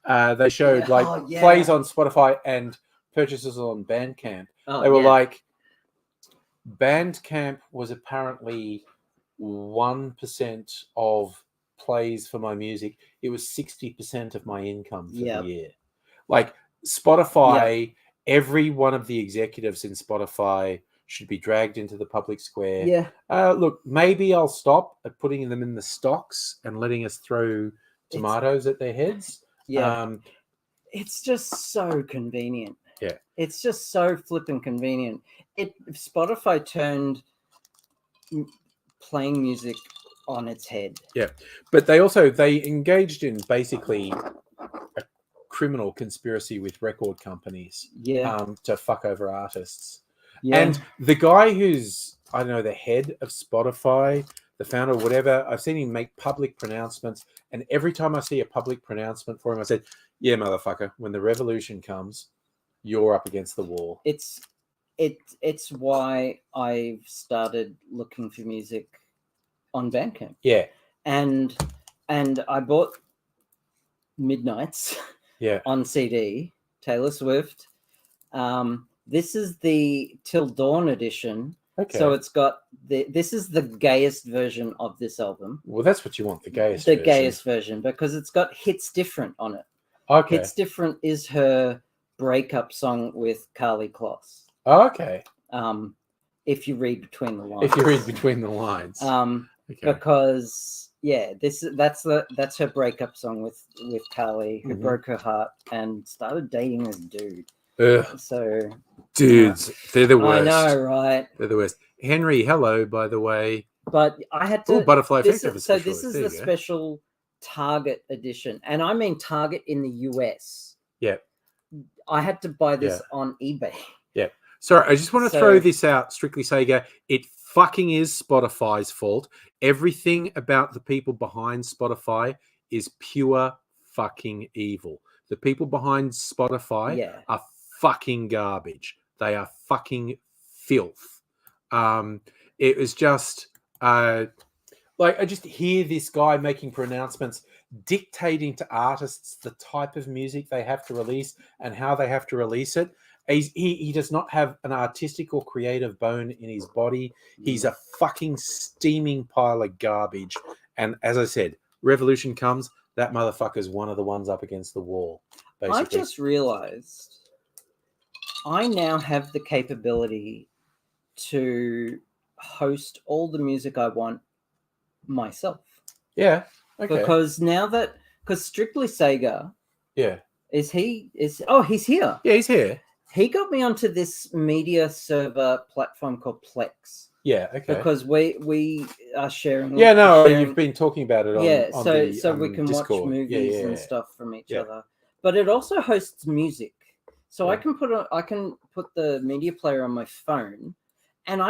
they showed plays on Spotify and purchases on Bandcamp. They were Bandcamp was apparently 1% of plays for my music. It was 60% of my income for the year. Spotify, every one of the executives in Spotify should be dragged into the public square.
Yeah.
Look, maybe I'll stop at putting them in the stocks and letting us throw tomatoes at their heads.
Yeah. It's just so convenient.
Yeah.
It's just so flippin' convenient. Spotify turned playing music on its head.
But they engaged in basically a criminal conspiracy with record companies
Yeah.
to fuck over artists.
Yeah.
And the guy who's, I don't know, the head of Spotify, the founder, whatever, I've seen him make public pronouncements. And every time I see a public pronouncement for him, I said, yeah, motherfucker, when the revolution comes, you're up against the wall.
It's why I've started looking for music on Bandcamp.
Yeah.
And I bought Midnights
Yeah.
on CD, Taylor Swift. This is the Till Dawn edition.
Okay.
So it's got this is the gayest version of this album.
Well, that's what you want, the gayest
The
version.
gayest version, because it's got Hits Different on it.
Okay.
Hits Different is her breakup song with Carly Kloss.
Okay.
If you read between the lines.
If you read between the lines. Okay.
Because that's her breakup song with Carly, who
Mhm.
broke her heart and started dating this dude.
Ugh,
So
dudes, they're the worst.
I know, right?
They're the worst. Henry, hello, by the way.
But I had to.
Oh, butterfly
this
effect.
is, so this is the special Target edition, and I mean Target in the US.
Yeah.
I had to buy this on eBay.
Sorry, I just want to
So-
throw this out, Strictly Sega. It fucking is Spotify's fault. Everything about the people behind Spotify is pure fucking evil. The people behind Spotify
Yeah.
are fucking garbage. They are fucking filth. It was just like I just hear this guy making pronouncements, dictating to artists the type of music they have to release and how they have to release it. He does not have an artistic or creative bone in his body. He's a fucking steaming pile of garbage. And as I said, revolution comes, that motherfucker's one of the ones up against the wall. Basically.
I've just realized I now have the capability to host all the music I want myself.
Yeah. Okay.
Because Strictly Sega
yeah.
he's here.
Yeah, he's here.
He got me onto this media server platform called Plex.
Yeah. Okay.
Because we are sharing.
Yeah, no,
sharing-
you've been talking about it on
so we can
Discord.
watch movies
Yeah.
and stuff from each
Yeah.
other. But it also hosts music, so I
Yeah.
can put the media player on my phone, and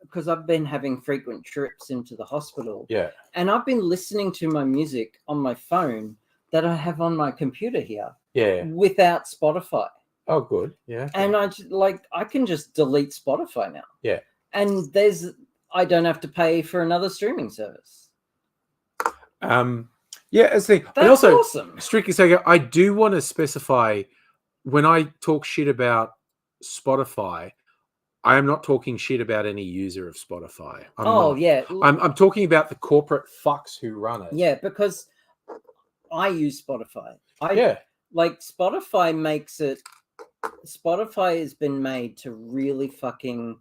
because I've been having frequent trips into the hospital,
Yeah.
and I've been listening to my music on my phone that I have on my computer here
Yeah.
without Spotify.
Oh, good. Yeah.
And I can just delete Spotify now.
Yeah.
And I don't have to pay for another streaming service.
Yeah, as the
That's
and also
awesome.
Strictly Sega, I do want to specify when I talk shit about Spotify, I am not talking shit about any user of Spotify. I'm not.
Yeah.
I'm talking about the corporate fucks who run it.
Yeah, because I use Spotify.
Yeah.
Like Spotify makes it. Spotify has been made to really fucking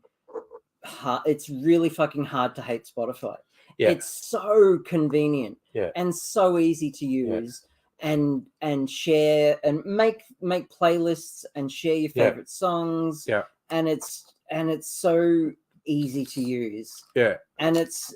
hard. It's really fucking hard to hate Spotify.
Yeah.
It's so convenient.
Yeah.
And so easy to use. And share and make playlists and share your favorite songs.
Yeah.
And it's so easy to use.
Yeah.
And it's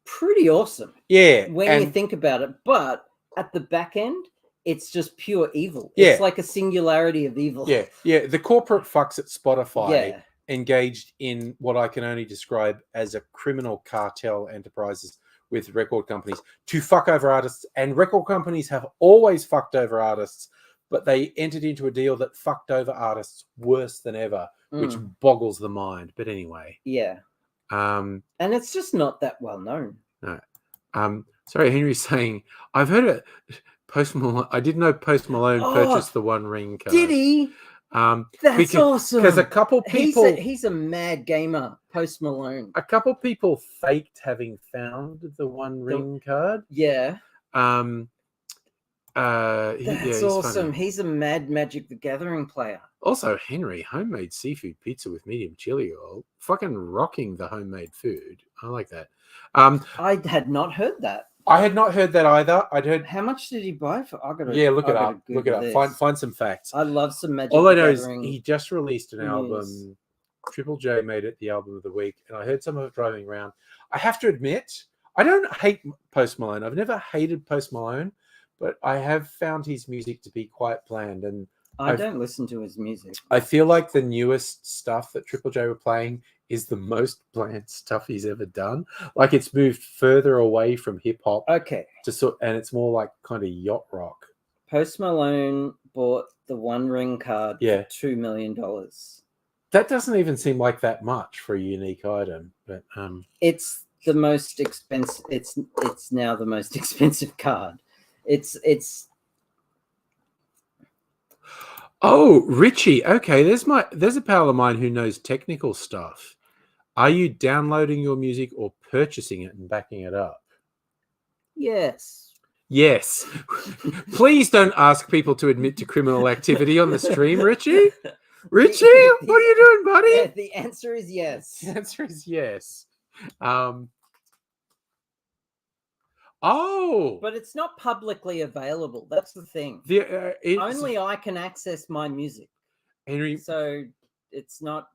pretty awesome.
Yeah.
When you think about it, but at the back end, it's just pure evil.
Yeah.
It's like a singularity of evil.
Yeah. Yeah. The corporate fucks at Spotify
Yeah.
engaged in what I can only describe as a criminal cartel enterprises with record companies to fuck over artists. And record companies have always fucked over artists, but they entered into a deal that fucked over artists worse than ever, which boggles the mind. But anyway.
Yeah. And it's just not that well known.
No. Sorry, Henry's saying, I've heard it. Post Malone. I didn't know Post Malone purchased the One Ring card.
Did he? That's awesome.
Because a couple people,
he's a mad gamer, Post Malone.
a couple people faked having found the One Ring card.
Yeah.
That's
That's awesome.
Funny.
He's a mad Magic the Gathering player.
Also, Henry, homemade seafood pizza with medium chili oil. Fucking rocking the homemade food. I like that.
I had not heard that.
I had not heard that either. I'd heard.
How much did he buy for?
Yeah, look it up. Look it up. Find some facts.
I love some Magic
All
the
I know is
Gathering
he just released an
news.
album. Triple J made it the album of the week, and I heard some of it driving around. I have to admit, I don't hate Post Malone. I've never hated Post Malone, but I have found his music to be quite bland, and
I don't listen to his music.
I feel like the newest stuff that Triple J were playing is the most bland stuff he's ever done. Like it's moved further away from hip hop.
Okay.
And it's more like kind of yacht rock.
Post Malone bought the One Ring card for $2 million.
That doesn't even seem like that much for a unique item, but
it's the most expensive. It's now the most expensive card. It's.
Oh, Richie. Okay, there's a pal of mine who knows technical stuff. Are you downloading your music or purchasing it and backing it up?
Yes.
Yes. Please don't ask people to admit to criminal activity on the stream, Richie. Richie, what are you doing, buddy?
Yeah, the answer is yes.
The answer is yes.
But it's not publicly available. That's the thing. Only I can access my music.
Henry,
so it's not.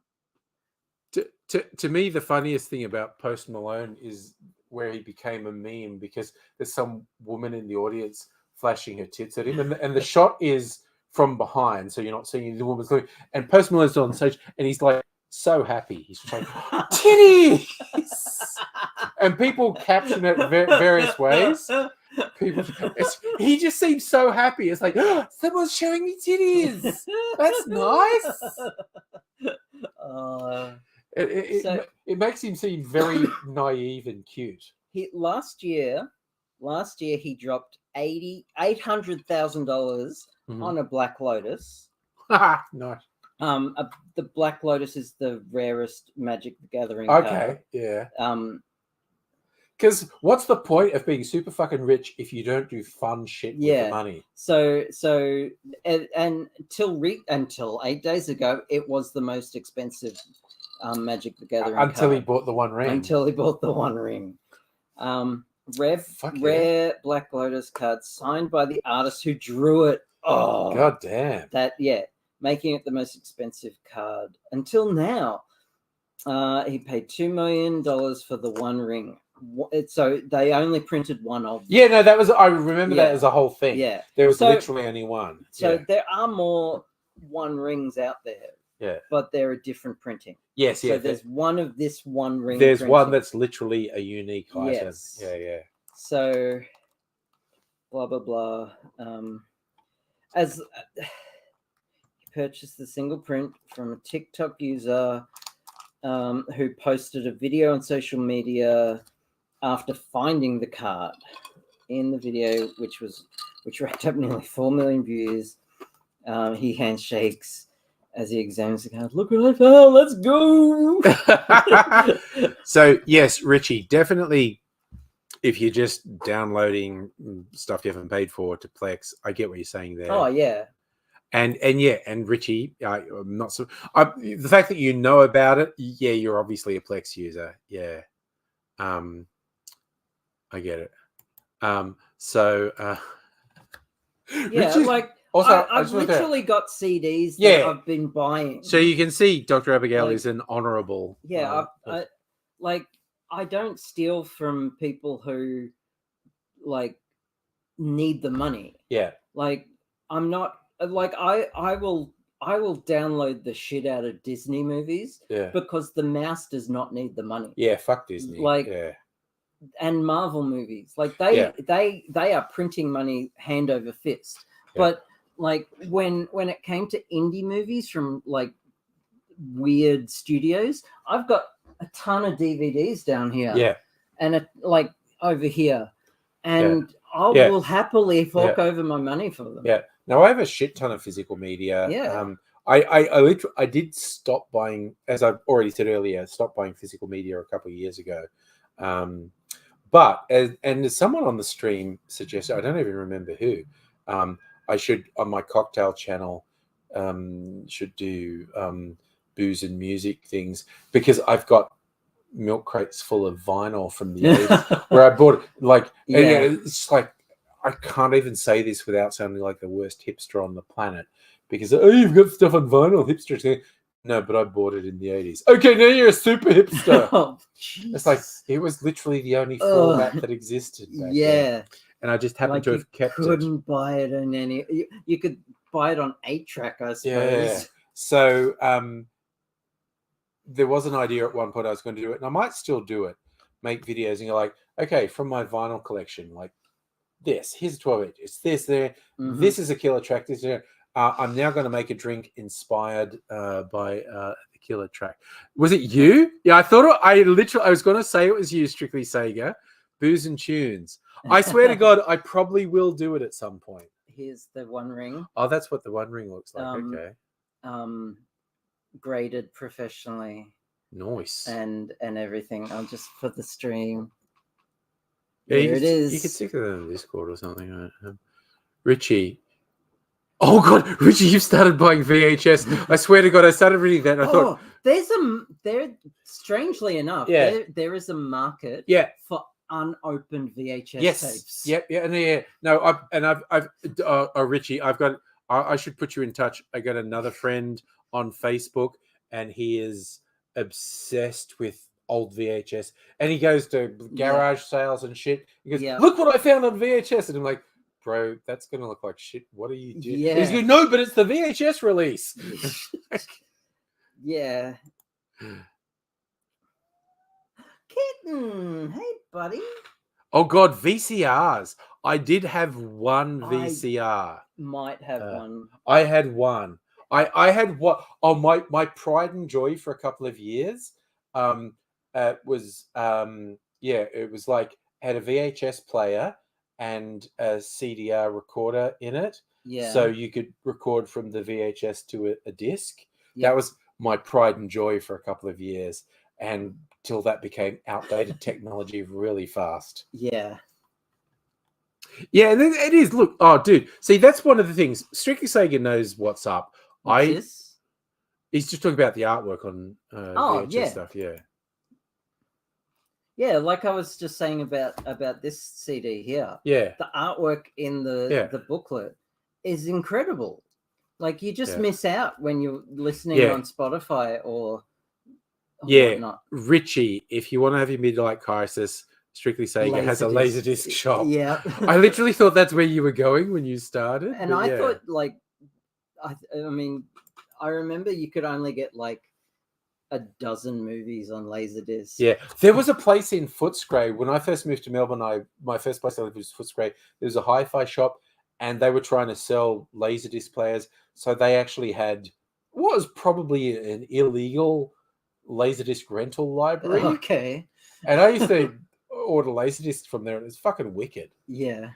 To me, the funniest thing about Post Malone is where he became a meme because there's some woman in the audience flashing her tits at him, and the shot is from behind, so you're not seeing the woman's looking. And Post Malone's on stage, and he's like so happy. He's just like titties, and people caption it various ways. He just seems so happy. It's like someone's showing me titties. That's nice. It makes him seem very naive and cute.
Last year he dropped $800,000 on a Black Lotus.
Nice.
The Black Lotus is the rarest Magic the Gathering
card.
Okay,
yeah. Because what's the point of being super fucking rich if you don't do fun shit with the money?
So until 8 days ago, it was the most expensive Magic the Gathering
until
card.
He bought the One Ring.
Until he bought the One Ring. Rare Black Lotus card signed by the artist who drew it. Oh,
god damn!
Making it the most expensive card until now. He paid $2 million for the One Ring. So they only printed one of them.
Yeah, no, that was. I remember that as a whole thing.
Yeah,
there was literally only one.
So there are more One Rings out there.
Yeah,
but they're a different printing.
Yes,
so there's one of this One Ring.
There's
printing.
one that's literally a unique item.
Yes.
Yeah.
So, blah blah blah. As he purchased the single print from a TikTok user who posted a video on social media after finding the card. In the video, which racked up nearly 4 million views, he handshakes as he examines the card. Look what I found. Let's go.
So yes, Richie, definitely. If you're just downloading stuff you haven't paid for to Plex, I get what you're saying there.
Oh yeah.
And Richie, I'm not so. The fact that you know about it, yeah, you're obviously a Plex user. Yeah. I get it.
Yeah,
Richie,
like.
Also,
I've literally got CDs that I've been buying.
So you can see Dr. Abigail is an honourable.
Yeah, I don't steal from people who need the money.
Yeah.
I'm not I will download the shit out of Disney movies.
Yeah.
Because the mouse does not need the money.
Yeah, fuck Disney.
And Marvel movies. They are printing money hand over fist. Yeah. But when it came to indie movies from weird studios, I've got a ton of DVDs down here.
Yeah.
And over here. And I will happily fork over my money for them.
Yeah. Now I have a shit ton of physical media.
Yeah.
I did stop buying, as I've already said earlier, stopped buying physical media a couple of years ago. But as someone on the stream suggested, I don't even remember who, I should, on my cocktail channel, should do booze and music things, because I've got milk crates full of vinyl from the 80s, where I bought it. Like,
Yeah.
it's like I can't even say this without sounding like the worst hipster on the planet, because you've got stuff on vinyl, hipsters. No, but I bought it in the 80s. Okay, now you're a super hipster.
Oh,
It's like it was literally the only format that existed back then. And I just happened to have kept it.
Couldn't buy it in any. You could buy it on 8-track, I suppose.
Yeah. So there was an idea at one point I was going to do it, and I might still do it. Make videos, and you're like, okay, from my vinyl collection, like this. Here's a 12 inch. It's this there.
Mhm.
This is a killer track. This is. I'm now going to make a drink inspired by the killer track. Was it you? Yeah, I thought I was going to say it was you, Strictly Sega, Booze and Tunes. I swear to God, I probably will do it at some point.
Here's the One Ring.
Oh, that's what the One Ring looks like. Okay.
Graded professionally
Nice.
and everything. I'll just for the stream.
Yeah,
There it is.
You could stick it in the Discord or something. Richie. Oh God, Richie, you've started buying VHS. I swear to God, I started reading that. And I thought,
there. Strangely enough,
Yeah.
there is a market.
yeah,
For unopened VHS
yes,
tapes.
yep, yeah, and yeah. No, Richie, I should put you in touch. I got another friend on Facebook, and he is obsessed with old VHS, and he goes to garage sales and shit. He goes, look what I found on VHS, and I'm like, bro, that's gonna look like shit. What are you doing?
Yeah.
He's going, no, but it's the VHS release.
Yeah. Kitten, hey buddy.
Oh God, VCRs. I did have one VCR.
Might have one.
I had one. I had what? Oh, my pride and joy for a couple of years. Was it was like had a VHS player and a CDR recorder in it.
Yeah.
So you could record from the VHS to a disc.
Yeah.
That was my pride and joy for a couple of years, and till that became outdated technology really fast.
Yeah.
Yeah, and it is. Look, oh, dude. See, that's one of the things. Strictly Sega knows what's up.
What's this?
He's just talking about the artwork on VHS stuff. Yeah.
Yeah, like I was just saying about this CD here.
Yeah.
The artwork in the booklet is incredible. Like you just miss out when you're listening on Spotify or whatnot.
Richie, if you want to have your midlife crisis, Strictly Sega has a Laserdisc shop.
Yeah.
I literally thought that's where you were going when you started.
And I thought, like, I mean, I remember you could only get like a dozen movies on Laserdisc.
Yeah, there was a place in Footscray when I first moved to Melbourne. My first place I lived was Footscray. There was a hi-fi shop, and they were trying to sell Laserdisc players. So they actually had what was probably an illegal Laserdisc rental library.
Okay.
And I used to order Laserdiscs from there, and it's fucking wicked.
Yeah.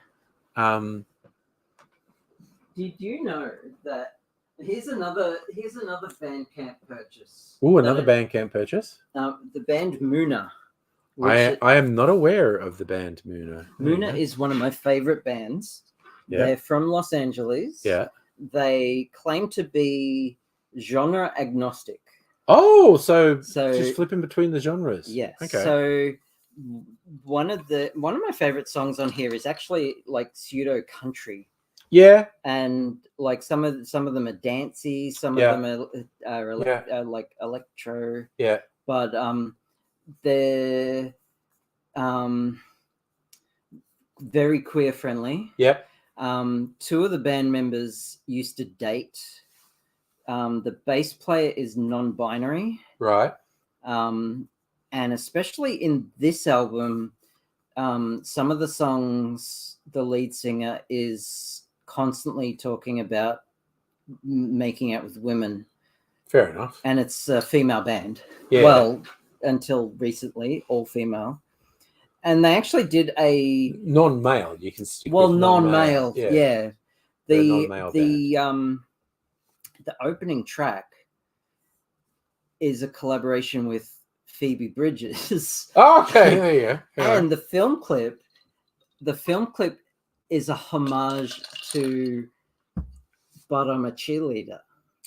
Did you know that here's another Bandcamp purchase?
Ooh, another Bandcamp purchase.
The band Muna.
I am not aware of the band Muna.
Muna is one of my favorite bands.
Yeah.
They're from Los Angeles.
Yeah.
They claim to be genre agnostic.
Oh, so just flipping between the genres.
Yes.
Okay.
So one of my favorite songs on here is actually like pseudo country.
Yeah.
And like some of them are dancey, some of them are like electro.
Yeah.
But they're very queer friendly.
Yep.
Two of the band members used to date. The bass player is non-binary.
Right.
And especially in this album, some of the songs, the lead singer is constantly talking about making out with women.
Fair enough.
And it's a female band.
Yeah.
Well, until recently, all female. And they actually did a
non-male. You can stick
well,
with
non-male. Yeah.
The
opening track is a collaboration with Phoebe Bridgers.
Oh, okay, there you go. Yeah.
And the film clip is a homage to But I'm a Cheerleader.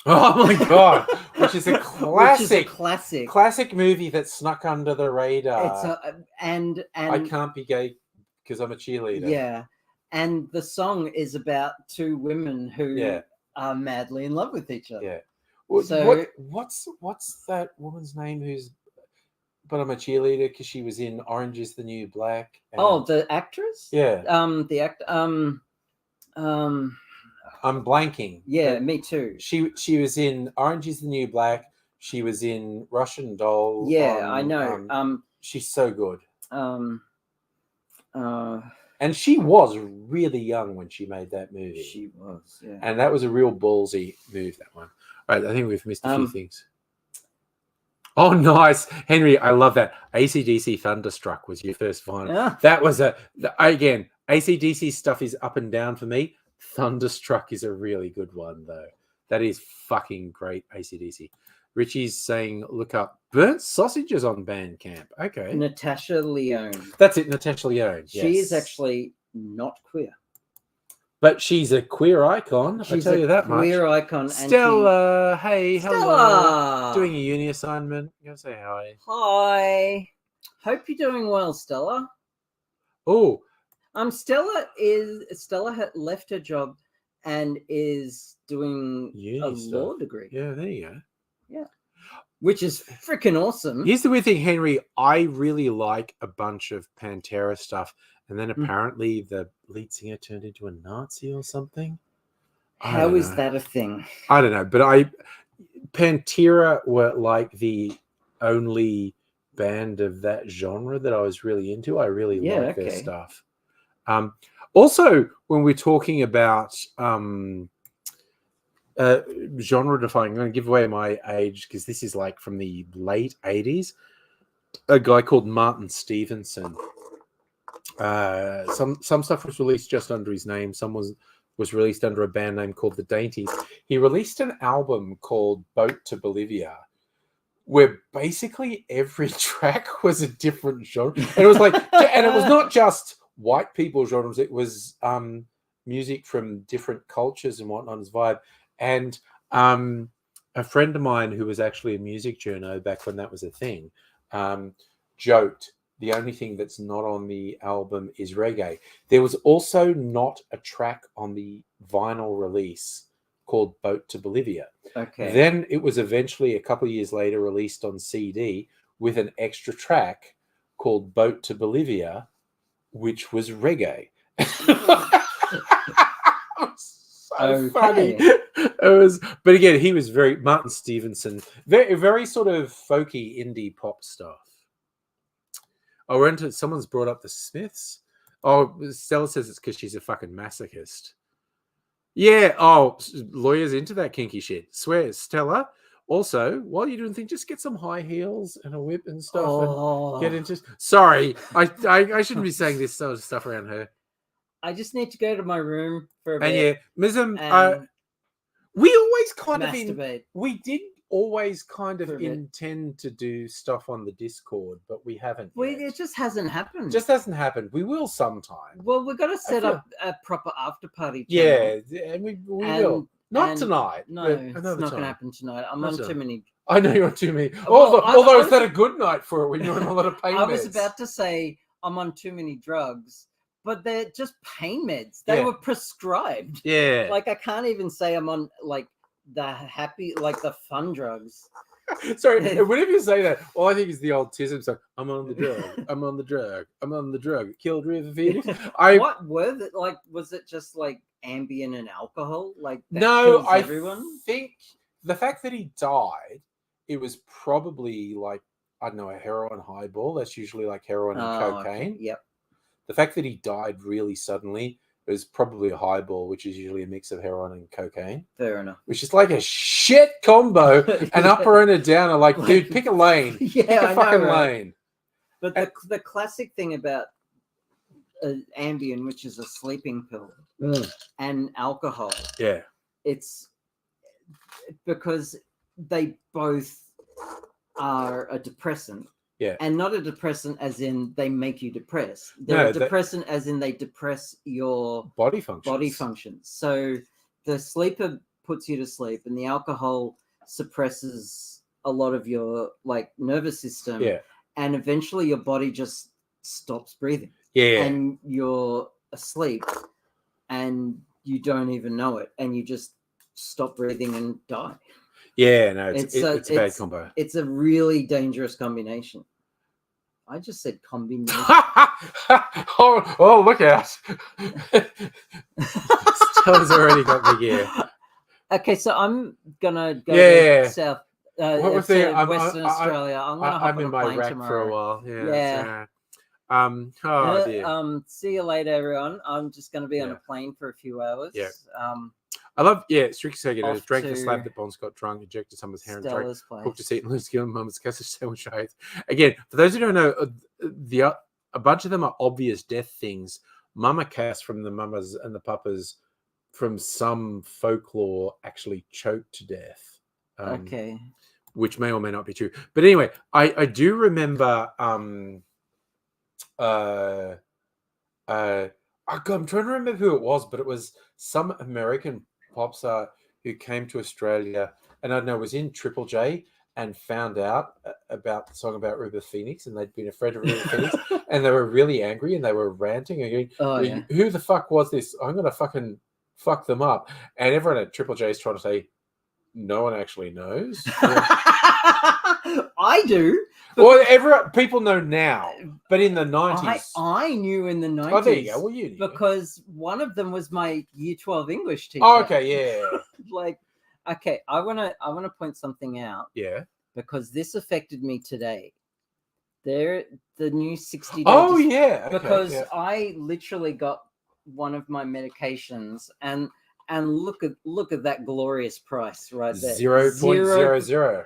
Oh my god! Which is a
Which is a
classic,
classic.
classic movie that snuck under the radar.
It's a, and
I can't be gay because I'm a cheerleader.
yeah, and the song is about two women who
Yeah.
are madly in love with each other.
Yeah. Well,
So-
what's that woman's name? Who's? But I'm a cheerleader because she was in Orange Is the New Black.
Oh,
and-
the actress?
yeah.
The act.
I'm blanking.
Yeah,
but
me too.
She was in Orange Is the New Black. She was in Russian Doll.
Yeah, I
on,
know.
she's so good.
Uh,
And she was really young when she made that movie.
she was. Yeah.
And that was a real ballsy move, that one. All right, I think we've missed a few things. Oh, nice. Henry, I love that. AC/DC Thunderstruck was your first vinyl.
Yeah.
That was again, AC/DC stuff is up and down for me. Thunderstruck is a really good one, though. That is fucking great, AC/DC. Richie's saying, look up Burnt Sausages on Bandcamp. Okay.
Natasha Lyonne.
That's it, Natasha Lyonne.
She is
yes.
actually not queer.
But she's a queer icon,
She's
I tell you that
queer
much.
icon. And
Stella, hey, hello.
Stella!
Doing a uni assignment. You gonna say hi?
Hi. Hope you're doing well, Stella.
Oh,
Stella had left her job and is doing
Uni
a
stuff.
law degree,
yeah, there you go.
which is freaking awesome.
Here's the weird thing, Henry. I really like a bunch of Pantera stuff, and then apparently the lead singer turned into a Nazi or something. I
How
don't
is
know.
that a thing?
I don't know, but Pantera were like the only band of that genre that I was really into. I really
Yeah,
like their
okay.
stuff. Also, when we're talking about genre defining, I'm going to give away my age because this is like from the late 80s. A guy called Martin Stevenson. Some stuff was released just under his name. Some was released under a band name called The Dainties. He released an album called Boat to Bolivia, where basically every track was a different genre. And it was like, and it was not just white people genres. It was music from different cultures and whatnot as vibe. And a friend of mine who was actually a music journo back when that was a thing, joked, the only thing that's not on the album is reggae. There was also not a track on the vinyl release called Boat to Bolivia.
Okay.
Then it was eventually a couple of years later released on CD with an extra track called Boat to Bolivia, which was reggae. So funny. It was, but again, he was very Martin Stevenson, very sort of folky indie pop stuff. Oh, we're into someone's brought up the Smiths. Oh, Stella says it's because she's a fucking masochist. Yeah. Oh, lawyers into that kinky shit. Swears, Stella. Also, while you're doing things, just get some high heels and a whip and stuff, and get into. Sorry, I shouldn't be saying this sort of stuff around her.
I just need to go to my room for a
And
bit.
yeah, Mism,
and
we always kind of
masturbate.
we did always kind of
For a bit.
intend to do stuff on the Discord, but we haven't. Yet.
It just hasn't happened.
Just hasn't happened. We will sometime.
well, we've got to set
feel-
up a proper after party. channel.
Yeah, and we
And-
will. Not
and-
tonight.
No,
but
it's
another
not going
time.
to happen tonight. I'm
Another
on too
time.
many.
I know you're on too many.
Well,
Although
I
is that a good night for it when you're on a lot of pain
I was
meds?
about to say I'm on too many drugs, but they're just pain meds. They
Yeah.
were prescribed.
Yeah.
Like I can't even say I'm on like the fun drugs.
Sorry, whenever you say that, all I think is the old Tism song. I'm on the drug. I'm on the drug. I'm on the drug. Killed River Phoenix.
What were the like? Was it just like Ambien and alcohol? Like that
No,
kills
I
everyone.
think the fact that he died, it was probably like, I don't know, a heroin highball. That's usually like heroin and
Oh,
cocaine.
okay. Yep.
The fact that he died really suddenly was probably a highball, which is usually a mix of heroin and cocaine,
Fair enough.
which is like a shit combo. An upper and a downer. Like, dude, pick a lane.
Yeah,
Pick a
I
fucking
know, right?
lane.
But the classic thing about Ambien, which is a sleeping pill, and alcohol,
Yeah.
it's because they both are a depressant.
Yeah.
And not a depressant as in they make you depressed. They're
No,
a depressant as in they depress your
Body function.
body functions. So the sleeper puts you to sleep, and the alcohol suppresses a lot of your like nervous system.
Yeah.
And eventually your body just stops breathing.
Yeah.
And you're asleep and you don't even know it, and you just stop breathing and die.
Yeah, no, it's a bad
it's-
combo.
It's a really dangerous combination. I just said combination.
oh, look out. Stella's already got the gear.
Okay, so I'm gonna go
Yeah.
to South
What was
to
there?
Western Australia. I'm gonna hop
I'm
on
in
a
my
plane
rack
tomorrow.
for a while. Yeah.
Yeah.
Oh dear.
See you later, everyone. I'm just gonna be on
Yeah.
a plane for a few hours.
Yeah. I love, Strict Sagan
Off
drank the
to
slab that Bonds got drunk, ejected someone's hair and drank,
Stella's place.
cooked a seat and loose given mum's sausage sandwich. Again, for those who don't know, a bunch of them are obvious death things. Mama Cass from the Mamas and the Papas from some folklore actually choked to death.
Okay.
Which may or may not be true. But anyway, I do remember oh God, I'm trying to remember who it was, but it was some American pop star who came to Australia, and I don't know, was in Triple J and found out about the song about River Phoenix, and they'd been afraid of River Phoenix, and they were really angry and they were ranting and going,
Oh yeah.
who the fuck was this? I'm gonna fucking fuck them up. And everyone at Triple J is trying to say, no one actually knows.
I do.
Well, people know now, but in the 90s.
I knew in the 90s.
Oh, there you go. Well, you knew.
Because one of them was my Year 12 English teacher.
Oh, okay, yeah.
Like, okay, I wanna point something out
Yeah.
because this affected me today. The new 60 days.
Oh, yeah. Okay,
because
yeah.
I literally got one of my medications and look at that glorious price right there.
0.00.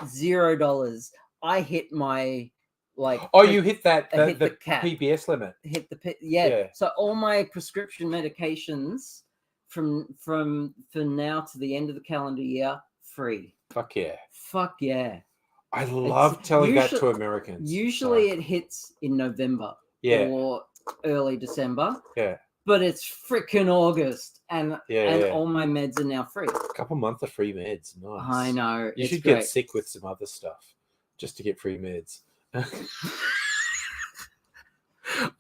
$0. I hit my
Oh, you hit that
I hit
the
the cap.
PBS limit.
hit the
Yeah.
So all my prescription medications from now to the end of the calendar year free.
Fuck yeah.
Fuck yeah.
I love telling that to
usually-
Americans.
Usually
Sorry.
it hits in November
Yeah.
or early December.
Yeah.
But it's freaking August and
Yeah.
all my meds are now free.
A couple months of free meds. Nice.
I know.
You
it's
should
great.
get sick with some other stuff just to get free meds.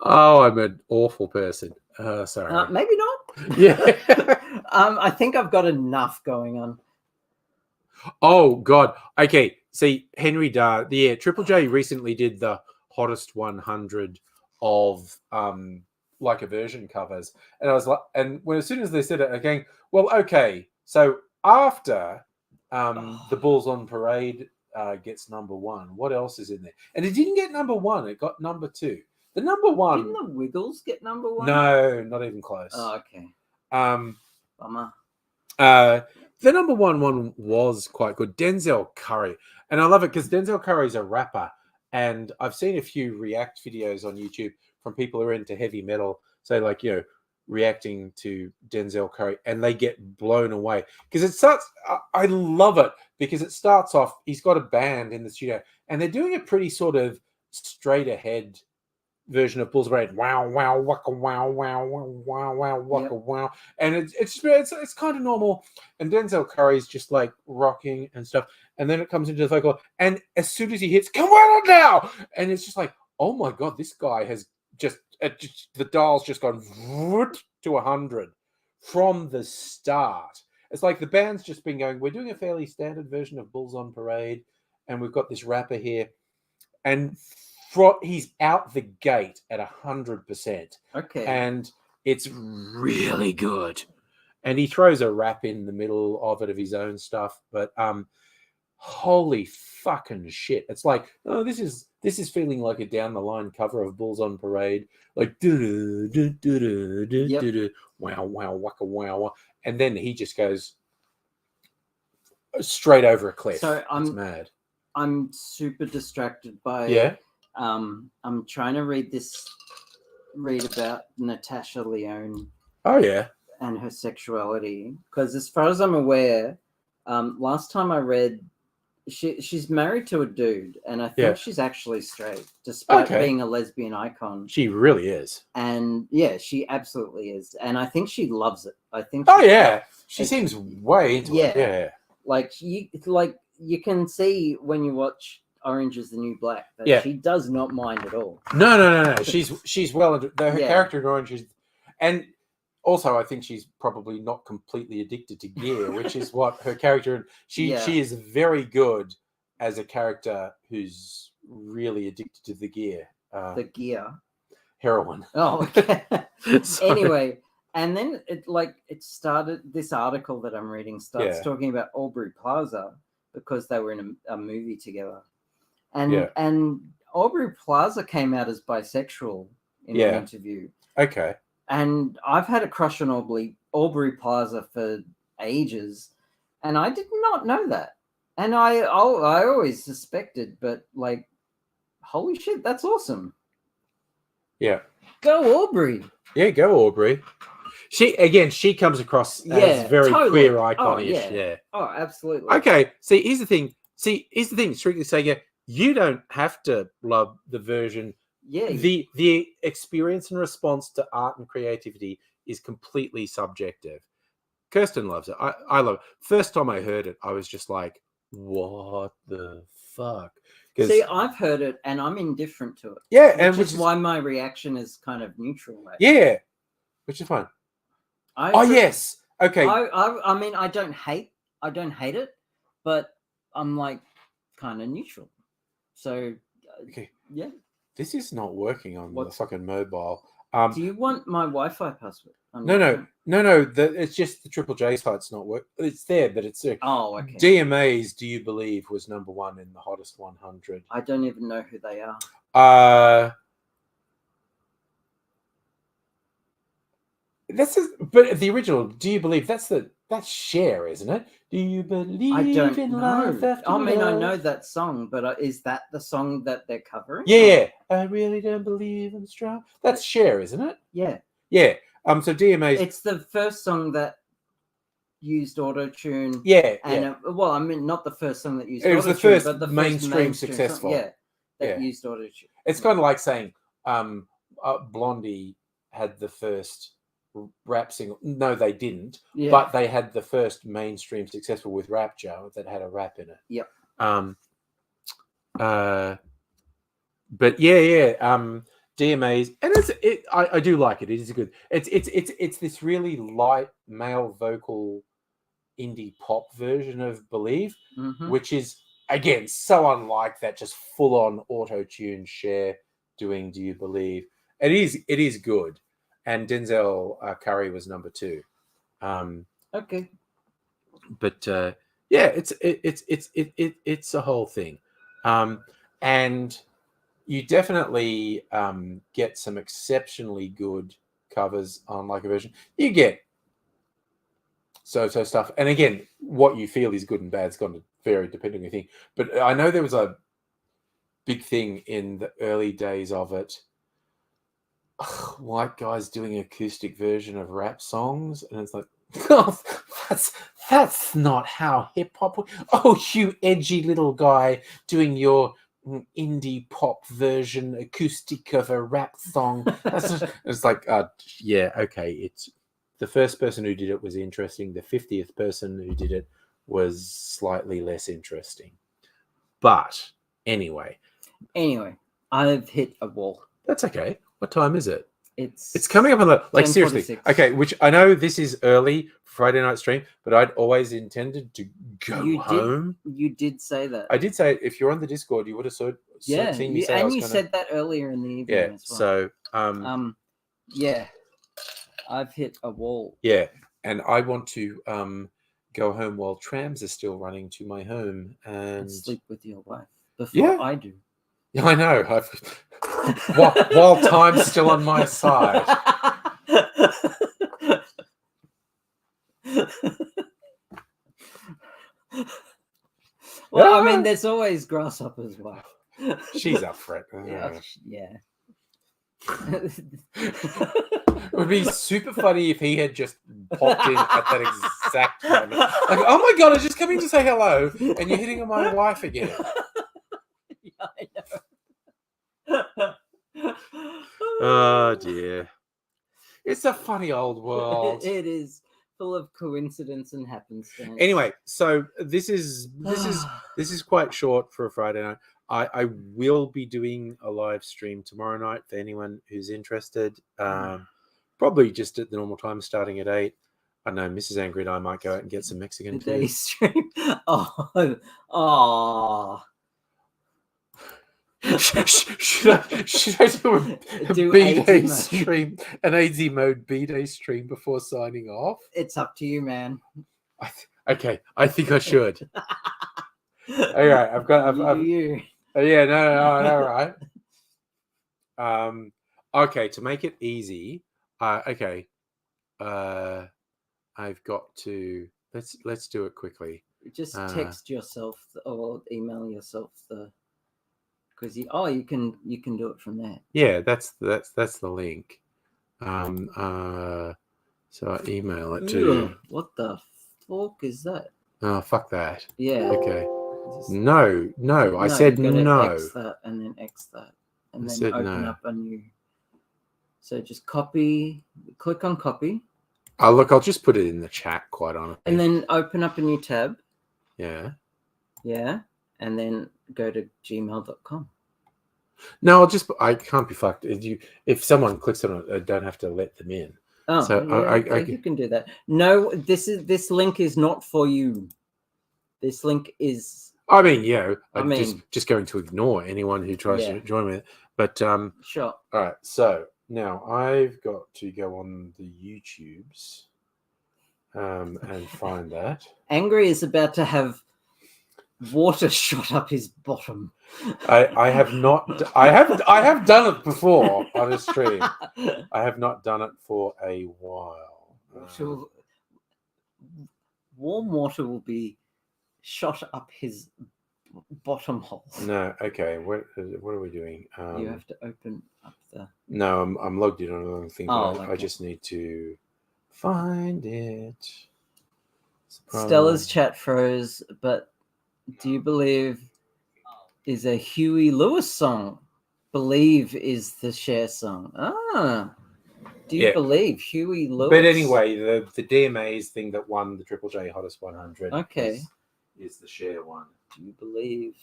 Oh, I'm an awful person. Sorry.
Maybe not.
Yeah.
I think I've got enough going on.
Oh God. Okay. See, Henry Dar. Yeah, Triple J recently did the hottest 100 of like aversion covers, and I was like, and as soon as they said it, again, well, okay. So after the Bulls on Parade gets number one, what else is in there? And it didn't get number one; it got number two. The number one.
Didn't the Wiggles get number one?
No, not even close.
Oh, okay.
Bummer. The number one was quite good. Denzel Curry. And I love it because Denzel Curry's a rapper. And I've seen a few react videos on YouTube from people who are into heavy metal. So, like, you know, reacting to Denzel Curry. And they get blown away. Because it starts, I love it. Because it starts off, he's got a band in the studio. And they're doing a pretty sort of straight ahead version of Bulls Parade. Wow, wow, waka, wow, wow, wow, wow, wow, waka, wow. And it's kind of normal. And Denzel Curry's just like rocking and stuff. And then it comes into the vocal. And as soon as he hits, come on now! And it's just like, oh my God, this guy has just the dial's just gone to 100 from the start. It's like the band's just been going, we're doing a fairly standard version of Bulls on Parade. And we've got this rapper here. And he's out the gate at 100%.
Okay.
And it's really good. And he throws a rap in the middle of it of his own stuff. But holy fucking shit. It's like, oh, this is feeling like a down the line cover of Bulls on Parade. Like wow, wow, waka, wow. And then he just goes straight over a cliff.
So
it's mad.
I'm super distracted by
Yeah.
I'm trying to read about Natasha Lyonne
Oh yeah.
and her sexuality, because as far as I'm aware, last time I read, she's married to a dude, and I think she's actually straight, despite being a lesbian icon.
She really is.
And yeah, she absolutely is, and I think she loves it. I think.
She seems way into it. Yeah.
Like you can see when you watch Orange Is the New Black that
Yeah.
she does not mind at all.
No. She's well into her
Yeah.
character in Orange is, and also I think she's probably not completely addicted to gear, which is what her character. She is very good as a character who's really addicted to the gear.
The gear.
Heroin.
Oh, okay.
Sorry.
Anyway, and then it started. This article that I'm reading starts
Yeah.
talking about Aubrey Plaza because they were in a movie together, and Aubrey Plaza came out as bisexual in an interview.
Okay.
And I've had a crush on Aubrey Plaza for ages, and I did not know that. And I always suspected, but like, holy shit, that's awesome.
Yeah.
Go Aubrey.
Yeah, go Aubrey. She comes across as very queer iconish. Yeah.
Oh, absolutely.
Okay. Here's the thing. Strictly saying, you don't have to love the version.
Yeah.
The experience and response to art and creativity is completely subjective. Kirsten loves it. I love it. First time I heard it, I was just like, what the fuck?
See, I've heard it and I'm indifferent to it.
Yeah,
which is why my reaction is kind of neutral.
Yeah, which is fine. Yes. Okay.
I mean, I don't hate it, but I'm like kind of neutral. So, yeah.
This is not working on the fucking mobile.
Do you want my Wi-Fi password?
No. It's just the Triple J site's not work. It's there, but it's
oh, okay.
DMA's Do You Believe was number 1 in the hottest 100.
I don't even know who they are.
But the original Do You Believe, that's Cher, isn't it? Do you believe
I don't
in
know.
life after
I mean,
love?
I know that song, but is that the song that they're covering?
Yeah. I really don't believe I'm strong. That's Cher, isn't it?
Yeah.
Yeah. So DMA's.
It's the first song that used auto-tune.
Yeah.
And well, I mean, not the first song that used
it was
auto-tune,
the first
but the
mainstream
song,
successful.
that used auto-tune.
It's kind of like saying Blondie had the first rap single. No, they didn't.
Yeah.
But they had the first mainstream successful with Rapture that had a rap in it.
Yep.
But DMA's, and I do like it. It is good. It's this really light male vocal indie pop version of Believe, which is again so unlike that just full on auto tune Cher doing Do You Believe. It is good. And Denzel Curry was number 2.
Okay.
But it's a whole thing. And you definitely get some exceptionally good covers on like a version. You get so stuff. And again, what you feel is good and bad is going to vary depending on your thing. But I know there was a big thing in the early days of it. White guys doing acoustic version of rap songs, and it's like, oh, that's not how hip hop. Oh, you edgy little guy doing your indie pop version acoustic of a rap song. It's like, yeah, okay. It's the first person who did it was interesting. The 50th person who did it was slightly less interesting. But anyway,
I've hit a wall.
That's okay. What time is it?
It's
coming up on the like
10:46.
Seriously. Okay, which I know this is early Friday night stream, but I'd always intended to go home.
You did say that.
I did say if you're on the Discord, you would have seen me say.
And you said that earlier in the evening.
Yeah.
As well.
So
yeah, I've hit a wall.
Yeah, and I want to go home while trams are still running to my home and
sleep with your wife before I do.
Yeah, I know. While time's still on my side.
Well, I mean, there's always Grasshopper's wife.
She's up for it.
Yeah.
It would be super funny if he had just popped in at that exact moment. Like, oh my god, I was just coming to say hello, and you're hitting on my wife again.
Yeah, I know.
Oh dear. It's a funny old world.
It is full of coincidence and happenstance.
Anyway, so this is quite short for a Friday night. I will be doing a live stream tomorrow night for anyone who's interested. Probably just at the normal time, starting at 8. I know Mrs. Angry and I might go out and get some Mexican
the day
food.
stream. Oh.
should I do a B-Day stream, an AZ mode B-Day stream before signing off?
It's up to you, man.
Okay, I think I should. All right, I've
you.
Yeah, no, all right. Okay, to make it easy, okay. I've got to let's do it quickly.
Just text yourself or email yourself because you can do it from there.
Yeah, that's the link. So I email it to.
What the fuck is that?
Oh, fuck that.
Yeah.
Okay. No. I said no.
X that and then X that and then open up a new. So just copy. Click on copy.
Oh, look, I'll just put it in the chat, quite honestly.
And then open up a new tab.
Yeah.
Yeah. And then go to gmail.com.
No, I can't be fucked. If someone clicks on it, I don't have to let them in.
Oh,
so
yeah, you can do that. No, this link is not for you. This link is.
I mean, yeah, I'm just going to ignore anyone who tries to join me. But
sure.
All right, so now I've got to go on the YouTubes and find that.
Angry is about to have water shot up his bottom.
I have not. I have done it before on a stream. I have not done it for a while.
Warm water will be shot up his bottom hole.
No, okay. What are we doing?
You have to open up the.
No, I'm logged in on another thing.
Okay.
I just need to find it.
Stella's chat froze, but do you believe is a Huey Lewis song? Believe is the Cher song. Do you believe Huey Lewis?
But anyway, the DMA's thing that won the Triple J Hottest 100.
Okay.
Is the Cher one?
Do you believe?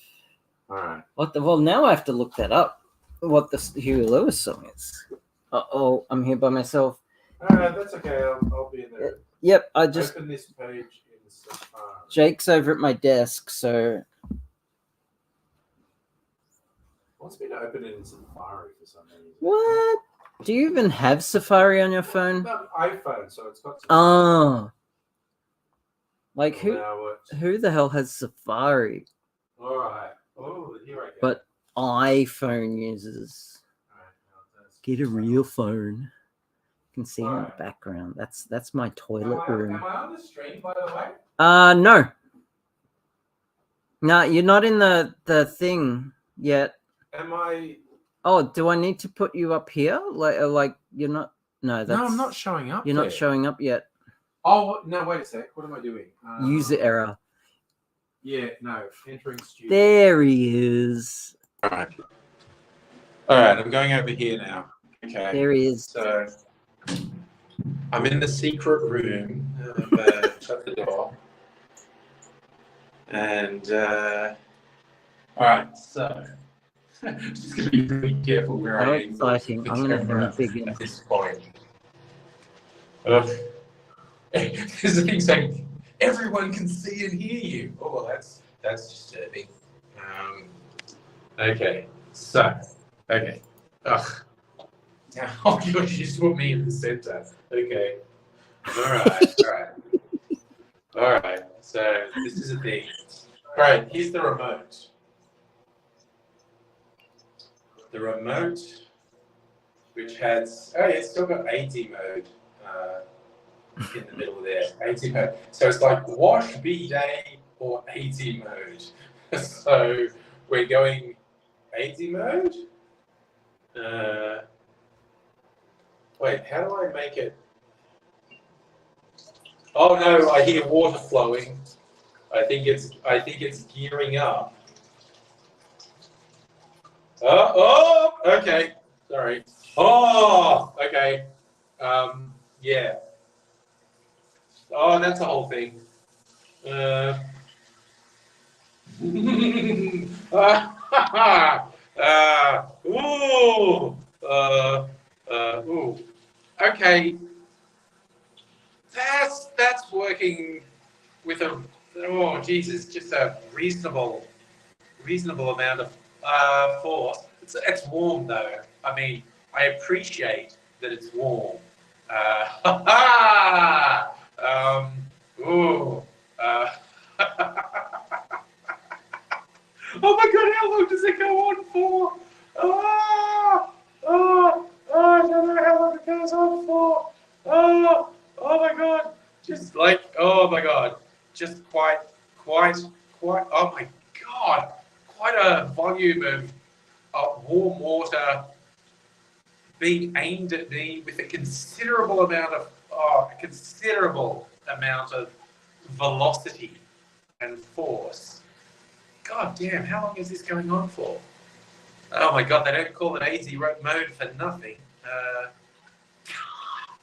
All right.
Well, now I have to look that up. What the Huey Lewis song is? I'm here by myself.
That's okay. I'll be in there.
Yep, I just
open this page in Safari.
Jake's over at my desk, so.
Wants me to open it in Safari for some reason.
What? Do you even have Safari on your phone?
No, iPhone, so it's got.
Like who the hell has Safari?
All right. Oh, here I go.
But iPhone users. Get a real phone. You can see in the background. That's my toilet room.
Am I on the stream, by the way?
No. No, you're not in the thing yet.
Am I?
Oh, do I need to put you up here? Like you're not? No,
No, I'm not showing up.
You're not showing up yet.
Oh no! Wait a sec. What am I doing?
User error.
Yeah, no. Entering studio.
There he is.
All right. I'm going over here now. Okay.
There he is.
So I'm in the secret room. Shut the door. And all right. So just gonna be really careful where
How
I
exciting! I'm gonna have a big
at this point. This is the thing saying everyone can see and hear you. Oh, that's disturbing. Okay, so Ugh. Oh, you just put me in the center. Okay. All right. So this is a thing. All right. Here's the remote. The remote, which has it's still got AT mode. In the middle there, AT mode. So it's like wash B-Day or AT mode. So we're going AT mode. Wait, how do I make it? Oh no, I hear water flowing. I think it's gearing up. Oh, okay. Sorry. Oh, okay. Yeah. Oh, that's the whole thing. Ooh. Okay. That's working with just a reasonable amount of force. It's warm though. I mean, I appreciate that it's warm. Ooh. Oh my God! How long does it go on for? I don't know how long it goes on for. Oh my God! Just like, oh my God! Just quite. Oh my God! Quite a volume of warm water being aimed at me with a considerable amount of velocity and force. God damn, how long is this going on for? Oh my God, they don't call it AZ mode for nothing.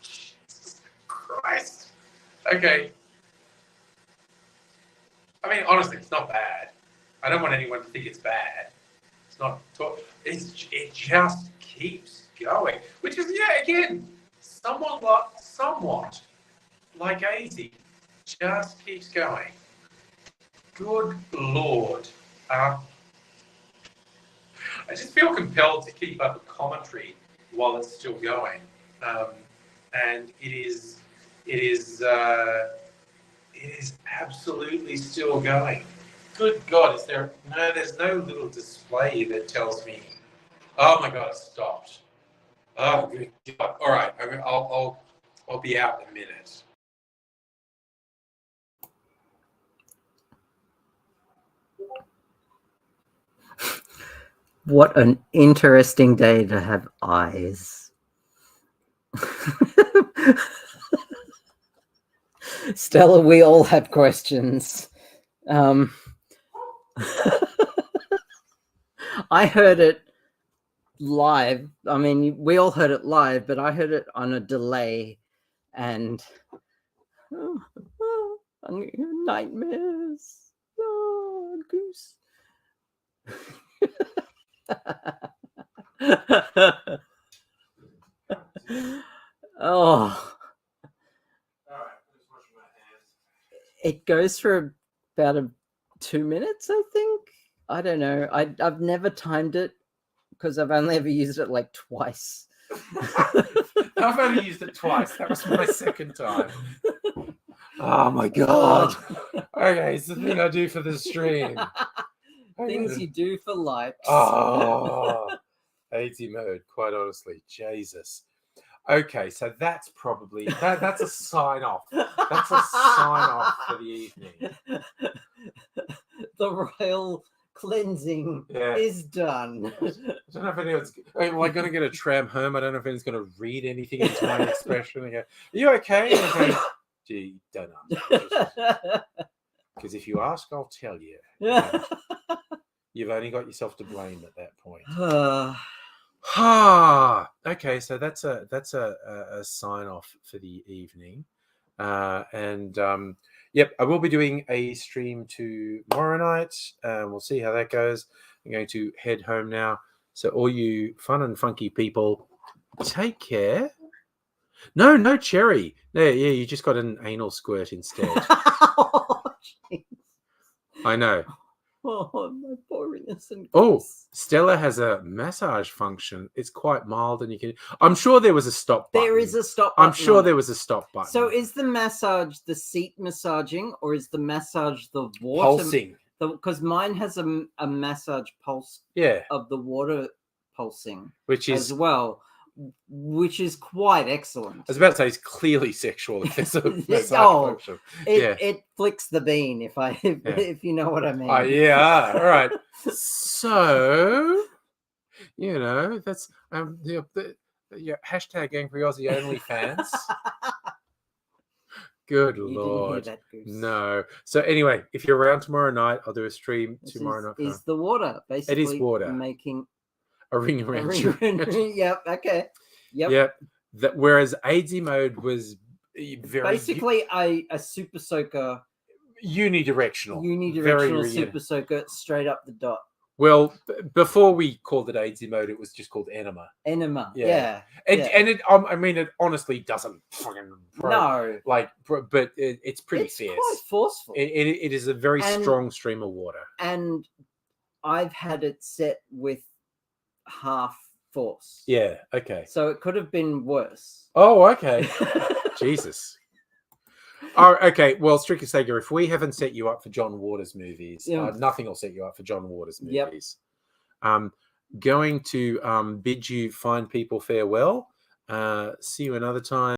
Jesus Christ. Okay. I mean, honestly, it's not bad. I don't want anyone to think it's bad. It's not. It just keeps going, which is, yeah, again, somewhat like AZ. Just keeps going. Good Lord. I just feel compelled to keep up a commentary while it's still going, and it is absolutely still going. Good God, there's no little display that tells me, oh my God, it stopped. Oh, good God. All right, I'll be out in a minute.
What an interesting day to have eyes. Stella, we all have questions. I heard it live. I mean, we all heard it live, but I heard it on a delay, and nightmares. Oh, goose. Oh. It goes for about 2 minutes, I think. I don't know. I've never timed it because I've only ever used it like twice.
I've only used it twice. That was my second time. Oh my God. Okay, it's the thing I do for the stream.
Things you do for likes.
Oh, AZ mode, quite honestly. Jesus. Okay, so that's probably that's a sign off. That's a sign off for the evening.
The royal cleansing is done.
I don't know if anyone's like going to get a tram home. I don't know if anyone's going to read anything into my expression and go, "Are you okay?" And I go, "Gee, don't answer." Because if you ask, I'll tell you. You've only got yourself to blame at that point. Okay, so that's a sign off for the evening, yep, I will be doing a stream tomorrow night. We'll see how that goes. I'm going to head home now. So all you fun and funky people, take care. No cherry. Yeah, you just got an anal squirt instead.
Oh,
I know.
Oh, my poor innocent.
Oh, Stella has a massage function. It's quite mild, and you can. I'm sure there was a stop button.
There is a stop button.
I'm sure there was a stop button.
So, is the massage the seat massaging, or is the massage the water
pulsing?
Because mine has a massage pulse.
Yeah.
Of the water pulsing,
which is
as well, which is quite excellent.
I was about to say it's clearly sexual. If there's a massage function.
It flicks the bean if you know what I mean.
Oh yeah, all right. So that's hashtag Angry Aussie OnlyFans. Good Lord.
Didn't hear that, Goose.
No. So anyway, if you're around tomorrow night, I'll do a stream tomorrow night.
Is the water basically?
It is water
Making
a ring around you.
Yep. Okay. Yep.
Yep. Whereas AZ mode was very
Basically, a super soaker,
unidirectional.
unidirectional super soaker straight up the dot.
Well, before we called it AIDS emote, it was just called enema.
Enema,
Yeah.
yeah.
And it, I mean, it honestly doesn't fucking
No,
like, but it's pretty
it's
fierce.
quite forceful.
It is a very strong stream of water.
And I've had it set with half force.
Yeah. Okay.
So it could have been worse.
Oh, okay. Jesus. Oh, okay. Well, strictly Sega, if we haven't set you up for John Waters movies, nothing will set you up for John Waters movies. Yep. Going to bid you fine people farewell. See you another time.